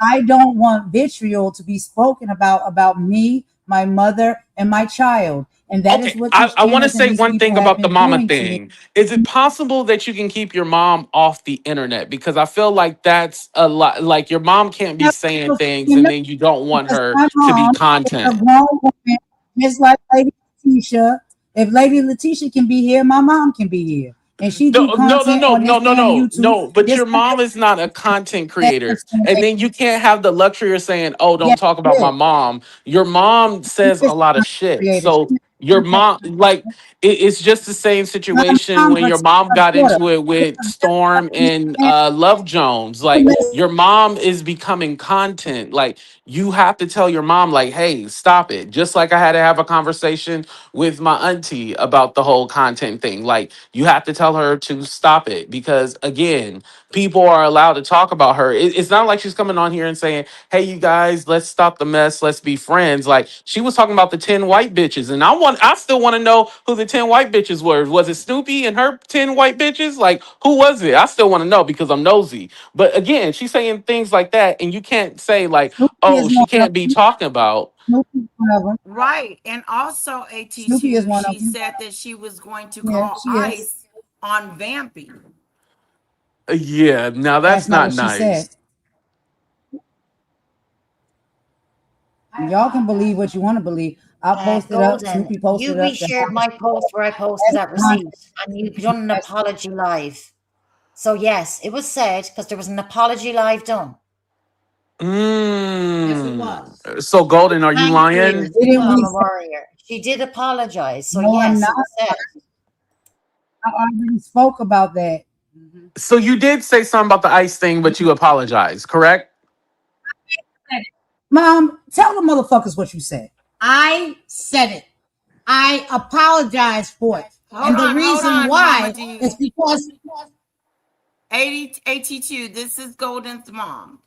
I don't want vitriol to be spoken about me, my mother, and my child. And that is Okay, what these I want to channels and say these one people thing have about the been mama doing to me. thing. Is it possible that you can keep your mom off the internet? Because I feel like that's a lot. Like your mom can't be saying things, and then you don't want Because her my to be mom is a content. grown woman, just like Lady Letitia. If Lady Letitia can be here, my mom can be here. And she do No, no, no, content no, on no, no, Instagram and no, YouTube, no. But just your like mom is not a content that creator. person And make. then you can't have the luxury of saying, oh, don't Yes, talk she about my is. mom. Your mom She says a is a lot of content shit. creator. She So makes your content. mom, like, It's just the same My situation mom, when your mom her got daughter. into it with Storm and And Love Jones. Like your mom is becoming content. Like you have to tell your mom, like, hey, stop it. Just like I had to have a conversation with my auntie about the whole content thing. Like you have to tell her to stop it because again, people are allowed to talk about her. It's not like she's coming on here and saying, hey, you guys, let's stop the mess, let's be friends. Like she was talking about the 10 white bitches, and I still want to know who the 10 white bitches were. Was it Snoopy and her 10 white bitches? Like who was it? I still want to know because I'm nosy. But again, she's saying things like that, and you can't say like, Snoopy oh, is she one of can't be them. talking about. Snoopy is one of them. Right. And also, Snoopy is AT2, one of she them. said that she was going to Yeah, call she is. ICE on Vampy. Yeah, now That's that's not not what she said. nice. Y'all can believe what you want to believe. I posted up. Golden, Snoopy you posted up. That reshared my post where I posted that receipt, and you done an apology live. So yes, it was said because there was an apology live done. Yes, it was. So Golden, are you Thank lying? you, didn't we Mama say? Warrior. She did apologize. So No, I'm yes, not. it was said. I already spoke about that. So you did say something about the ice thing, but you apologized, correct? Mom, tell the motherfuckers what you said. I said it. I apologize for it. Hold The on, reason Mama why D. is because 82, this is Golden's mom.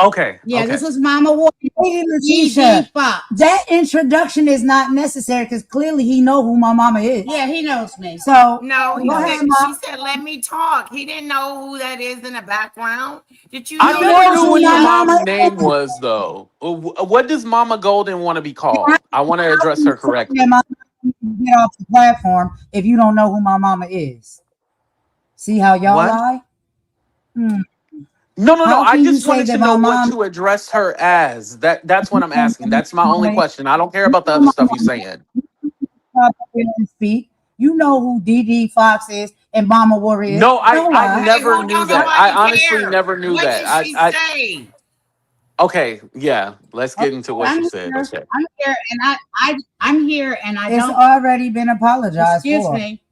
Okay, this okay. is Mama War. Lady Letitia, DD Fox. that introduction is not necessary because clearly he know who my mama is. Yeah, he knows me. So No, he go said ahead, she Mom. said, let me talk. He didn't know who that is in the background. Did you I know He never that knows knew who what your my Julia? mama mom's name is. was, though. What does Mama Golden want to be called? I want to address her correctly. Get off the platform if you don't know who my mama is. See how y'all What? lie? Hmm. No, no, no. How I can you just say wanted to that know my what mom to address her as. That's what I'm asking. That's my only mama, question. I don't care you about the know other my stuff you're mama saying. and speak? You know who DD Fox is and Mama Warrior is. No, Don't I lie. Okay, never well, knew don't that. I nobody honestly care. never knew What that. did she say? Okay, yeah. Let's get into what I'm she said. here. Okay. I'm here, and I'm here, and I It's don't. already been apologized Excuse for. me.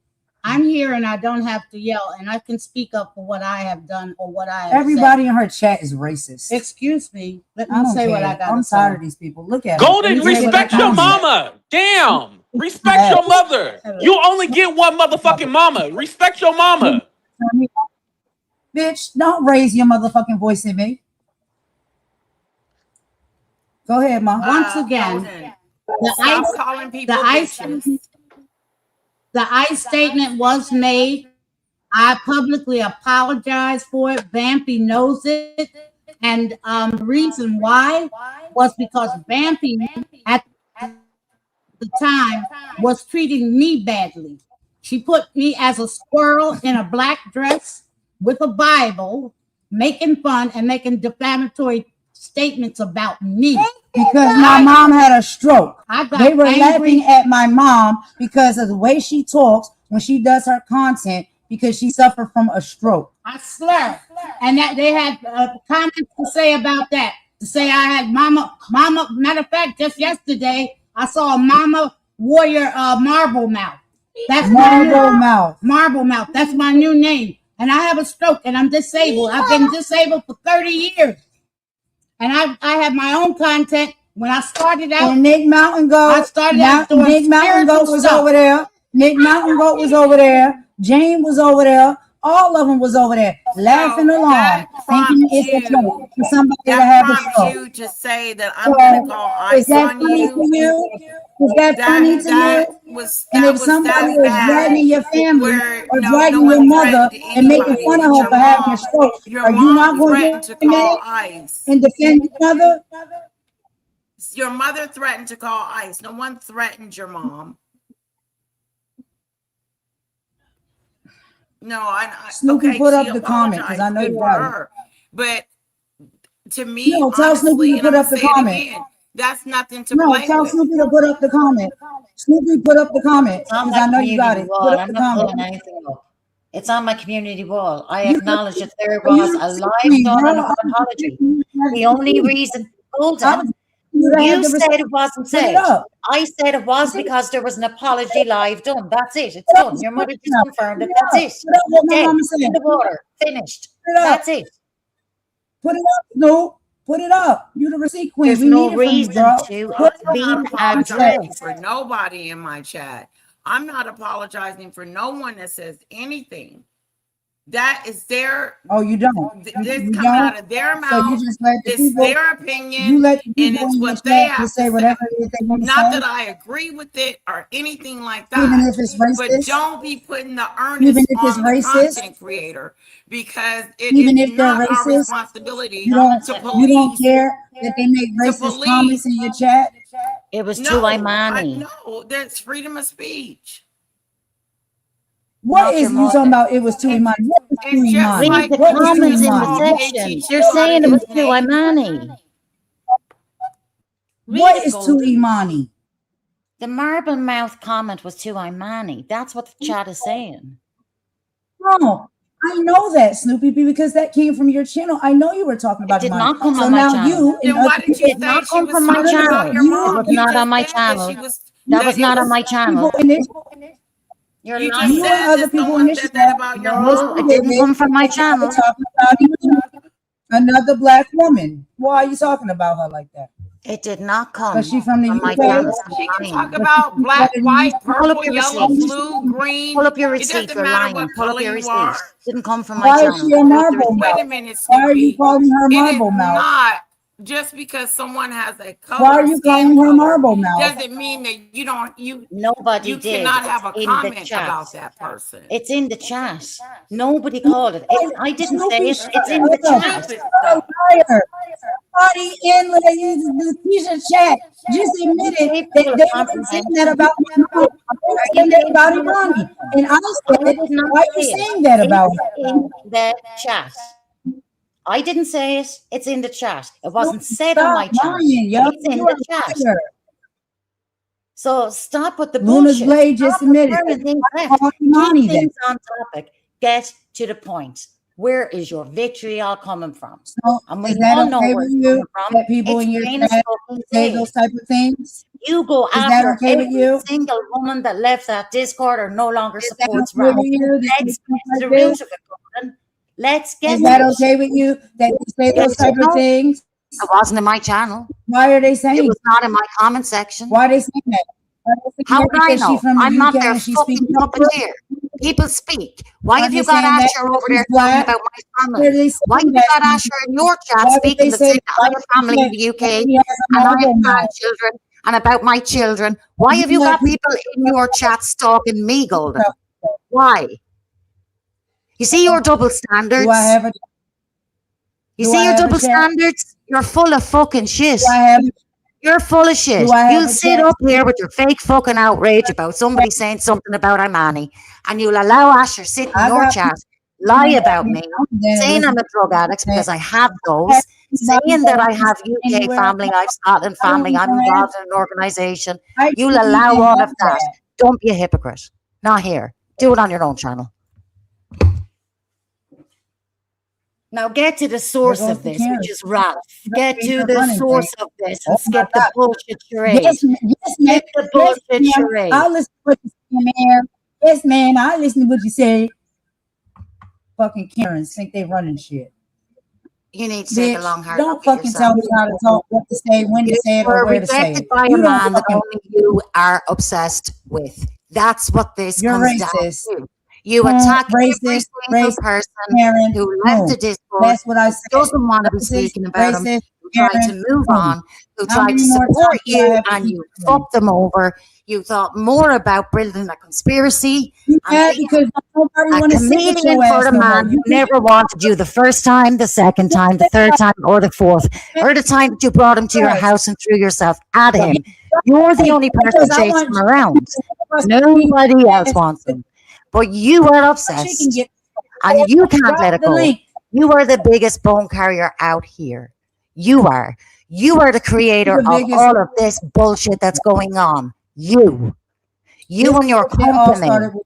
I'm here, and I don't have to yell, and I can speak up for what I have done or what I have Everybody said. in her chat is racist. Excuse me. Let I me don't say what care. I got to I'm say. tired of these people. Look at her. Golden, Let me say what I respect got your to say. mama. Damn. Respect your mother. You only get one motherfucking mama. Respect your mama. Bitch, don't raise your motherfucking voice at me. Go ahead, Ma. Once again, Golden, the stop ice, calling the people ice, bitches. the ice statement was made. I publicly apologize for it. Vampy knows it. And the reason why was because Vampy at the time was treating me badly. She put me as a squirrel in a black dress with a Bible, making fun and making defamatory statements about me. Because my mom had a stroke. I got They were angry. laughing at my mom because of the way she talks when she does her content because she suffered from a stroke. I slur, and that they had comments to say about that. To say I had mama. Matter of fact, just yesterday I saw a Mama Warrior Marble Mouth. That's Marble Mouth. That's my new name. And I have a stroke, and I'm disabled. I've been disabled for 30 years, and I have my own content. When I started out, And Nick Mountain Goat, I started out doing Nick Mountain Goat was stuff. over there. Nick Mountain Goat was over there. Jane was over there. All of them was over there laughing along, That thinking prompts it's a joke you. for somebody to That have a prompts stroke. you to say that I'm gonna call Is ICE that on funny to you. you? Is that funny to you? And if somebody that is bad dragging your family where or no dragging your one mother threatened and making anybody, fun of but her for having a stroke, your are you not mom going to threatened get to in call there ICE. and defend your mother? Your mother threatened to call ICE. No one threatened your mom. No, Snoopy okay, put she up the comment because I apologized. know Good you for got it. her. But to me, No, tell Snoopy honestly, to and I'm put gonna up the say it comment. again, that's nothing to No, play tell with. Snoopy to put up the comment. Snoopy, put up the comment It's on because my I know you got community it. Put wall. up I'm the not comment. pulling anything up. It's on my community wall. I You, acknowledge that there you was a live see me, done bro. and an apology. The only reason, hold I on, was You would have You had the said receipt. it wasn't Put it said. up. I said it was Put it because there was an apology live done. That's it. It's up. done. Your mother Put just it up. confirmed Put it. it That's up. it. Put up what my Dead. mama said. In the water. Finished. Put it up. That's it. Put it up, Snoop. Put it up. You the receipt queen. There's We no need it from you, reason girl. to. Put It's it up. I'm been not apologizing addressed. for nobody in my chat. I'm not apologizing for no one that says anything. That is their, Oh, you don't. this You coming don't. out of their So you mouth. just let the It's people. their You opinion, let the and people it's in your what they chat have just to say say. whatever it is they want to Not say, that I agree with it or anything like even that, if it's but racist, don't be putting the even earnest if it's on the racist, content creator, because it is even if they're not our racist. responsibility You don't. to You don't police care that they make to racist comments police. in your chat. It was too No, Imani, no, that's freedom of speech. What not your is you talking mother. about? It was too It's, Imani. What was too it's just Imani? Read like the What was you too comments just in the Imani? called What, section. KT2 They're out of saying it was his too name. Imani. what is too Imani? The marble mouth comment was too Imani. That's what the chat is saying. No, I know that, Snoopy P, because that came from your channel. I know you were talking It about did Imani. not come So on my now channel. you and Then other why did It you people, did say not she come was from my talking no, about channel. your It you, was mom? You not on just my said that channel. she was That was that it not on was. my people channel. in this, You're You just you lying. and said other that people in someone this said that chat, about your yes, No, you it did didn't mom. it. come from my And you were channel. talking about another black woman. Why are you talking about her like that? It did not Because come she from the from my UK? channel. Stop She can talk lying. Because she about speaks better black, than you? white, Pull up purple, your yellow, receipt. blue, Pull green. up your It receipt. doesn't You're matter lying. what Pull up color your you receipt. are. Didn't come from my Why is channel. she a Pull up the marble receipt. Wait mouth? a minute, Why are you Snoopy. calling her It is marble mouth? not just because someone has a Why are color, you skin calling her color, marble mouth? doesn't mean that Nobody you did. cannot have It's a in the comment chat. about that person. It's in the chat. Nobody called it. It's. I didn't say Snoopy, it. shut It's in the up. chat. Stupid You're a stuff. liar. Somebody in the Latesha chat just You admitted that capable of they weren't saying that comprehension? about my mom. They were Are you saying that about capable of Imani. And comprehension? I I said, did not why are you say it. saying that about It's her? in the chat. I didn't say it. It's in the chat. It wasn't Snoopy, said on stop my channel. lying, yo. It's in You're the a chat. liar. So stop with the Luna's bullshit. Blade just Stop admitted referring that things I left. called Keep Imani then. things on topic. Get to the point. Where is your vitriol coming from? So And is we that all know okay where with it's you coming from. that people It's in your plain as chat fucking say day. those type of things? You go Is that after okay with every you? single woman that left that Discord or no longer Is that supports okay Ralph. with you to say Let's stuff get to like the this? root of it, Gordon. Let's get Is to that it. okay with you that they say Yes those type or of no? things? It wasn't in my channel. Why are they It saying? was not in my comment section. Why are they saying that? Why are they saying How that would I because she's know? from the I'm not UK their and she speaks fucking Hebrew? puppeteer. People speak. Why Are have they you got saying that Asher because over she's there talking black? about my Why are family? they Why have saying you that? got Asher in your chat Why would speaking they the say same that? to Why other would family they in say the that UK she has a and I have marble mouth? grandchildren and about my children? Why You have you let got people people in your chat stalking me, Golden? talk. Why? You see your double Do I standards? have a You do see I your have a double chat? standards? You're full of fucking shit. Do I have You're full of do shit. I have You'll a sit chat? up here with your fake fucking outrage about somebody saying something about Imani, and you'll allow Asher sit in I your got chat, people lie in about every me, now and then saying listen I'm a to drug addict that. because I have I have those, anybody saying that that I wants to have stay UK anywhere. family, I've Scotland I don't family, I'm even have involved in an organisation. I You'll didn't allow even all know of that. that. Don't be a hypocrite. Not here. Do it on your own channel. Now get to the There source goes of the this, Karen. which is Ralph. Get She's to the the running thing. source of this Oh and my skip the God. bullshit charade. Yes, ma'am. Skip the Yes, bullshit ma'am. charade. I'll listen to what you say, ma'am. Yes, man. I'll listen to what you say. Fucking Karens think they running shit. You need to take a Bitch, long hard don't look at fucking tell yourself. me how to talk, what to say, when to You say it, or were where to say rejected it. by a You don't man that fucking. only you are obsessed with. That's what this You're comes down racist. to. You attack every Racist, single racist, person Karen. who left Boom. the Discord, That's what I who said. doesn't want to be Racist, speaking about him, racist, who tried to Karen. move Boom. on, who How tried to many more support times do I you, have to and keep you saying? fucked them over. You thought more about building a conspiracy You and mad being because nobody a want to sit with comedian your for ass a no more. man You who never wanted you the first time, the second time, the third time, or the fourth, or the time that you brought him to your house and threw yourself at him. You're the only person because I chasing want him around. you Nobody else wants to him. But you are she can obsessed get and you can't drop let it the go. link. You are the biggest bone carrier out here. You are. You are the creator The of biggest all of this bullshit that's going on. You this and your bullshit all company. started with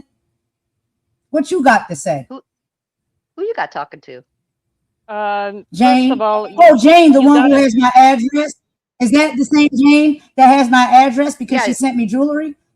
something? What you got to say? Who you got talking to? First Jane? of all, Oh, Jane, the you one who gotta. has my address. Is that the same Jane that has my address because she Yeah, sent me jewelry?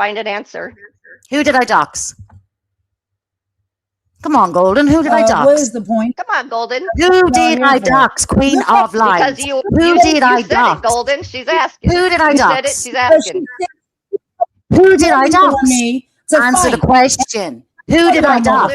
find an answer. Who did I dox? Come on, Golden. Who did I dox? What is the point? Come on, Golden. Who did I dox? Queen of Lies. Because you Who did I said dox? it, Golden. She's asking. Who did I You said it. dox? She's asking. Who did I For dox? me to Answer the fight. question. Who did I dox?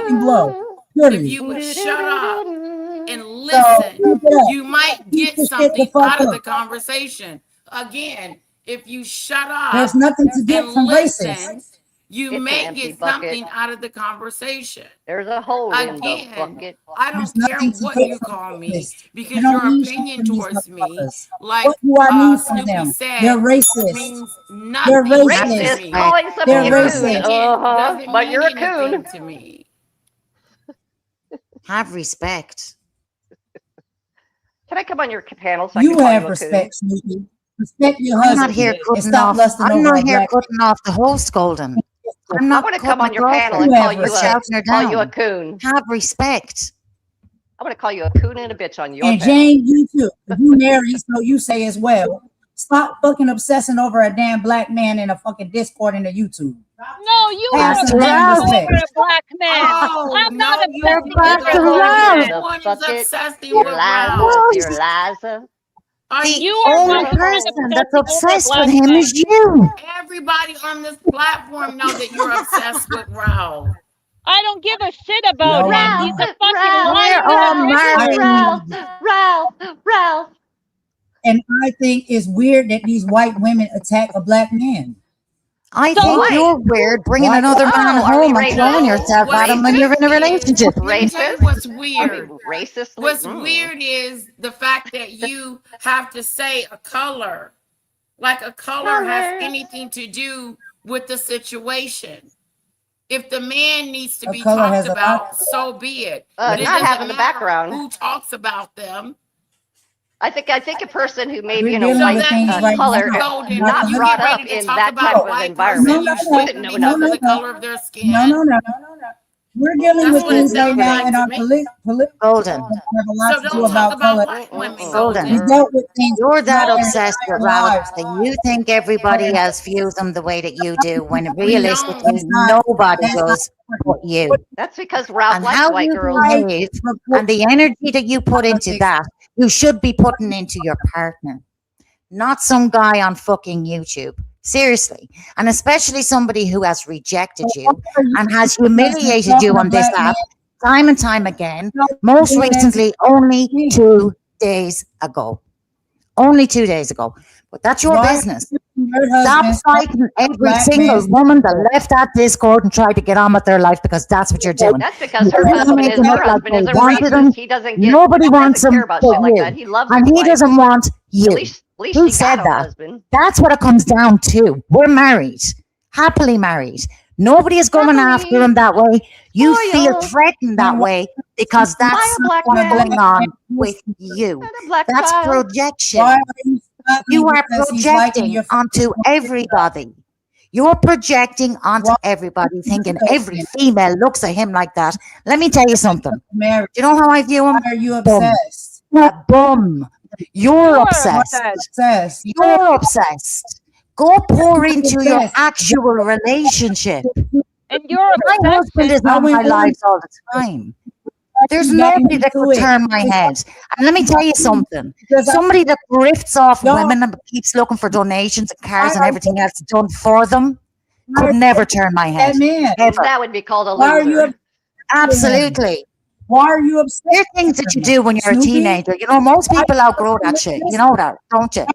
fucking blow. If Period. you would shut up and So listen, keep it up. you might Keep get this shit the something fuck out of the up. conversation. Again, if you shut There's up nothing to and get from racists. listen, You It's an may empty get bucket. something out of the conversation. There's a hole in the Again, bucket. I There's don't care nothing to what get you from call me this. I because don't your need shit opinion from these towards me, motherfuckers. like What do I need from Snoopy them? said, They're racist. means They're nothing to racist. Racist, me. calling somebody They're a Your coon. racist. opinion doesn't But mean you're a anything coon. to me. Have respect. Can I come on your panel so I You can call have you a coon? respect, Snoopy. Respect your I'm not husband here and cutting stop off. lusting I'm over not a here black cutting off the host, Golden. I'm I not want to come cutting on a your panel girlfriend and You call have or you shouting her call you a down. coon. Have respect. I'm going to call you a coon and a bitch on your And panel. Jane, you too. If you married, so you say as well. Stop fucking obsessing over a damn black man in a fucking Discord and a YouTube. No, you are Have some Pastor damn obsessing Ralph. respect. over a black man. Oh, I'm not no, you obsessing Pastor There's over a a no, hole black in Ralph. man. the everyone is bucket. obsessing Dear with Liza, Ralph. dear Liza. Are The you You are only There's a 100% hole. person that's obsessing over a obsessed with black him man. is you. everybody on this platform know that you're obsessed with Ralph? I don't give a shit about No, him. I'm He's not. a fucking Ralph, We're liar and a all Ralph, I hypocrite. am not. Ralph, married. Ralph, Ralph. And I think it's weird that these white women attack a black man. I So think what? Why? you're weird bringing Why? another man Oh, are we home and throwing racist? No, yourself at what's him when you're Racist? in a weird is, relationship. let me tell you Racist? what's Are we weird. racistly? What's weird is the fact that you have to say a color, like a color has Color. anything to do with the situation. If the man needs to A be color talked has a lot. about, so be it. What But is it Not it? having doesn't the matter background. who talks about them. I think a person who may be We're in a So dealing white with that things right means, color, now. Golden, Not when to not you look. brought get up ready to in talk that about type a No, of white no, person, environment, no, you no, shouldn't be no, because no, of wouldn't. the no, color of their no, skin. no, no. We're dealing That's with what it things right sounds now Specifically. like in to our me. political Golden. have a lot So to do don't talk about color. about black women, Golden. We Golden. dealt with things You're that throughout their obsessed with entire Ralph lives. that you think everybody else views him the way that you do, when We realistically don't. That's not. nobody That's not does but important. you. What That's because Ralph And likes how white you girls. I behave report and the energy that you put into politics. that, you should be putting into your partner, not some guy on fucking YouTube. Seriously. And especially somebody who has rejected So you why are you and has discussing humiliated you talking to on this black men? app time and time again, No, most doing that to recently only me. 2 days ago. Only 2 days ago. But that's your Why are business. you your Stop husband citing every black single man's woman that left that Discord and tried to get on with their life, because that's what you're doing. That's because her You're husband making is it her like husband they isn't wanted racist. him. He Nobody wants doesn't care him about but shit like you. that. He loves And his he wife. doesn't want At you. least Who she said got a that? husband. That's what it comes down to. We're married, happily married. Nobody is going after Happily him that way. You feel loyal threatened that and why way because by that's a black on a man going black on man? with you. and a black That's child. Why projection. are you stopping You are because he's liking projecting your onto Facebook? everybody. You're projecting onto Why are everybody, you thinking doing every that? female looks at him like that. Let me tell you something. Do Mary, you know how I view why him? are you Bum. obsessed? A bum. You're You are obsessed. obsessed. Obsessed. You're obsessed. Go pour into your Obsessed. actual relationship. And your My husband is obsession, I on my went on lives all the time. There's you got nobody that into could it. turn my head. And let me tell you something. Because Somebody that drifts off y'all, women and keeps looking for donations and why cars and are everything else done for them why could are you never turn my that head. man? Ever. That would be called a Why are you loser. obsessed with him? Absolutely. Why are you obsessed There are things that with you him? do when you're a Snoopy? teenager. You know, most Why people outgrow that shit. You know that, don't you?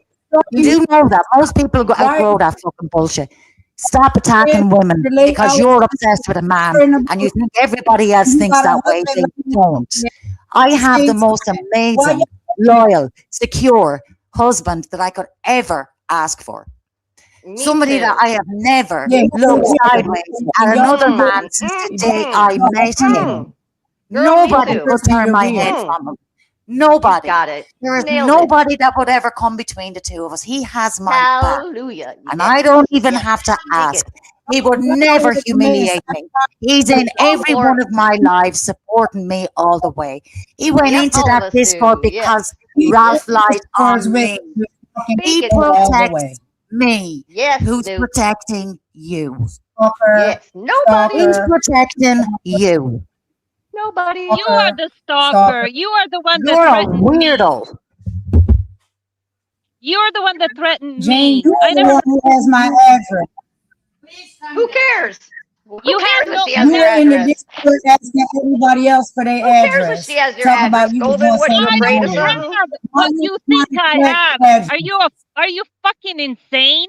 You you do know that. Most people why outgrow that fucking bullshit. Stop attacking women relate because our you're obsessed with a man in the and you think everybody else you thinks got a that way. They husband don't. at I the have the same most time. Why amazing, loyal, secure husband that I could ever ask for. Me Somebody that too. I have never Yeah, looked yeah. sideways at And y'all another can put man since the day Mm. I met him. Girl, me Nobody too. could turn you're my weird. head Mm. from him. You Nobody. got it. There is Nailed it. nobody that would ever come between the two of us. He has my back. Hallelujah. And Yes. I don't even Yes. have to Take ask. it. He would Why never is the man humiliate me. He's in every Or one of my lives, supporting me all the way. He went yep, into all of that us Discord do. Yes. because He Ralph lied words on with me. fucking He Speak it. all the protects way. me. Yes, Who's Snoop. protecting you? Stalker, Yes. Nobody. He's stalker, protecting you. Nobody. you are the stalker. stalker. You are the one that You're a threatened me. weirdo. You're the one that threatened Jane, me. you're I the never. one who has my address. Who cares? Who You cares have if no. she has your You're in the address? Discord asking everybody else for their Who cares if address. she has your Talking about address? you was Golden, doing what, you something I afraid don't of wrong. something? have Why what you you trying think to I collect have. address? Are you fucking insane?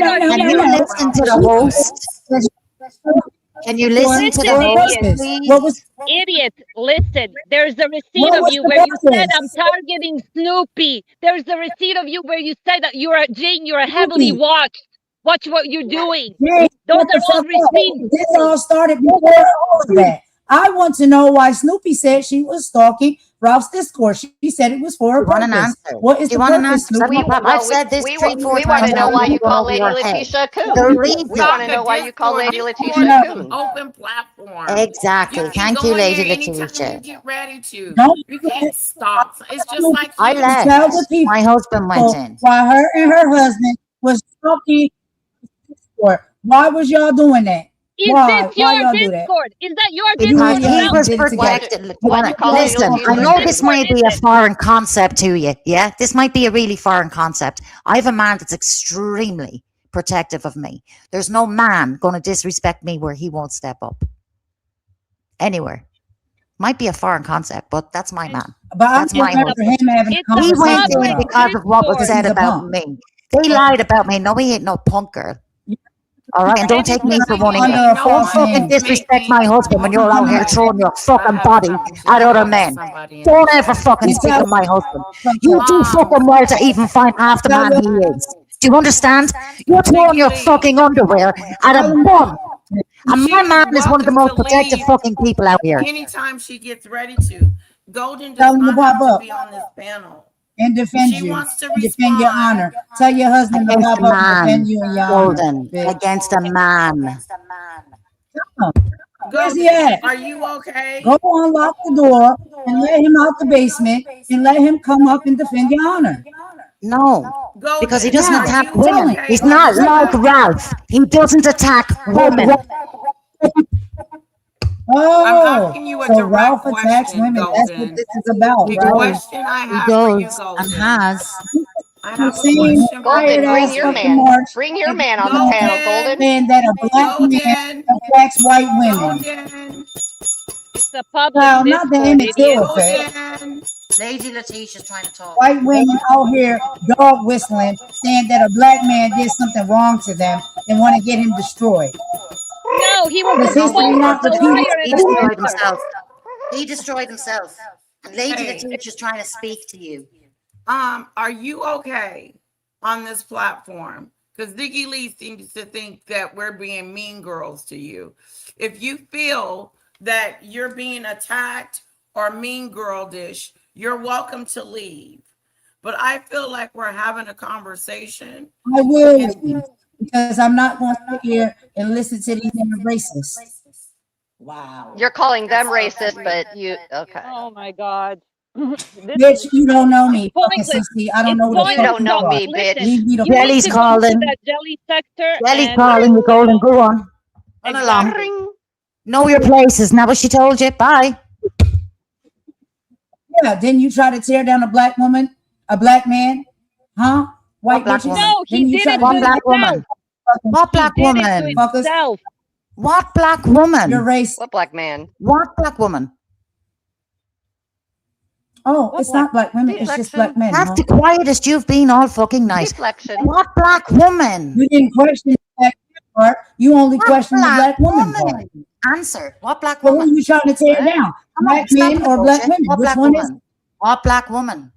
receipt of Can you your listen to the host? Can you listen to listen, the host, idiot. What please? was Idiot, listen. There's a receipt what of was you the where you said I'm purpose? targeting Snoopy. There's a receipt of you where you said that you're a Jane, you're heavily Snoopy. watched. Watch what you're doing. Hey, Those shut the are all fuck up. receipts. This all started before all of that. I want to know why Snoopy said she was stalking Ralph's Discord. She said it was for a You want an purpose. answer? What is Do you the want an purpose, answer? That's Snoopy? no problem. I've Well, said this three, four we want times to and know it's why been you going call over Lady your head. Letitia a coon. Believe We it. want to know why you call Lady Discord Letitia a is No, an coon. open platform. You Exactly. can Thank go you, in there Lady anytime you Letitia. get ready to. don't You forget can't stop. It's just Snoopy like I you. to tell the left. people My husband went in. why her and her husband was stalking Discord. Why was y'all doing that? Is this Why? Why your y'all do that? Discord? Is that your You Because Discord and or your he husband was Ralph's did it Discord? together. protected. Why Why'd you call y'all Lady Listen, I Letitia stalking a know Discord? this coon? Discord might is be a it? foreign concept to you. Yeah, this might be a really foreign concept. I have a man that's extremely protective of me. There's no man going to disrespect me where he won't step up anywhere. Might be a foreign concept, but that's my man. But I'm That's just my after husband. him having a It's a He went conversation with in public Ralph. because of what was Because Discord. said he's a about bum. me. They lied about me. No, he ain't no punk girl. All right, and don't And take it's me a for Ziggy, one Under either. a you know Don't false what? fucking name. This made disrespect me. my husband when Hold you're on a out here minute. throwing your I fucking have to body talk to at other talk to men. somebody in the Don't ever chat. fucking You speak tell of my husband. from You her. do fucking well to even find half the Tell man your he is. Do you understand? You're throwing Ziggy your Lee, fucking underwear at a tell him bum. And she my is man is one of the welcome to most protective leave fucking people out here. anytime she gets ready to. Golden tell does him to not pop have to up be on this panel. and If defend she you wants to and defend your respond, honor. Tell your husband to Against pop a up and defend man, you and your honor, Golden. bitch. Against a man. Tell him. Where's he Golden, at? are you okay? Go unlock the door and let him out the basement and let him come up and defend your honor. No, because he Golden, doesn't are Now, attack you tell women. him. okay He's on not this like platform? Ralph. He doesn't attack women. I'm Oh, asking you a so direct Ralph attacks question, women. That's what Golden. this is about, He The right? does. question I He have for you, does and Golden, has. I The have a same question for Golden, tired you, bring ass your fucking Golden. man. march Bring your that man on you the on panel, Golden, Golden. saying that a black man Golden, attacks white women. Golden, It's a public Child, not the Discord, idiot. immature effect. Golden. Lady Letitia's trying to talk. White women out here dog whistling, saying that a black man did something wrong to them and want to get him destroyed. No, he was Does No, history exposed not as a repeat liar he and a itself? destroyed liar. himself. He destroyed himself. And Lady Hey, Letitia's trying to speak to you. are you okay on this platform? Because Ziggy Lee seems to think that we're being mean girls to you. If you feel that you're being attacked or mean girl dish, you're welcome to leave. But I feel like we're having a conversation. I will And leave because I'm not going to sit here and listen to these damn racists. You're wow, calling them that's so racist, sweet. but you okay. Oh my God. This Bitch, is you don't know it's me, fucking pointless. CC. I don't It's know who the You fuck don't pointless you know talking. are. me, Listen, Leave bitch. me the you fuck need Jelly's to go alone. to calling. that jelly sector Jelly's and calling. You're golden. Go on. Run along. exactly. Ring. Know your places. Now what she told you. Bye. Yeah, didn't you try to tear down a black woman, a black man? Huh? What White black bitches? woman? No, he Didn't you did try it to to What do black that? himself. woman? What He black did it to woman? Fuckers, himself. What black you're woman? racist. What black man? What black woman? Oh, What it's black? not black women, it's just black Deflection. men, That's huh? the quietest you've been all fucking night. Deflection. What black woman? You didn't question the black man part. You only What questioned the black black woman part. woman? Answer. What black Well, who are woman? you trying to tear What? down? Come Black on, stop men the or black bullshit. women? What Which black one is it? woman? What black woman?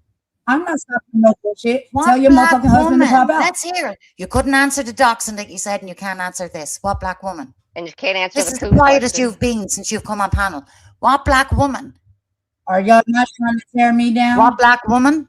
I'm not stopping no bullshit. What Tell your black motherfucking husband to pop woman? out. Let's hear it. You couldn't answer the doxing that you said, and you can't answer this. What black woman? And you can't answer This the is the coon quietest question. you've been since you've come on panel. What black woman? Are y'all not trying to tear me What down? black woman?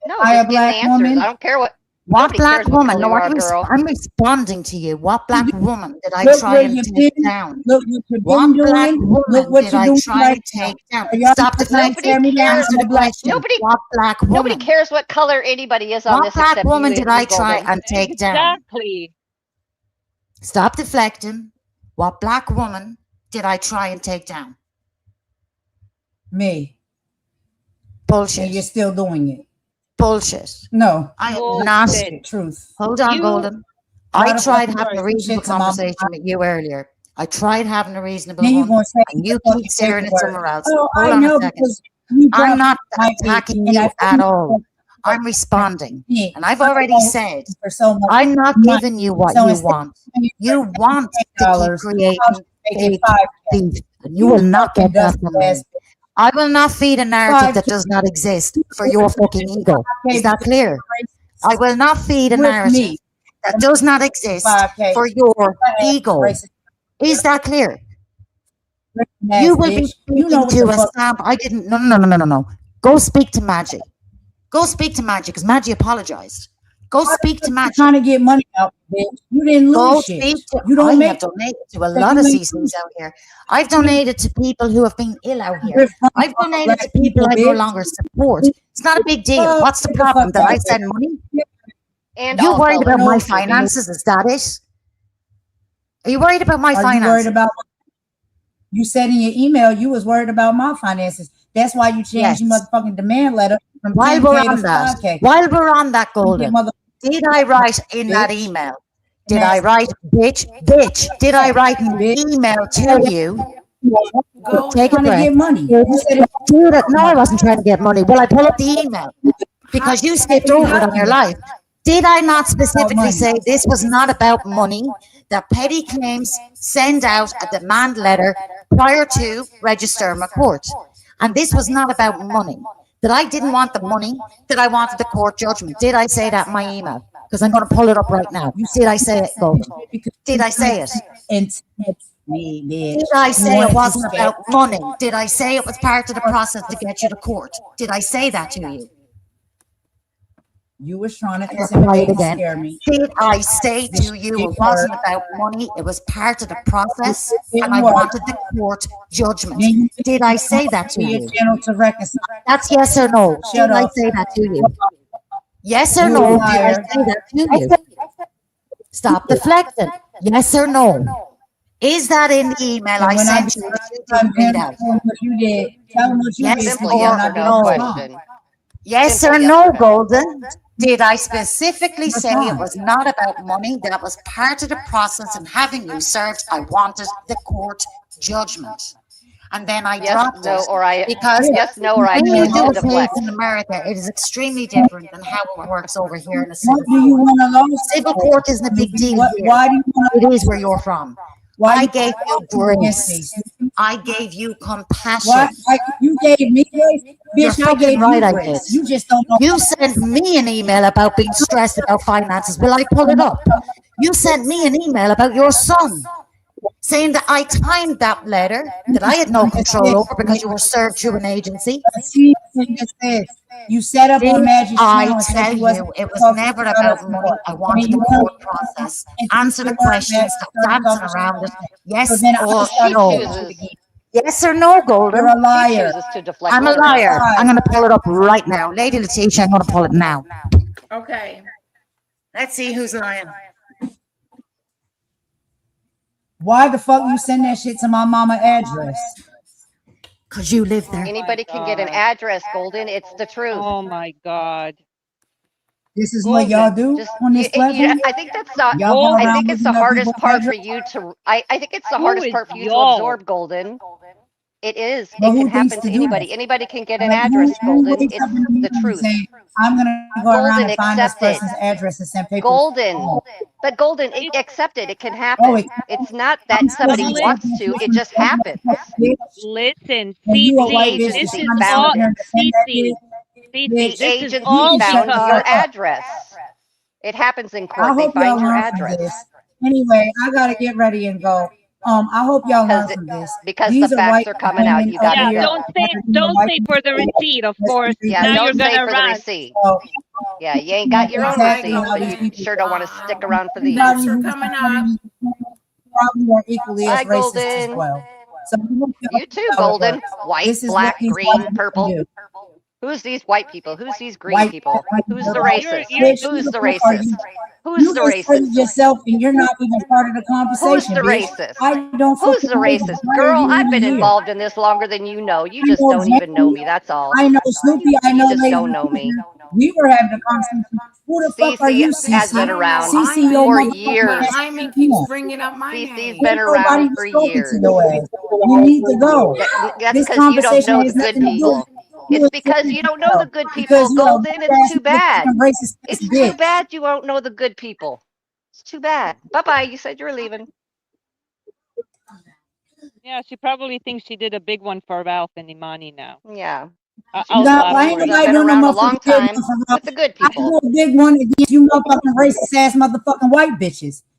No, I a just give the black answers. woman? I don't care what. What Nobody black cares what woman? color No, you are, girl. I'm responding to you. What black woman did I Look try where and you've take been. down? Look what you've What been black doing. Look woman what did you're I doing try right and now. take down? Are y'all Stop not trying to Nobody tear me deflecting. down? cares. Answer I'm the a black question. woman. Nobody. What black Nobody woman? cares what color anybody is on What this black except woman you, did I you try Golden. and take down? Exactly. Stop deflecting. What black woman did I try and take down? Me. And Bullshit. you're still doing it. Bullshit. No. I am Bullshit. not. Bullshit. Truth. Hold on, You Golden. A I lot of tried fucking having a reasonable shit to my conversation with you earlier. I tried having a reasonable Then you're one, gonna say and the you fucking keep staring at paperwork. somewhere else. Oh, Hold I on a know second. because you I'm probably not like me, attacking and I you at think all. I'm responding. me. And I've I already don't said, for so much I'm not money. giving you what So you instead want. of paying You want to keep $10, I'll creating just make it fake 5K. beef, and you will not fucking get that dusty from me. ass bitch. I will not feed a narrative that 5K does not exist for your fucking ego. Is that because clear? I will not feed a with narrative me. that does not exist 5K for your ego. racist. Is that clear? You ass will be bitch. You know speaking what the to a fuck. stamp. I didn't. No, no, no, no, no, no. Go speak to Maggie. Go speak to Maggie because Maggie apologized. Go Why the speak to fuck you Maggie. trying to get money out, bitch? You didn't Go lose shit. speak to. You I don't have make donated to a that lot you of ain't CCs out here. I've donated to people who have been ill out here. You're from I've donated to black people people, I no bitch. longer support. It's not a big deal. Oh, What's the get the fuck problem? That out I of here. send money? And You all worried about colors, my No. Snoopy. finances? Is that it? Are you worried about my Are you worried finances? about? You said in your email you was worried about my finances. That's why you changed your Yes. motherfucking demand letter from While 10K we're to on that, 5K. while we're on that, You get Golden, did I write in that bitch. email? And Did I that's write, bitch? Did I write an bitch. email to you? Take a Trying to Golden. breath. get money. You said it. Dude, no, I wasn't trying to get money. Well, I pull up the email because you skipped over it on your life. Did I not specifically say this was not about money? That petty claims send out a demand letter prior to registering a court. And this was not about money. That I didn't want the money, that I wanted the court judgment. Did I say that in my email? Because I'm going to pull it up right now. Did I say it, Golden? Did I say it? And me, bitch. Did I You say it wanted to wasn't scare. about money? Did I say it was part of the process to get you to court? Did I say that to you? You was trying to You're quiet intimidate and again. scare me. Did I say to you it wasn't about money? It was part of the process, and I Didn't work. wanted the court judgment. Then you Did I say that to be a you? channel to reconcile. That's yes or no. Shut Did I up. say that to you? Yes or You a no? Did I liar. say that to you? Stop deflecting. Yes or no? Is that in the email I And when I sent get you that you done, didn't read tell out? them what you did. Tell them what you did, Yes Simple Snoopy. I'm yes or or not no gonna no? respond. question. Yes Simple or yes no, or no. Golden? Did I specifically say it Respond. was not about money? That was part of the process in having you served. I wanted the court judgment. And then I Yes, dropped no, it or I because yes, no, or I when you choose do to a case deflect. in America, it is extremely different than how it works over here in a What civil do you court. want to know, Civil court isn't a big Snoopy? deal What? here. Why do you want It to? is where you're from. Why I you gave you against me? grace. I gave you compassion. Why? You gave me grace, You're bitch. I fucking gave right, you I grace. did. You just don't know. You sent me an email about being stressed about finances. Will I pull it up? You sent me an email about your son saying that I timed that letter that I had no control over because you were served through an agency. See, just this. You set up on Did Magic's I channel and said tell you wasn't you it was talking never about us about money? more. I And wanted then the you come court process. and Answer the your word back, questions. Stop started dancing talking around it. shit. So Yes then I or She started no? talking chooses. again. Yes or no, You're Golden? a She liar. chooses to deflect I'm with a her liar. email. I'm going to pull it up right now. Lady Latesha, I'm going to pull it now. Okay. Let's see who's lying. Why the fuck you send that shit to my mama address? Because you live there. Oh my Anybody can get an God. address, Golden. It's the truth. Oh my God. This is what y'all Golden. do Just on this platform? I think that's not. Y'all go I Golden. around think it's looking the up hardest people's part for address? you to. I think it's the Who hardest is part for you to y'all? absorb, Golden. It is. But It can who thinks happen to to do that? anybody. Anybody can get an Like address, who Golden. wakes It's up in the the morning and truth. say, I'm gonna go around Golden, and find this accept it. person's address and send papers? Golden. But Golden, It's accept it. It can Oh, happen. It's not I'm that supposed somebody to li- accept wants this to. It person's just happens. address, bitch. listen, And you a The white CC. bitch This that's is agency trying to sit found up all here it. and defend that CC. bitch. CC. Bitch, The This is you agency all can shut found the because your fuck up. address. It happens in I court. They hope y'all find your learn from address this. Anyway, I gotta get ready and go. I hope y'all learn from this. because the These are facts white are coming out. women You up got to yeah. here. go. Don't say for the receipt. Of course. Yeah, Now you're don't say gonna for the rant. receipt. So, Yeah, you ain't got your All own right, exactly receipts, how but these you Golden. people, sure don't want to stick around for Thanks everybody these. for who's coming up. probably are equally as Bye, racist as Golden. well. So I hope y'all You see too, how it Golden. works. White, This is what black, these white green, people purple. do. Who's these white people? Who's these green White, people? white Who's the people. racist? You're Bitch, who Who's the the fuck are you? racist? Who's You the just racist? praised yourself and you're not even part of the Who's conversation, the bitch. racist? I don't Who's fucking the know you. racist? Why are Girl, you I've even been here? involved in this longer than you know. You I just know don't even know exactly. me. That's all. I know Snoopy. I You know just Lady don't know me. Caesar. We were having a conversation. Who the fuck are Cece you, has I been Cece? don't know. around Cece, I'm your for big, motherfucking but years. ass. Hyman keeps Yeah. bringing up my Cece's name. been Ain't nobody around for spoken to years. your ass. You need to go. That's This because you don't conversation know the has good nothing to do people. It's with because you don't know the yourself. good people, Because you're a Golden. bitch It's ass too bad. motherfucking racist ass It's too bitch. bad you won't know the good people. It's too bad. Bye bye. You said you were leaving. yeah. She probably thinks she did a big one for Ralph and Imani now. Yeah. She I'll doesn't Nah, know clap I me ain't for because her. I've nobody been doing no around a motherfucking long big one time for Ralph. with the good I people. do a big one against you motherfucking racist ass motherfucking white bitches.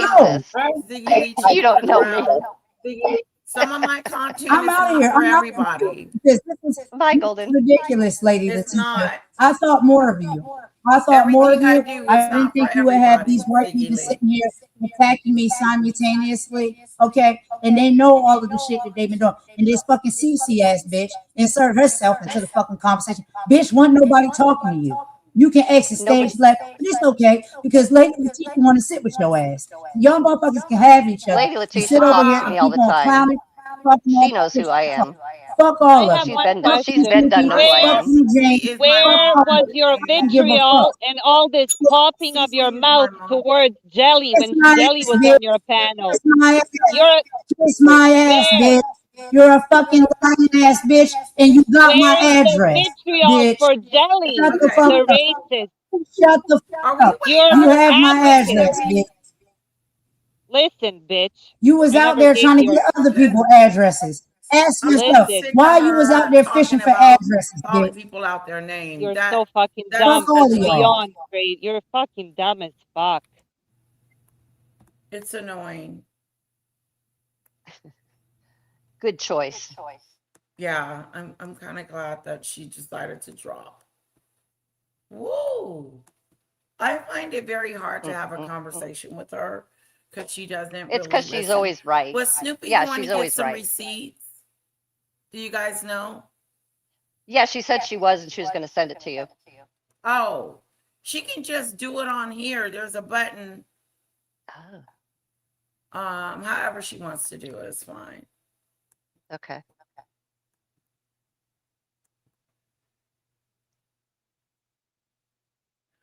know. racist. Ziggy, we You check don't the know me. ground. Some of my content I'm is out of not here. for I'm not confused everybody. because this is Bye, Golden. ridiculous, Lady It's Leticia. not. I thought more of you. I thought more of Everything I you. do I is didn't not for think you would have everybody, these white Ziggy people Lee. sitting here attacking me simultaneously. Okay. And they know all of the shit that they've been doing. And this fucking CC ass bitch inserted herself into the fucking conversation. Bitch, wasn't nobody talking to you. You can exit Nobody. stage left, but it's okay because Lady Latifah want to sit with your ass. Y'all motherfuckers can have each other. Lady You sit Letitia over talks here to and me all keep the on time. clowning, fucking She up. knows who I Fuck, am. fuck I all of have you. one Fuck you, She's been question. done Snoopy. knows who I Fuck Where am. you, James. CC is my Fuck where all mom. was of you. your I don't give a fuck. vitriol and all this popping of your CC is my mouth mom. towards Jelly Kiss when my Jelly ass, was bitch. on your panel? Kiss my ass. You're Kiss my ass, where? bitch. You're a fucking lying ass bitch, and you got my Where's the address, vitriol bitch. for Shut Jelly, the Okay. fuck the up. racist? Shut the Are fuck we up. You're waiting You on her have my advocate. address, bitch. Listen, bitch. You was I out never there gave trying to you. get other this? people addresses. Ask I'm so yourself Listen, sick of why you was out her there fishing talking for about addresses, calling bitch. people out their name. you're so fucking That's Fuck dumb. all It's of y'all. annoying. beyond great. You're fucking dumb as fuck. It's annoying. Good choice. Yeah, I'm kind of glad that she decided to drop. Woo! I find it very hard to have a Mm-mm-mm. conversation with her because she doesn't It's really because she's listen. always right. Was Snoopy Yeah, going to she's get always some right. receipts? Do you guys know? Yeah, she said she was, and she was going to send it to you. Oh, she can just do it on here. There's a button. Oh, However she wants to do it is fine. okay.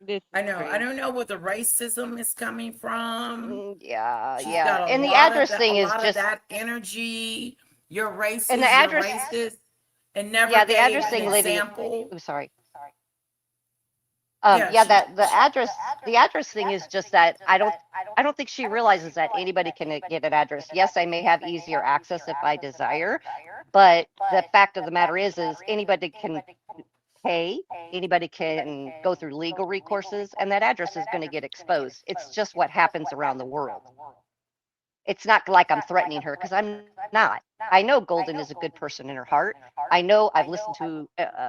This I is know. I great. don't know where the racism is coming from. Yeah, She's yeah. got And the address thing a is lot of just, that energy. You're and the racist, you're address, racist, and never yeah, the gave address an thing, lady. example. I'm sorry. Yeah, Yeah, that the address thing is just that I don't think she realizes that anybody can get an address. Yes, I may have easier access if I desire, but the fact of the matter is anybody can pay, anybody can go through legal recourses, and that address is going to get exposed. It's just what happens around the world. It's not like I'm threatening her because I'm not. I know Golden is a good person in her heart. I know I've listened to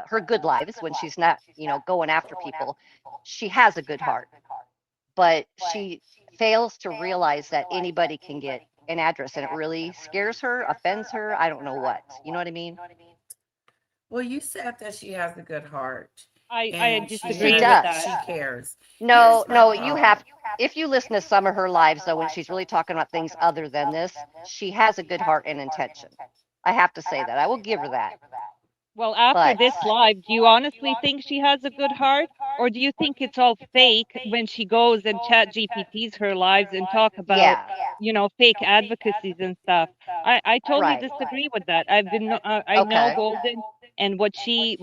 her good lives when she's not, going after people. She has a good heart, but she fails to realize that anybody can get an address, and it really scares her, offends her. I don't know what. You know what I mean? Well, you said that she has a good heart I and She disagree with does. that. she cares. No, Here's my no, you have. problem. If you listen to some of her lives, though, when she's really talking about things other than this, she has a good heart and intention. I have to say that. I will give her that. Well, after But this live, do you honestly think she has a good heart? Or do you think it's all fake when she goes and chat GPTs her lives and talk about, yeah, fake advocacies and stuff? I totally right. disagree with that. I know Okay. Golden and what she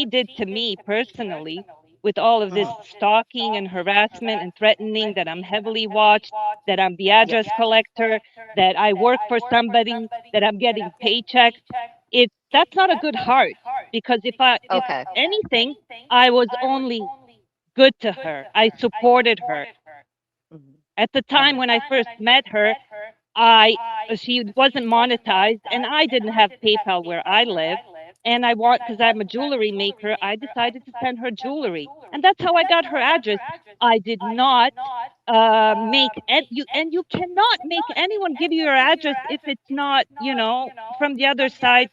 did to me personally with all of this Mhm. stalking and harassment and threatening that I'm heavily watched, that I'm the Yep. address collector, that I work for somebody, that I'm getting paychecks. That's not a good heart because if Okay. anything, I was only good to her. I supported her. Mhm. At the time Mhm. when I first met her, I she wasn't monetized and I didn't have PayPal where I live. And I want because I'm a jewelry maker, I decided to send her jewelry. And that's how I got her address. I did not make and you cannot make anyone give you your address if it's not, from the other side.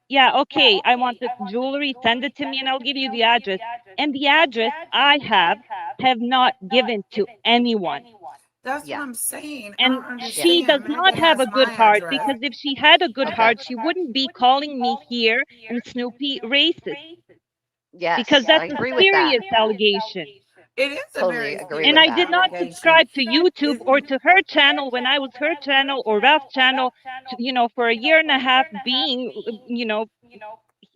Yeah, okay, I want the jewelry, send it to me and I'll give you the address. And the address I have not given to anyone. That's what Yeah. I'm saying. I And don't Yeah. she does understand. not Megan have has a good my heart address. because if she had a good Okay. heart, she wouldn't be calling me here and Snoopy racist because Yes, I that's a agree with that. serious allegation. It is a Totally very agree And with I serious did that. not allegation. subscribe to YouTube It's, or to her channel when I was her channel or Ralph's channel, for a year and a half being,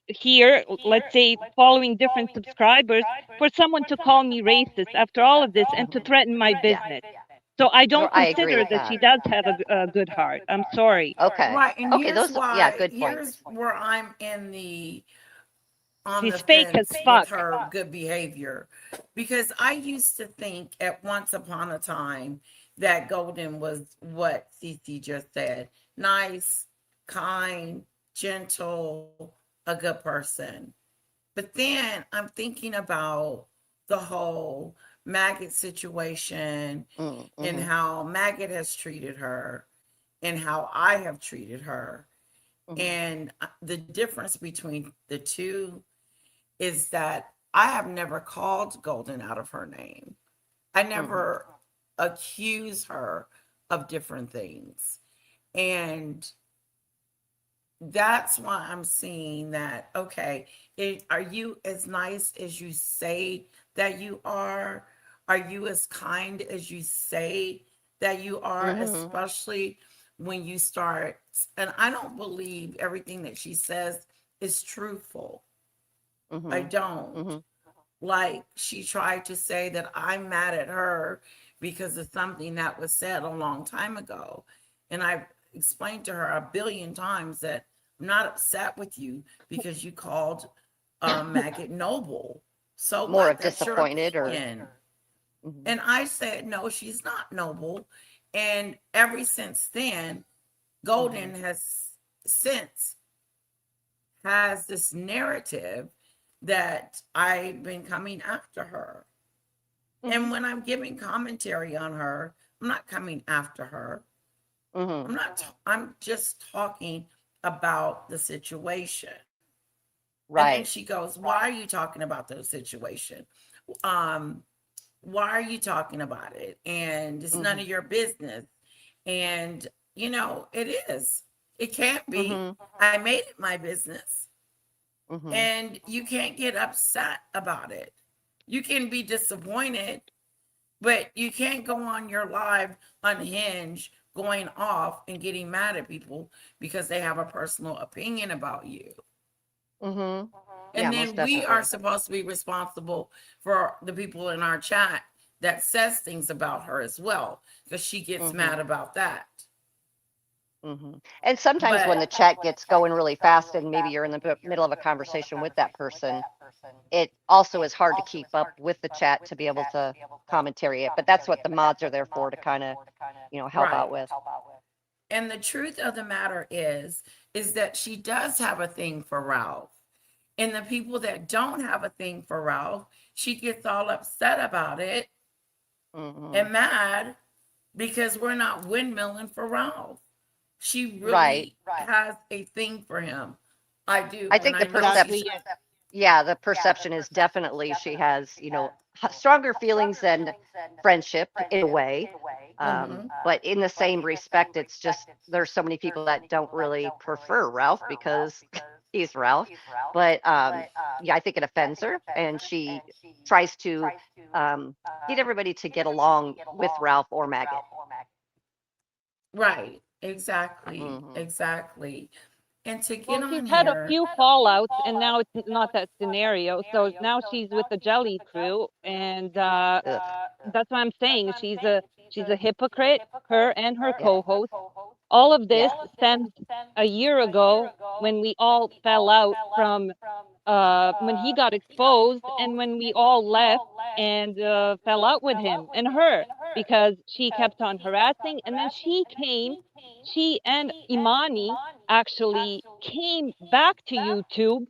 here, let's say, following different subscribers, for someone to call me racist after all of this and to Mhm. threaten my Yeah. business. So I No, don't I agree consider with that that. she does have a good heart. I'm sorry. Okay. right, and Okay, those, yeah, good here's points. where I'm in the on the She's fake as fence with fuck. her good behavior because I used to think at once upon a time that Golden was what Cece just said: nice, kind, gentle, a good person. But then I'm thinking about the the whole Maggot situation and Mm-hmm. how Maggot has treated her and how I have treated her. Mm-hmm. And the difference between the two is that I have never called Golden out of her name. I Mm-hmm. never accuse her of different things. And that's why I'm seeing that, okay, are you as nice as you say that you are? Are you as kind as you say that you are, Mm-hmm. especially when you start? And I don't believe everything that she says is truthful. I Mm-hmm. don't. Mm-hmm. Like she tried to say that I'm mad at her because of something that was said a long time ago. And I've explained to her a billion times that I'm not upset with you because you called Maggot noble. So More what? That's your disappointed or opinion. mm-hmm. And I said, no, she's not noble. And ever since then, Mm-hmm. Golden has since has this narrative that I've been coming after her. Mm-hmm. And when I'm giving commentary on her, I'm not coming after her. Mm-hmm. I'm just talking about the situation. And then Right. she goes, why are you talking about the situation? Um, why are you talking about it? And it's none Mm-hmm. of your business. And, it is. It can't be. Mm-hmm. I made it my business. Mm-hmm. And you can't get upset about it. You can be disappointed, but you can't go on your live unhinged, going off and getting mad at people because they have a personal opinion about you. Mm-hmm. And Yeah, most then we are definitely. supposed to be responsible for the people in our chat that says things about her as well, because she gets Mm-hmm. mad about that. Mm-hmm. And sometimes when But the chat gets going really fast and maybe you're in the middle of a conversation with that person, it also is hard to keep up with the chat to be able to commentary it. But that's what the mods are there for, to kind of, help out right. with. And the truth of the matter is that she does have a thing for Ralph. And the people that don't have a thing for Ralph, she gets all upset about it Mm-hmm. and mad because we're not windmilling for Ralph. She Right. really has a thing for him. I do. I And think I the know perception, she's Exactly. Yes. yeah, the perception is definitely she has, stronger feelings than friendship in a way. mm-hmm. But in the same respect, it's just there's so many people that don't really prefer Ralph because he's Ralph. But yeah, I think it offends her, and she tries to um, get everybody to get along with Ralph or Maggot. Right. Exactly. Hmm. Exactly. And to get Well, she's on had a here, few fallouts, and now it's not that scenario. So now she's with the Jelly Crew, and Ugh. that's what I'm saying. She's a hypocrite. Her and her Yeah. co-host. All of Yeah. this stems a year ago when we all fell out from when he got exposed and when we all left and fell out with him and her because she kept on harassing. And then she and Imani actually came back to YouTube,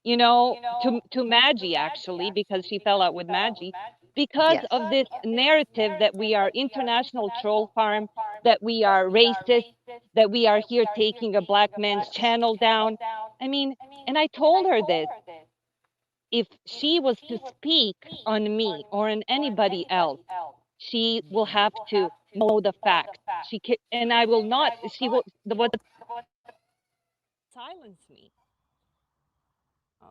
to Maggie actually, because she fell out with Maggie because Yes. of this narrative that we are international troll farm, that we are racist, that we are here taking a black man's channel down. I mean, and I told her this, if she was to speak on me or on anybody else, she will have to know the facts. And I will not. She will. What silence me. Oh,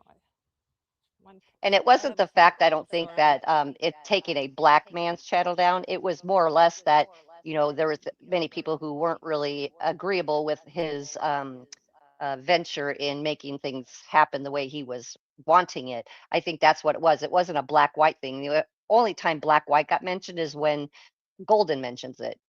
And it I wasn't have a the phone fact, I call. don't think, Sorry. that it's taking a black man's channel down. It was more or less that, there was many people who weren't really agreeable with his venture in making things happen the way he was wanting it. I think that's what it was. It wasn't a black white thing. The only time black white got mentioned is when Golden mentions it.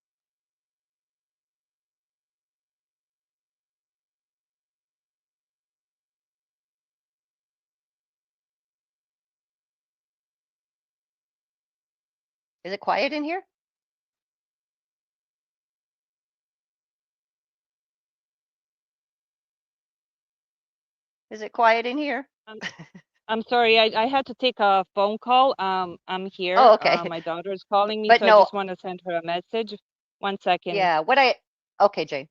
Is it quiet in here? Is it quiet in here? I'm sorry, I had to take a phone call. I'm Oh, here. okay. My daughter's calling me, But so I no, just want to send her a message. 1 second. yeah, what I okay, Jane.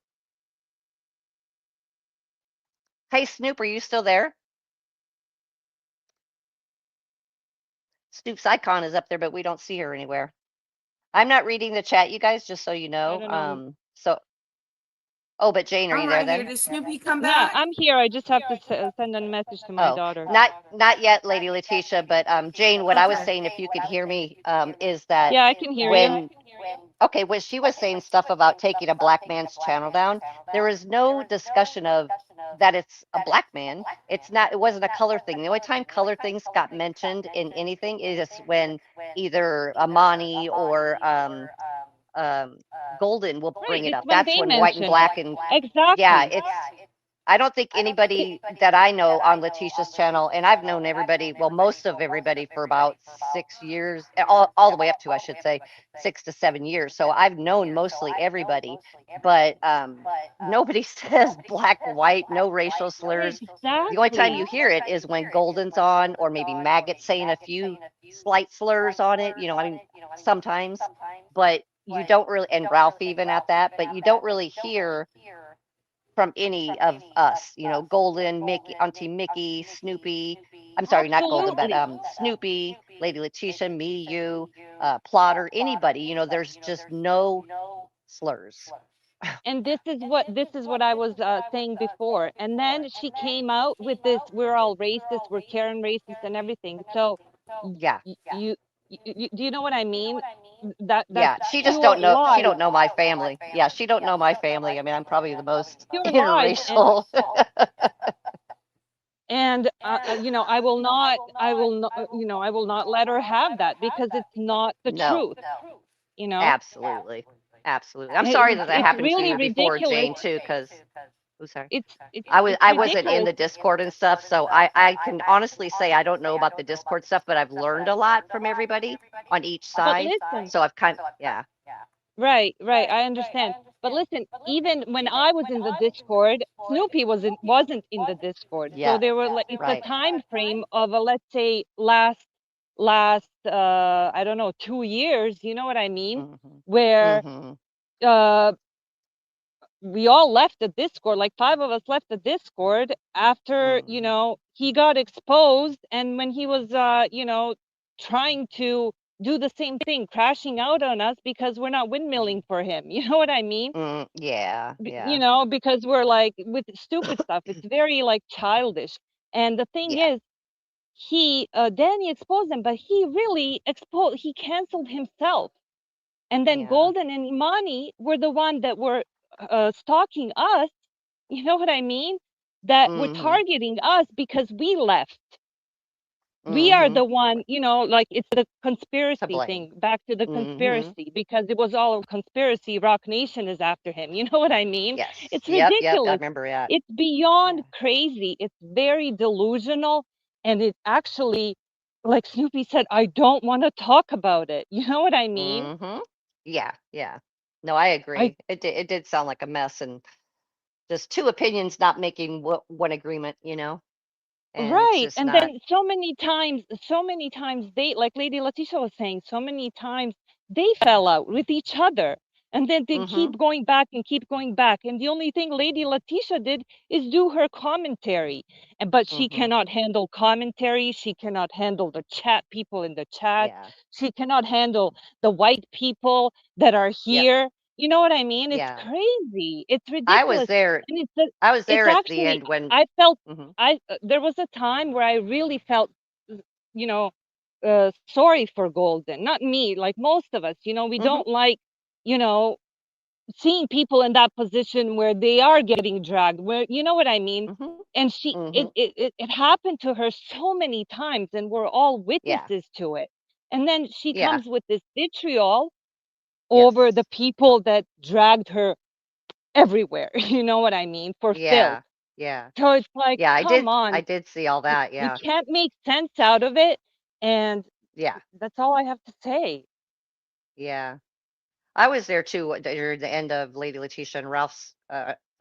Hey, Snoop, are you still there? Snoop's icon is up there, but we don't see her anywhere. I'm not reading the chat, you guys, just so you I know. don't know. So, oh, but Jane, are I'm you there right here. then? Did Snoopy come Yeah, back? I'm here. I just have to send a message to my Oh, daughter. not yet, Lady Letitia, but Jane, what I was Okay. saying, if you could hear me, is that Yeah, I can hear you. when okay, when she was saying stuff about taking a black man's channel down, there is no discussion of that it's a black man. It's not, it wasn't a color thing. The only time color things got mentioned in anything is when either Amani or um, Golden will Right, bring it it's up. when That's they when white and mention it. black and yeah, Exactly. it's I don't think anybody that I know on Letitia's channel, and I've known everybody, well, most of everybody for about 6 years, all the way up to, I should say, 6 to 7 years. So I've known mostly everybody, but nobody says black, white, no racial slurs. The only time Exactly. you hear it is when Golden's on, or maybe Maggot saying a few slight slurs on it. I mean, sometimes, but you don't really, and Ralph even at that, but you don't really hear from any of us, Golden, Mickey, Auntie Mickey, Snoopy. I'm sorry, not Golden, but Absolutely. Snoopy, Lady Letitia, me, you, Plotter, anybody. There's just no slurs. And this is what I was saying before. And then she came out with this, we're all racist, we're Karen racist and everything. So Yeah, do you know what I mean? That's yeah. She just pure don't know. She lies. don't know my family. Yeah, she don't know my family. I mean, I'm probably the most Pure lies. interracial. And I will not, I will not let her have that because it's not the No, truth. You know, absolutely, absolutely. I'm sorry it's that that it's happened to really you before, ridiculous. Jane, too, because I'm sorry. It's I wasn't in ridiculous. the Discord and stuff, so I can honestly say I don't know about the Discord stuff, but I've learned a lot from everybody on each But side. listen, So I've yeah, right, I understand. But listen, even when I was in the Discord, Snoopy wasn't in the Discord. So yeah, there were like, it's a right. time frame of let's say last I don't know, 2 years, you know what I mean? Mhm. Where Mhm. uh we all left the Discord, like 5 of us left the Discord after, Mhm. he got exposed, and when he was trying to do the same thing, crashing out on us because we're not windmilling for him. You know what I mean? Yeah, yeah, Because we're like with stupid stuff. It's very like childish. And the thing yeah, is, Danny exposed him, but he canceled himself. And then yeah. Golden and Imani were the one that were stalking us. You know what I mean? That were Mhm. targeting us because we left. We are Mhm. the one, like it's the To conspiracy blame. thing, back to the Mhm. conspiracy, because it was all a conspiracy. Rock Nation is after him. You know what I mean? Yes. It's Yep, yep, I ridiculous. remember that. It's beyond Yeah. crazy. It's very delusional. And it actually, like Snoopy said, I don't want to talk about it. You know what I mean? Mhm. Yeah, yeah. No, I I agree. It did sound like a mess, and just two opinions not making one agreement, and it's Right. just And not. then so many times they, like Lady Letitia was saying, so many times they fell out with each other. And then they Mhm. keep going back and keep going back. And the only thing Lady Letitia did is do her commentary. But she Mhm. cannot handle commentary. She cannot handle the chat, people in the chat. Yeah. She cannot handle the white people that are Yep. here. You know what I mean? It's Yeah. crazy. It's I was ridiculous. there. And I was it's there at the actually, end when. I felt Mhm. there was a time where I really felt, you know, sorry for Golden. Not me, like most of us. We Mhm. don't like, you know, seeing people in that position where they are getting dragged. Where you know what I mean. Mhm. And Mhm. it happened to her so many times, and we're all Yeah. witnesses to it. And then she Yeah. comes with this vitriol over the Yes. people that dragged her everywhere. You know what I mean? For filth. Yeah. Yeah. So it's like, Yeah. I come did. I on, did see all that. we Yeah. can't make sense out of it, and Yeah. that's all I have to say. Yeah. I was there too near the end of Lady Letitia and Ralph's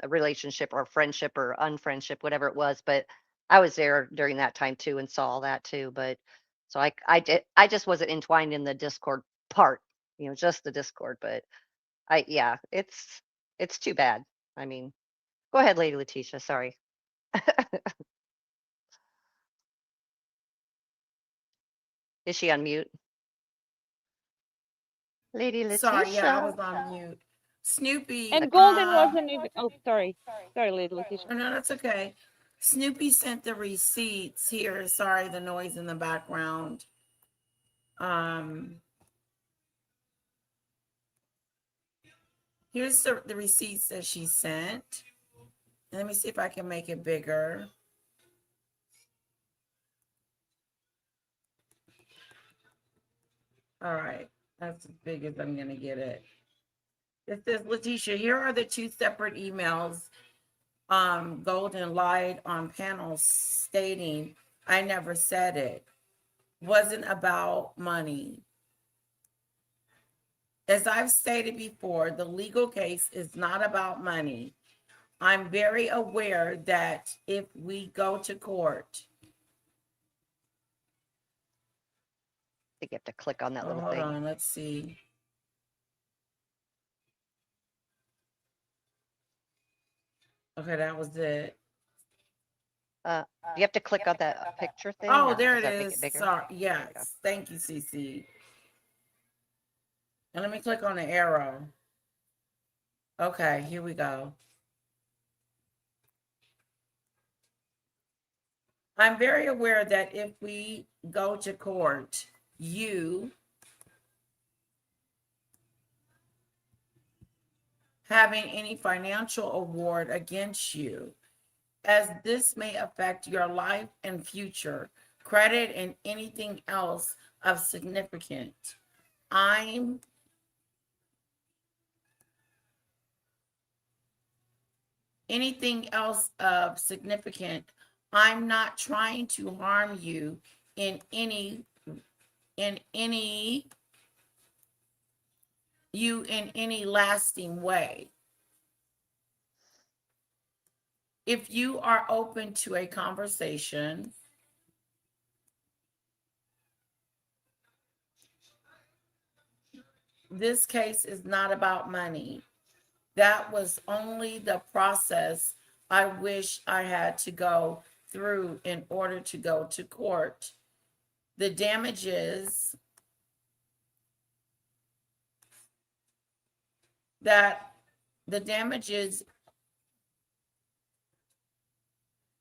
relationship or friendship or unfriendship, whatever it was. But I was there during that time too and saw all that too, but so I just wasn't entwined in the Discord part, just the Discord, but yeah, it's too bad. I mean, go ahead, Lady Letitia, sorry. Is she on mute? Lady Sorry, yeah, I Letitia. was on mute. Snoopy, And Golden wasn't even. Oh, sorry. Sorry, Lady Letitia. oh, no, that's okay. Snoopy sent the receipts here. Sorry, the noise in the background. Here's the receipts that she sent. Let me see if I can make it bigger. All right, that's as big as I'm gonna get it. It says, Letitia, here are the two separate emails. Golden lied on panels stating I never said it. Wasn't about money. As I've stated before, the legal case is not about money. I'm very aware that if we go to court, I think you have to click on that little hold thing. on, let's see. Okay, that was it. Do you have to click on that picture thing? Oh, Or there does it that make is. it bigger? Sorry. There you go. Yes. Thank you, CC. And let me click on the arrow. Okay, here we go. I'm very aware that if we go to court, you having any financial award against you, as this may affect your life and future, credit, and anything else of significance. Anything else of significant, I'm not trying to harm you in any lasting way. If you are open to a conversation, this case is not about money. That was only the process I wish I had to go through in order to go to court. The damages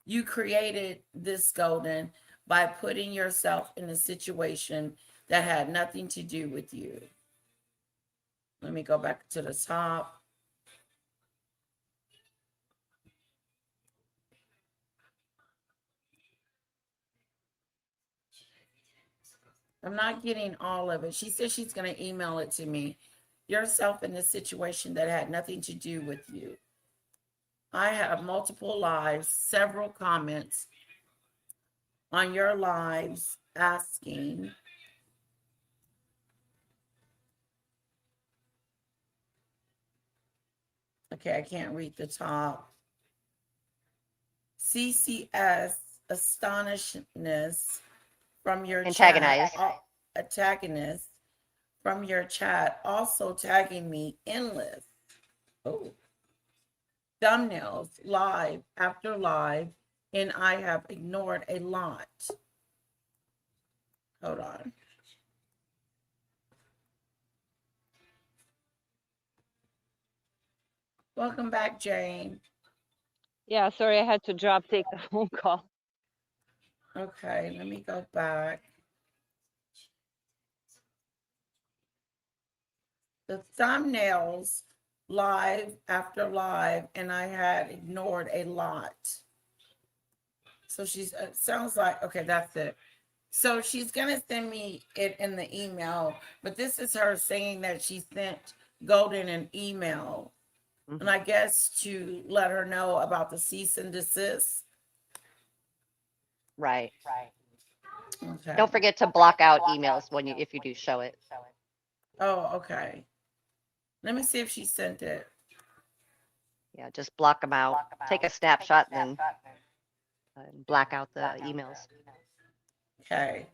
you created this, Golden, by putting yourself in a situation that had nothing to do with you. Let me go back to the top. I'm not getting all of it. She says she's going to email it to me. Yourself in a situation that had nothing to do with you. I have multiple lives, several comments on your lives asking, okay, I can't read the top. CCS astonishedness from your Antagonize. chat, antagonist from your chat, also tagging me endless. Oh, thumbnails, live after live, and I have ignored a lot. Hold on. Welcome back, Jane. Yeah, sorry, I had to take the phone call. Okay, let me go back. The thumbnails, live after live, and I had ignored a lot. So she's, sounds like, okay, that's it. So she's going to send me it in the email, but this is her saying that she sent Golden an email. Mhm. And I guess to let her know about the cease and desist. Right. Okay. Don't forget to block out emails if you do show it. Oh, okay. Let me see if she sent it. Yeah, just block them out. Take a snapshot and then and black out the emails. Okay.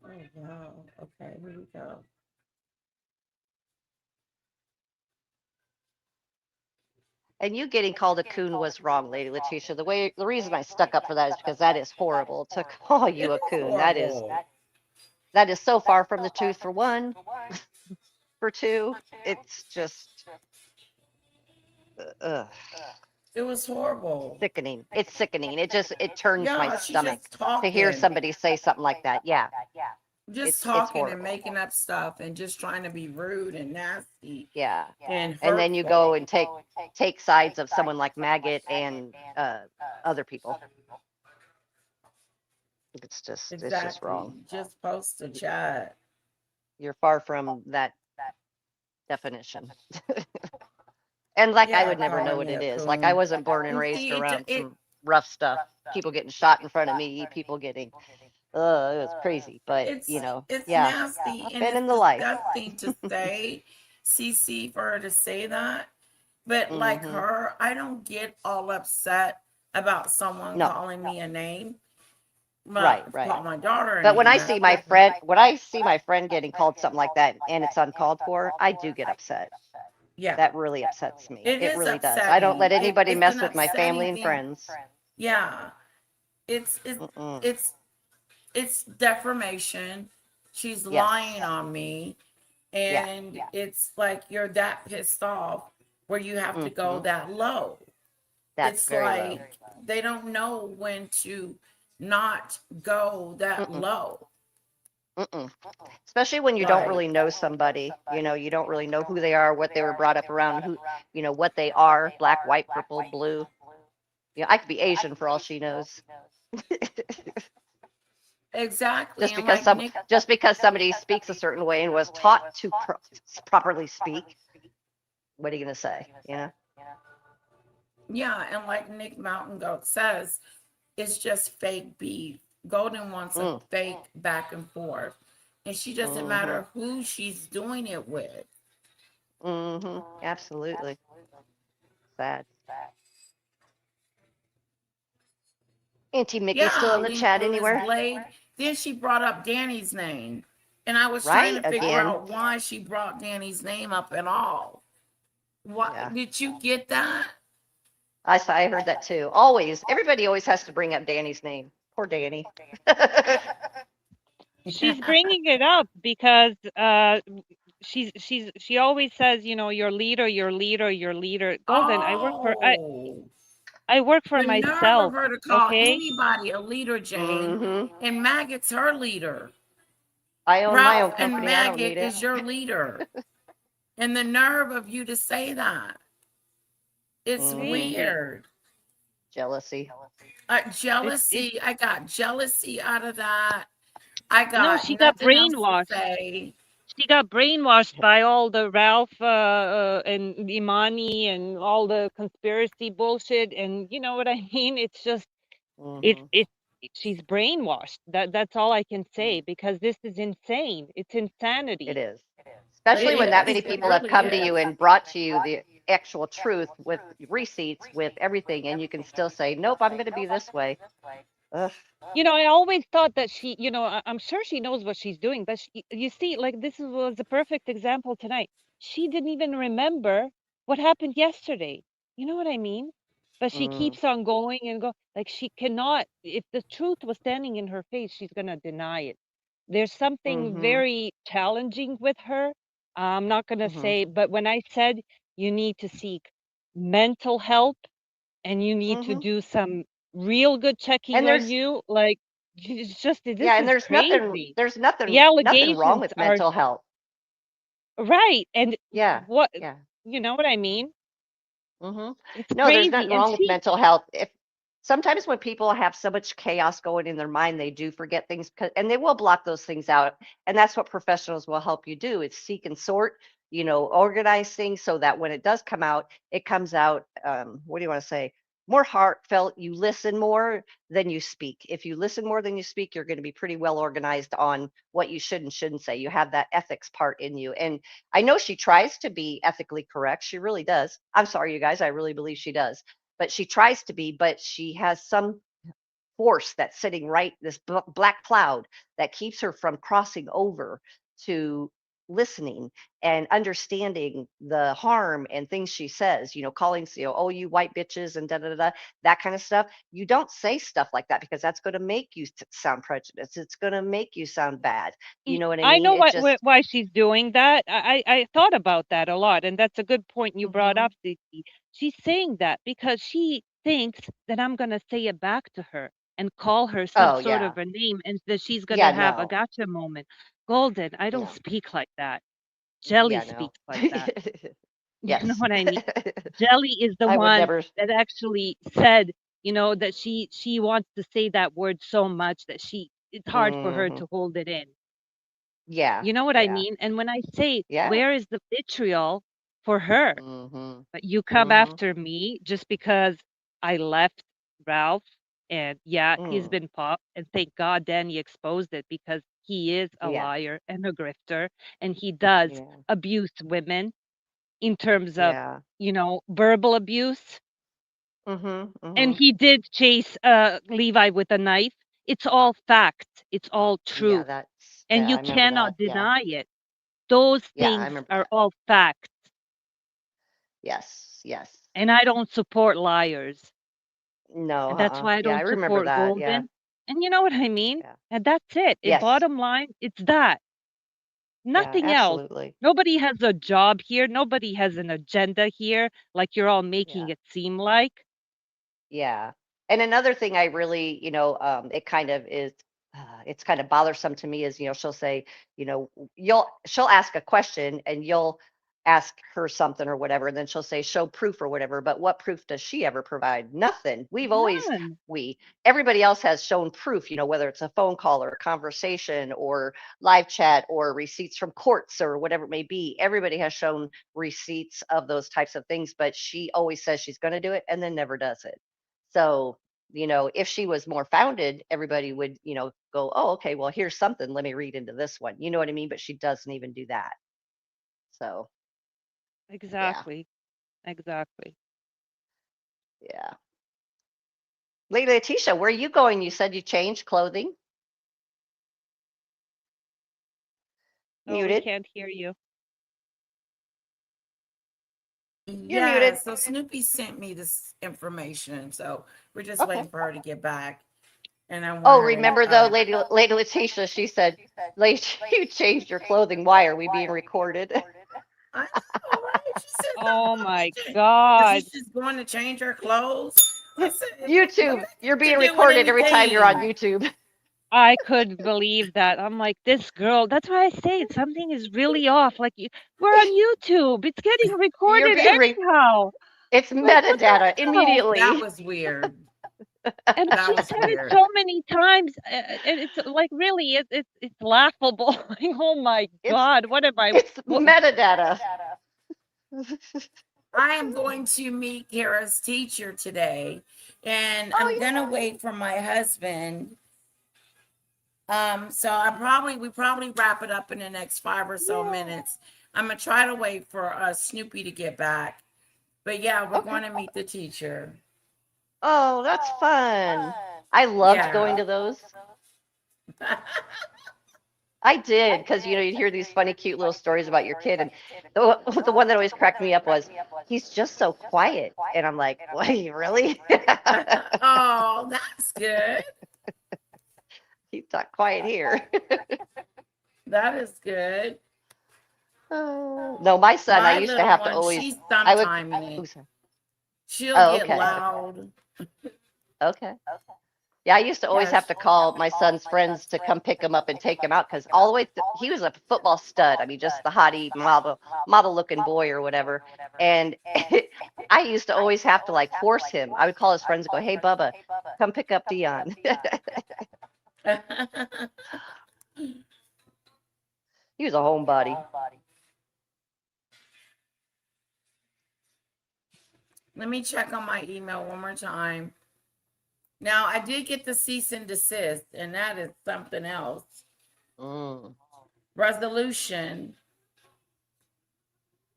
Oh wow. Okay, here we go. And you getting called a coon was wrong, Lady Letitia. The reason I stuck up for that is because that is horrible to call It you a is coon. horrible. That is so far from the truth. For one, for two, it's just ugh, It was horrible. sickening. It's sickening. It turns my Yeah, she stomach just to hear talking. somebody say something like that. Yeah, Just it's talking and horrible. making up stuff and just trying to be rude and nasty Yeah. and And then you go hurtful. and take sides of someone like Maggot and other people. It's just Exactly. wrong. Just post a Y- chat. You're far from that definition. And like I Yeah, would never know calling what me it a is. Like I coon. wasn't born and And raised see, around some rough stuff. People getting shot in front of me, people getting it was crazy. But it's yeah, nasty I've and been it's in the life. disgusting to say, CC, for her to say that. But like Hmm. her, I don't get all upset about someone No, calling me a name. Well, right, right. call my daughter a But when name. I That's see my different. friend, when I see my friend getting called something like that and it's uncalled for, I do get upset. Yeah, That really upsets me. it It is really does. I don't let upsetting. anybody It's an mess with my upsetting family and thing. friends. Yeah, it's it's Mm-mm. it's it's defamation. She's Yes. lying on me, Yeah. and it's like you're that pissed off where you have to go Hmm. that low. That's It's very low. like they don't know when to not go that Mm-mm. low. Mm-mm. Especially when you don't Like, really know somebody. You don't really know who they are, what they were brought up around, what they are, black, white, purple, blue. I could be Asian for all she knows. exactly. just And because like some Nick, just because somebody speaks a certain way and was taught to properly speak, what are you going to say? yeah, and like Nick Mountain Goat says, it's just fake beef. Golden wants a Mm, fake back and forth. And she doesn't mm-hmm, matter who she's doing it with. mm-hmm, absolutely. Sad. Auntie Mickey's still Yeah, in the when chat Miss anywhere? Blade, then she brought up Danny's name. And I was trying Right? to figure Again. out why she brought Danny's name up at all. What Yeah. did you get that? I heard that too. Always. Everybody always has to bring up Danny's name. Poor Danny. She's bringing it up because she always says, your leader, your leader, your leader. Golden, Oh, I work for the nerve of myself, her to call okay? anybody a leader, Jane. Hmm. And Maggot's her leader. I own my Ralph own and company. I don't Maggot need it. is your leader. And the nerve of you to say that. It's Hmm. Crazy. weird. Jealousy. It's Jealousy. I got jealousy out of that. I no, got she got nothing else to brainwashed. say. She got brainwashed by all the Ralph and Imani and all the conspiracy bullshit, and you know what I mean. It's just it's Hmm. it's she's brainwashed. That's all I can say because this is insane. It's It insanity. is. Especially when that It many is. It people have really come to you is. and brought to you the actual truth with receipts, with everything, and you can still say, nope, I'm going to be this way. Ugh. I always thought that she, I'm sure she knows what she's doing, but you see, like was a perfect example tonight. She didn't even remember what happened yesterday. You know what I mean? But she Mm, keeps on going and go. Like she cannot, if the truth was standing in her face, she's gonna deny it. There's something mm-hmm, very challenging with her. I'm not gonna mm-hmm, say, but when I said you need to seek mental help and you need to mm-hmm. do some real good checking And on there's you, like it's just this yeah, and is there's nothing crazy. there's The nothing wrong allegations with are mental health. right, and Yeah, what yeah. you know what I mean? Hmm. It's No, there's crazy, nothing and wrong with mental health. If sometimes when people have so much chaos going in their mind, they do forget things, and they will block those things out. And that's what professionals will help you do: is seek and sort, organize things so that when it does come out, it comes out. What do you want to say? more heartfelt. You listen more than you speak. If you listen more than you speak, you're going to be pretty well organized on what you should and shouldn't say. You have that ethics part in you. And I know she tries to be ethically correct. She really does. I'm sorry, you guys. I really believe she does. But she tries to be, but she has some force that's sitting right, this black cloud that keeps her from crossing over to listening and understanding the harm and things she says, calling, oh, you white bitches and da da da, that kind of stuff. You don't say stuff like that because that's going to make you sound prejudiced. It's going to make you sound bad. You know what I I mean? know It just, why she's doing that. I thought about that a lot, and that's a good point you brought hmm up, Zizi. She's saying that because she thinks that I'm gonna say it back to her and call her some oh, sort yeah. of a name, and that she's Yeah, gonna have a no. gotcha moment. Golden, I don't Yeah. speak like that. Jelly Yeah, no. speaks like that. You know Yes. what I mean? Jelly is the I would one never. that actually said, that she wants to say that word so much that it's hard for her Hmm. to hold it in. Yeah. You know what I Yeah. mean? And when I say, Yeah. where is the vitriol for her? Mhm. But you come Mhm. after me just because I left Ralph. And yeah, he's Mm. been popped. And thank God Danny exposed it because he is a Yeah. liar and a grifter. And he does Yeah. abuse women in terms of, Yeah. verbal abuse. Mhm. And Mhm. he did chase Levi with a knife. It's all fact. It's all Yeah, truth. And I you remember that. cannot Yeah. deny it. Those Yeah, I things remember are that. all facts. Yes. Yes. And I don't support liars. No, And that's why I Yeah, I don't remember support that. Yeah. Golden. And you know what I mean? Yeah. And that's it. Yes. Bottom line, it's that. Yeah, Nothing else. absolutely. Nobody has a job here. Nobody has an agenda here, like you're all making Yeah. it seem like. Yeah. And another thing I really, it kind of is, it's kind of bothersome to me is, she'll say, she'll ask a question and you'll ask her something or whatever, and then she'll say, show proof or whatever. But what proof does she ever provide? Nothing. None. Everybody else has shown proof, whether it's a phone call or a conversation or live chat or receipts from courts or whatever it may be. Everybody has shown receipts of those types of things, but she always says she's going to do it and then never does it. So, if she was more founded, everybody would, go, oh, okay, well, here's something. Let me read into this one. You know what I mean? But she doesn't even do that. So, yeah, Exactly. Exactly. yeah. Lady Letitia, where are you going? You said you changed clothing. Oh, we Muted. can't hear you. You're Yeah, muted. so Snoopy sent me this information, so we're just Okay. waiting for her to get back. And I Oh, wanted remember though, Lady Letitia, she said, Lady, you changed your clothing. Why are we being recorded? I know, right? She said something Oh about me my as if God. she's going to change her clothes. I said, what YouTube, you're that being got to do with recorded every time you're on anything? YouTube. I couldn't believe that. I'm like, this girl, that's why I say something is really off. Like, we're on YouTube. It's getting You're recorded being anyhow. it's Like, what the metadata hell? That immediately. was weird. And That she was said it weird. so many times. And it's like, really, it's laughable. Like, oh my It's God, what am I? it's What, metadata. I am going to meet Kara's teacher today, and I'm Oh gonna wait for my husband. So we probably wrap it up in the next 5 or so minutes. I'm gonna try to wait for Snoopy to get back. But yeah, we're yeah. going Okay. to meet the teacher. Oh, that's fun. I loved going Yeah. to those. I did because you'd hear these funny, cute little stories about your kid, and the one that always cracked me up was he's just so quiet, and I'm like, what? Really? Oh, that's good. He's not quiet here. That is good. No, my son, I My used to little have to one, always. she's I would. sometiming it. Who's that? She'll Oh, get okay, okay, loud. okay. Yeah, I used to always Yeah. have to call my son's friends to come pick him up and take him out because all the way he was a football stud. I mean, just the hottie model looking boy or whatever. And I used to always have to like force him. I would call his friends and go, "Hey, Bubba, come pick up Dion." He was a homebody. Let me check on my email one more time. Now, I did get the cease and desist, and that is something else. Mm. Resolution.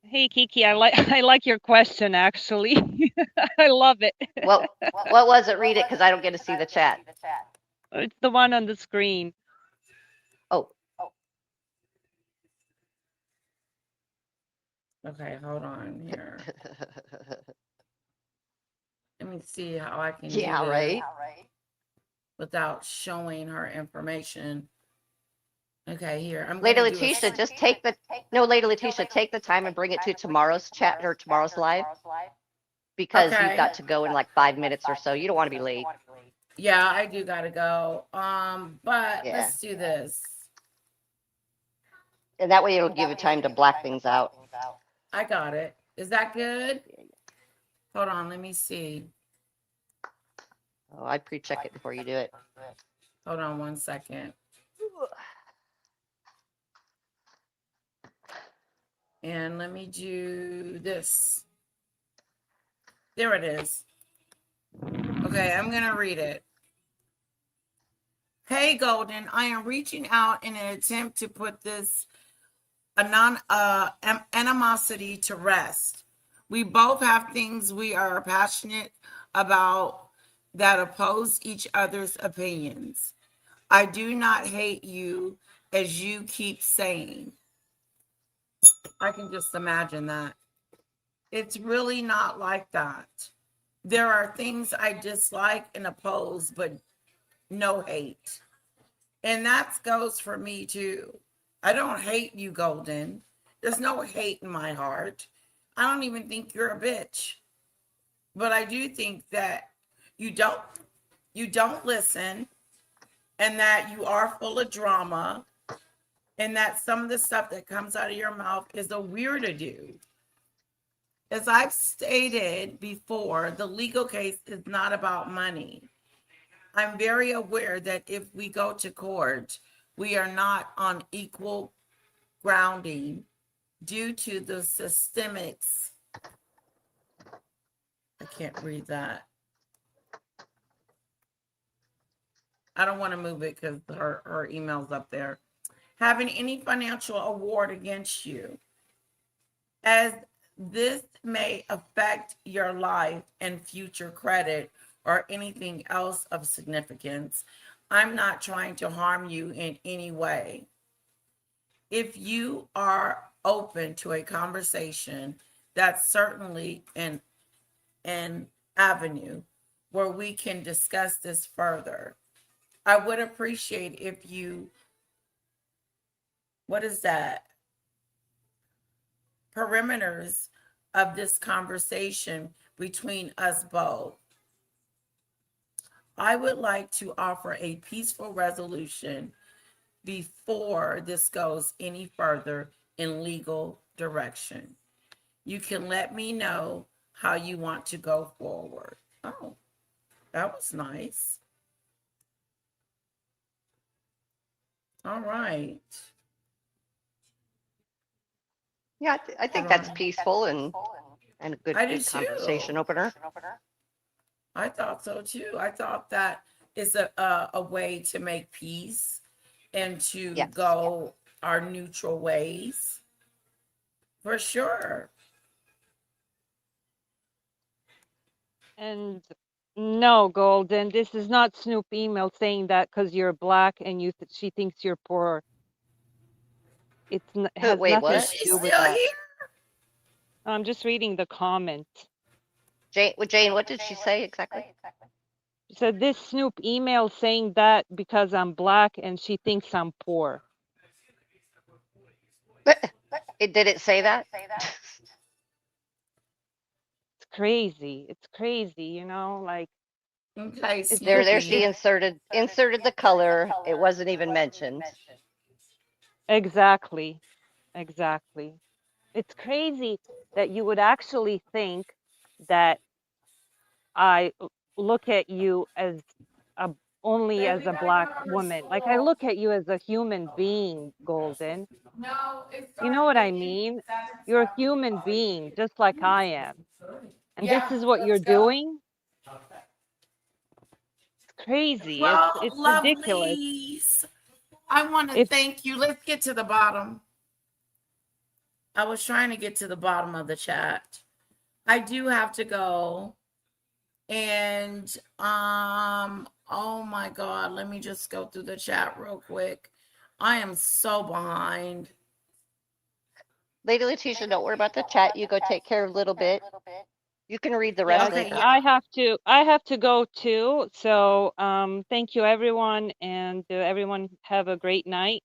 Hey Kiki, I like I like your question actually. I love it. What what was it? Read it because I don't get to see the chat. It's the one on the screen. Oh, Okay, hold on here. Let me see how I can do yeah, this right. without showing her information. Okay, here. I'm Lady gonna do a Letitia, just take the no, Lady Letitia, take the time and bring it to tomorrow's chat or tomorrow's live because you've Okay. got to go in like 5 minutes or so. You don't want to be late. Yeah, I do gotta go. But Yeah, let's do this. and that way it'll give you time to black things out. I got it. Is that good? Hold on, let me see. Oh, I pre-check it before you do it. Hold on 1 second. And let me do this. There it is. Okay, I'm gonna read it. Hey, Golden, I am reaching out in an attempt to put this animosity to rest. We both have things we are passionate about that oppose each other's opinions. I do not hate you as you keep saying. I can just imagine that. It's really not like that. There are things I dislike and oppose, but no hate. And that goes for me too. I don't hate you, Golden. There's no hate in my heart. I don't even think you're a bitch. But I do think that you don't you don't listen, and that you are full of drama, and that some of the stuff that comes out of your mouth is a weirdo do. As I've stated before, the legal case is not about money. I'm very aware that if we go to court, we are not on equal grounding due to the systemics. I can't read that. I don't want to move it because her email's up there. Having any financial award against you, as this may affect your life and future credit or anything else of significance. I'm not trying to harm you in any way. If you are open to a conversation, that's certainly an avenue where we can discuss this further. I would appreciate if you, what is that? Perimeters of this conversation between us both. I would like to offer a peaceful resolution before this goes any further in legal direction. You can let me know how you want to go forward. Oh, that was nice. All right. Yeah, I think that's peaceful and a I do good conversation too. opener. I thought so too. I thought that is a way to make peace and to Yes. go our neutral ways for sure. And no, Golden, this is not Snoop email saying that because you're black and she thinks you're poor. Has Wait, nothing Is what? to she do with still that. here? I'm just reading the comment. Jane, what did she say exactly? She said this Snoop email saying that because I'm black and she thinks I'm poor. Did it say that? It's crazy. It's crazy, you know, like Okay, it's There just she Snoopy. inserted the color. It wasn't even mentioned. exactly. Exactly. It's crazy that you would actually think that I look at you as a only Babe, as we a gotta go black to her woman. Like I school. look at you as a human being, Golden. No, it You know started what I raining mean? Saturday, You're a Sunday. human being, just like I am. And Yeah, this is what you're let's go. doing? It's crazy. Well, It's ridiculous. lovelies, I want to If thank you. Let's get to the bottom. I was trying to get to the bottom of the chat. I do have to go. And oh my God, let me just go through the chat real quick. I am so behind. Lady Letitia, don't worry about the chat. You go take care of a little bit. You can read the yeah, rest Okay, later. yeah. I have to go too. So thank you everyone, and everyone have a great night.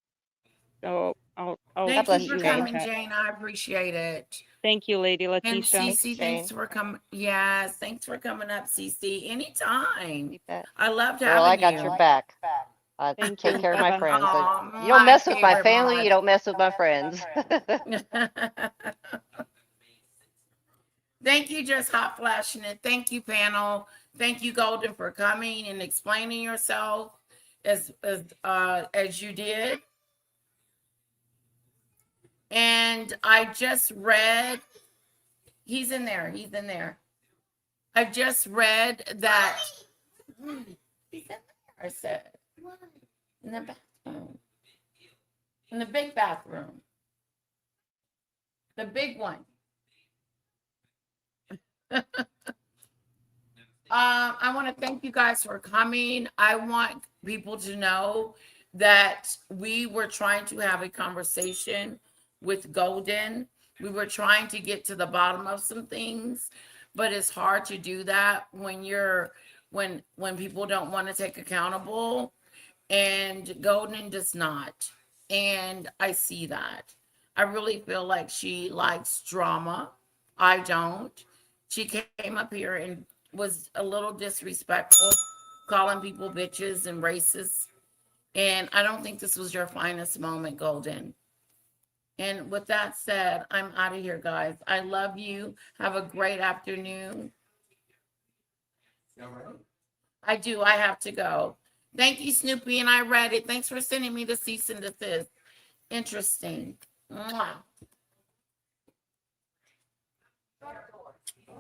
So I'll God Thank you bless see for you, you in Jane. the coming, chat. Jane. I appreciate it. Thank you, Lady And Letitia. Thanks, Cece, Jane. thanks for coming. Yes, thanks for coming up, Cece. Anytime. You bet. I loved Girl, I having got your you. back. Thank Take you. care of my Bye-bye. friends. Oh, You don't my mess with my favorite family, you mod. don't mess with my friends. Thank you, just hot flashing it. Thank you, panel. Thank you, Golden, for coming and explaining yourself as you did. And I just read, he's in there. He's in there. I just read that. He's in there, I said. In the bathroom. In the big bathroom. The big one. I want to thank you guys for coming. I want people to know that we were trying to have a conversation with Golden. We were trying to get to the bottom of some things, but it's hard to do that when when people don't want to take accountable, and Golden does not. And I see that. I really feel like she likes drama. I don't. She came up here and was a little disrespectful, calling people bitches and racist. And I don't think this was your finest moment, Golden. And with that said, I'm out of here, guys. I love you. Have a great afternoon. I do. I have to go. Thank you, Snoopy. And I read it. Thanks for sending me the cease and desist. Interesting. Mwah.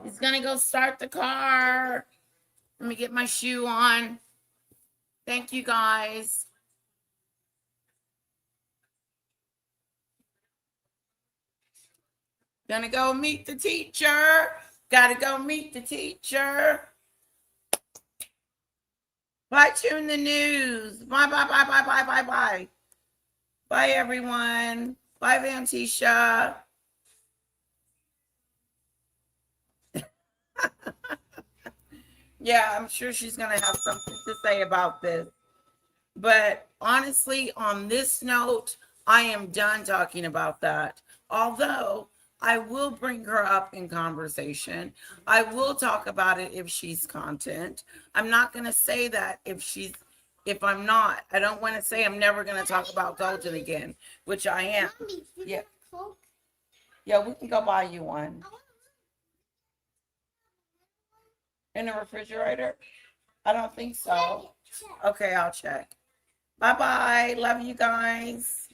He's going to go start the car. Let me get my shoe on. Thank you, guys. Gonna go meet the teacher. Gotta go meet the teacher. Bye, tune the news. Bye, bye, bye, bye, bye, bye, bye. Bye, everyone. Bye, Vantisha. Yeah, I'm sure she's gonna have something to say about this. But honestly, on this note, I am done talking about that. Although I will bring her up in conversation. I will talk about it if she's content. I'm not going to say that if I'm not. I don't want to say I'm never going to talk about Golden again, which I am. Yeah. Yeah, we can go buy you one. In the refrigerator? I don't think so. Okay, I'll check. Bye-bye. Love you guys.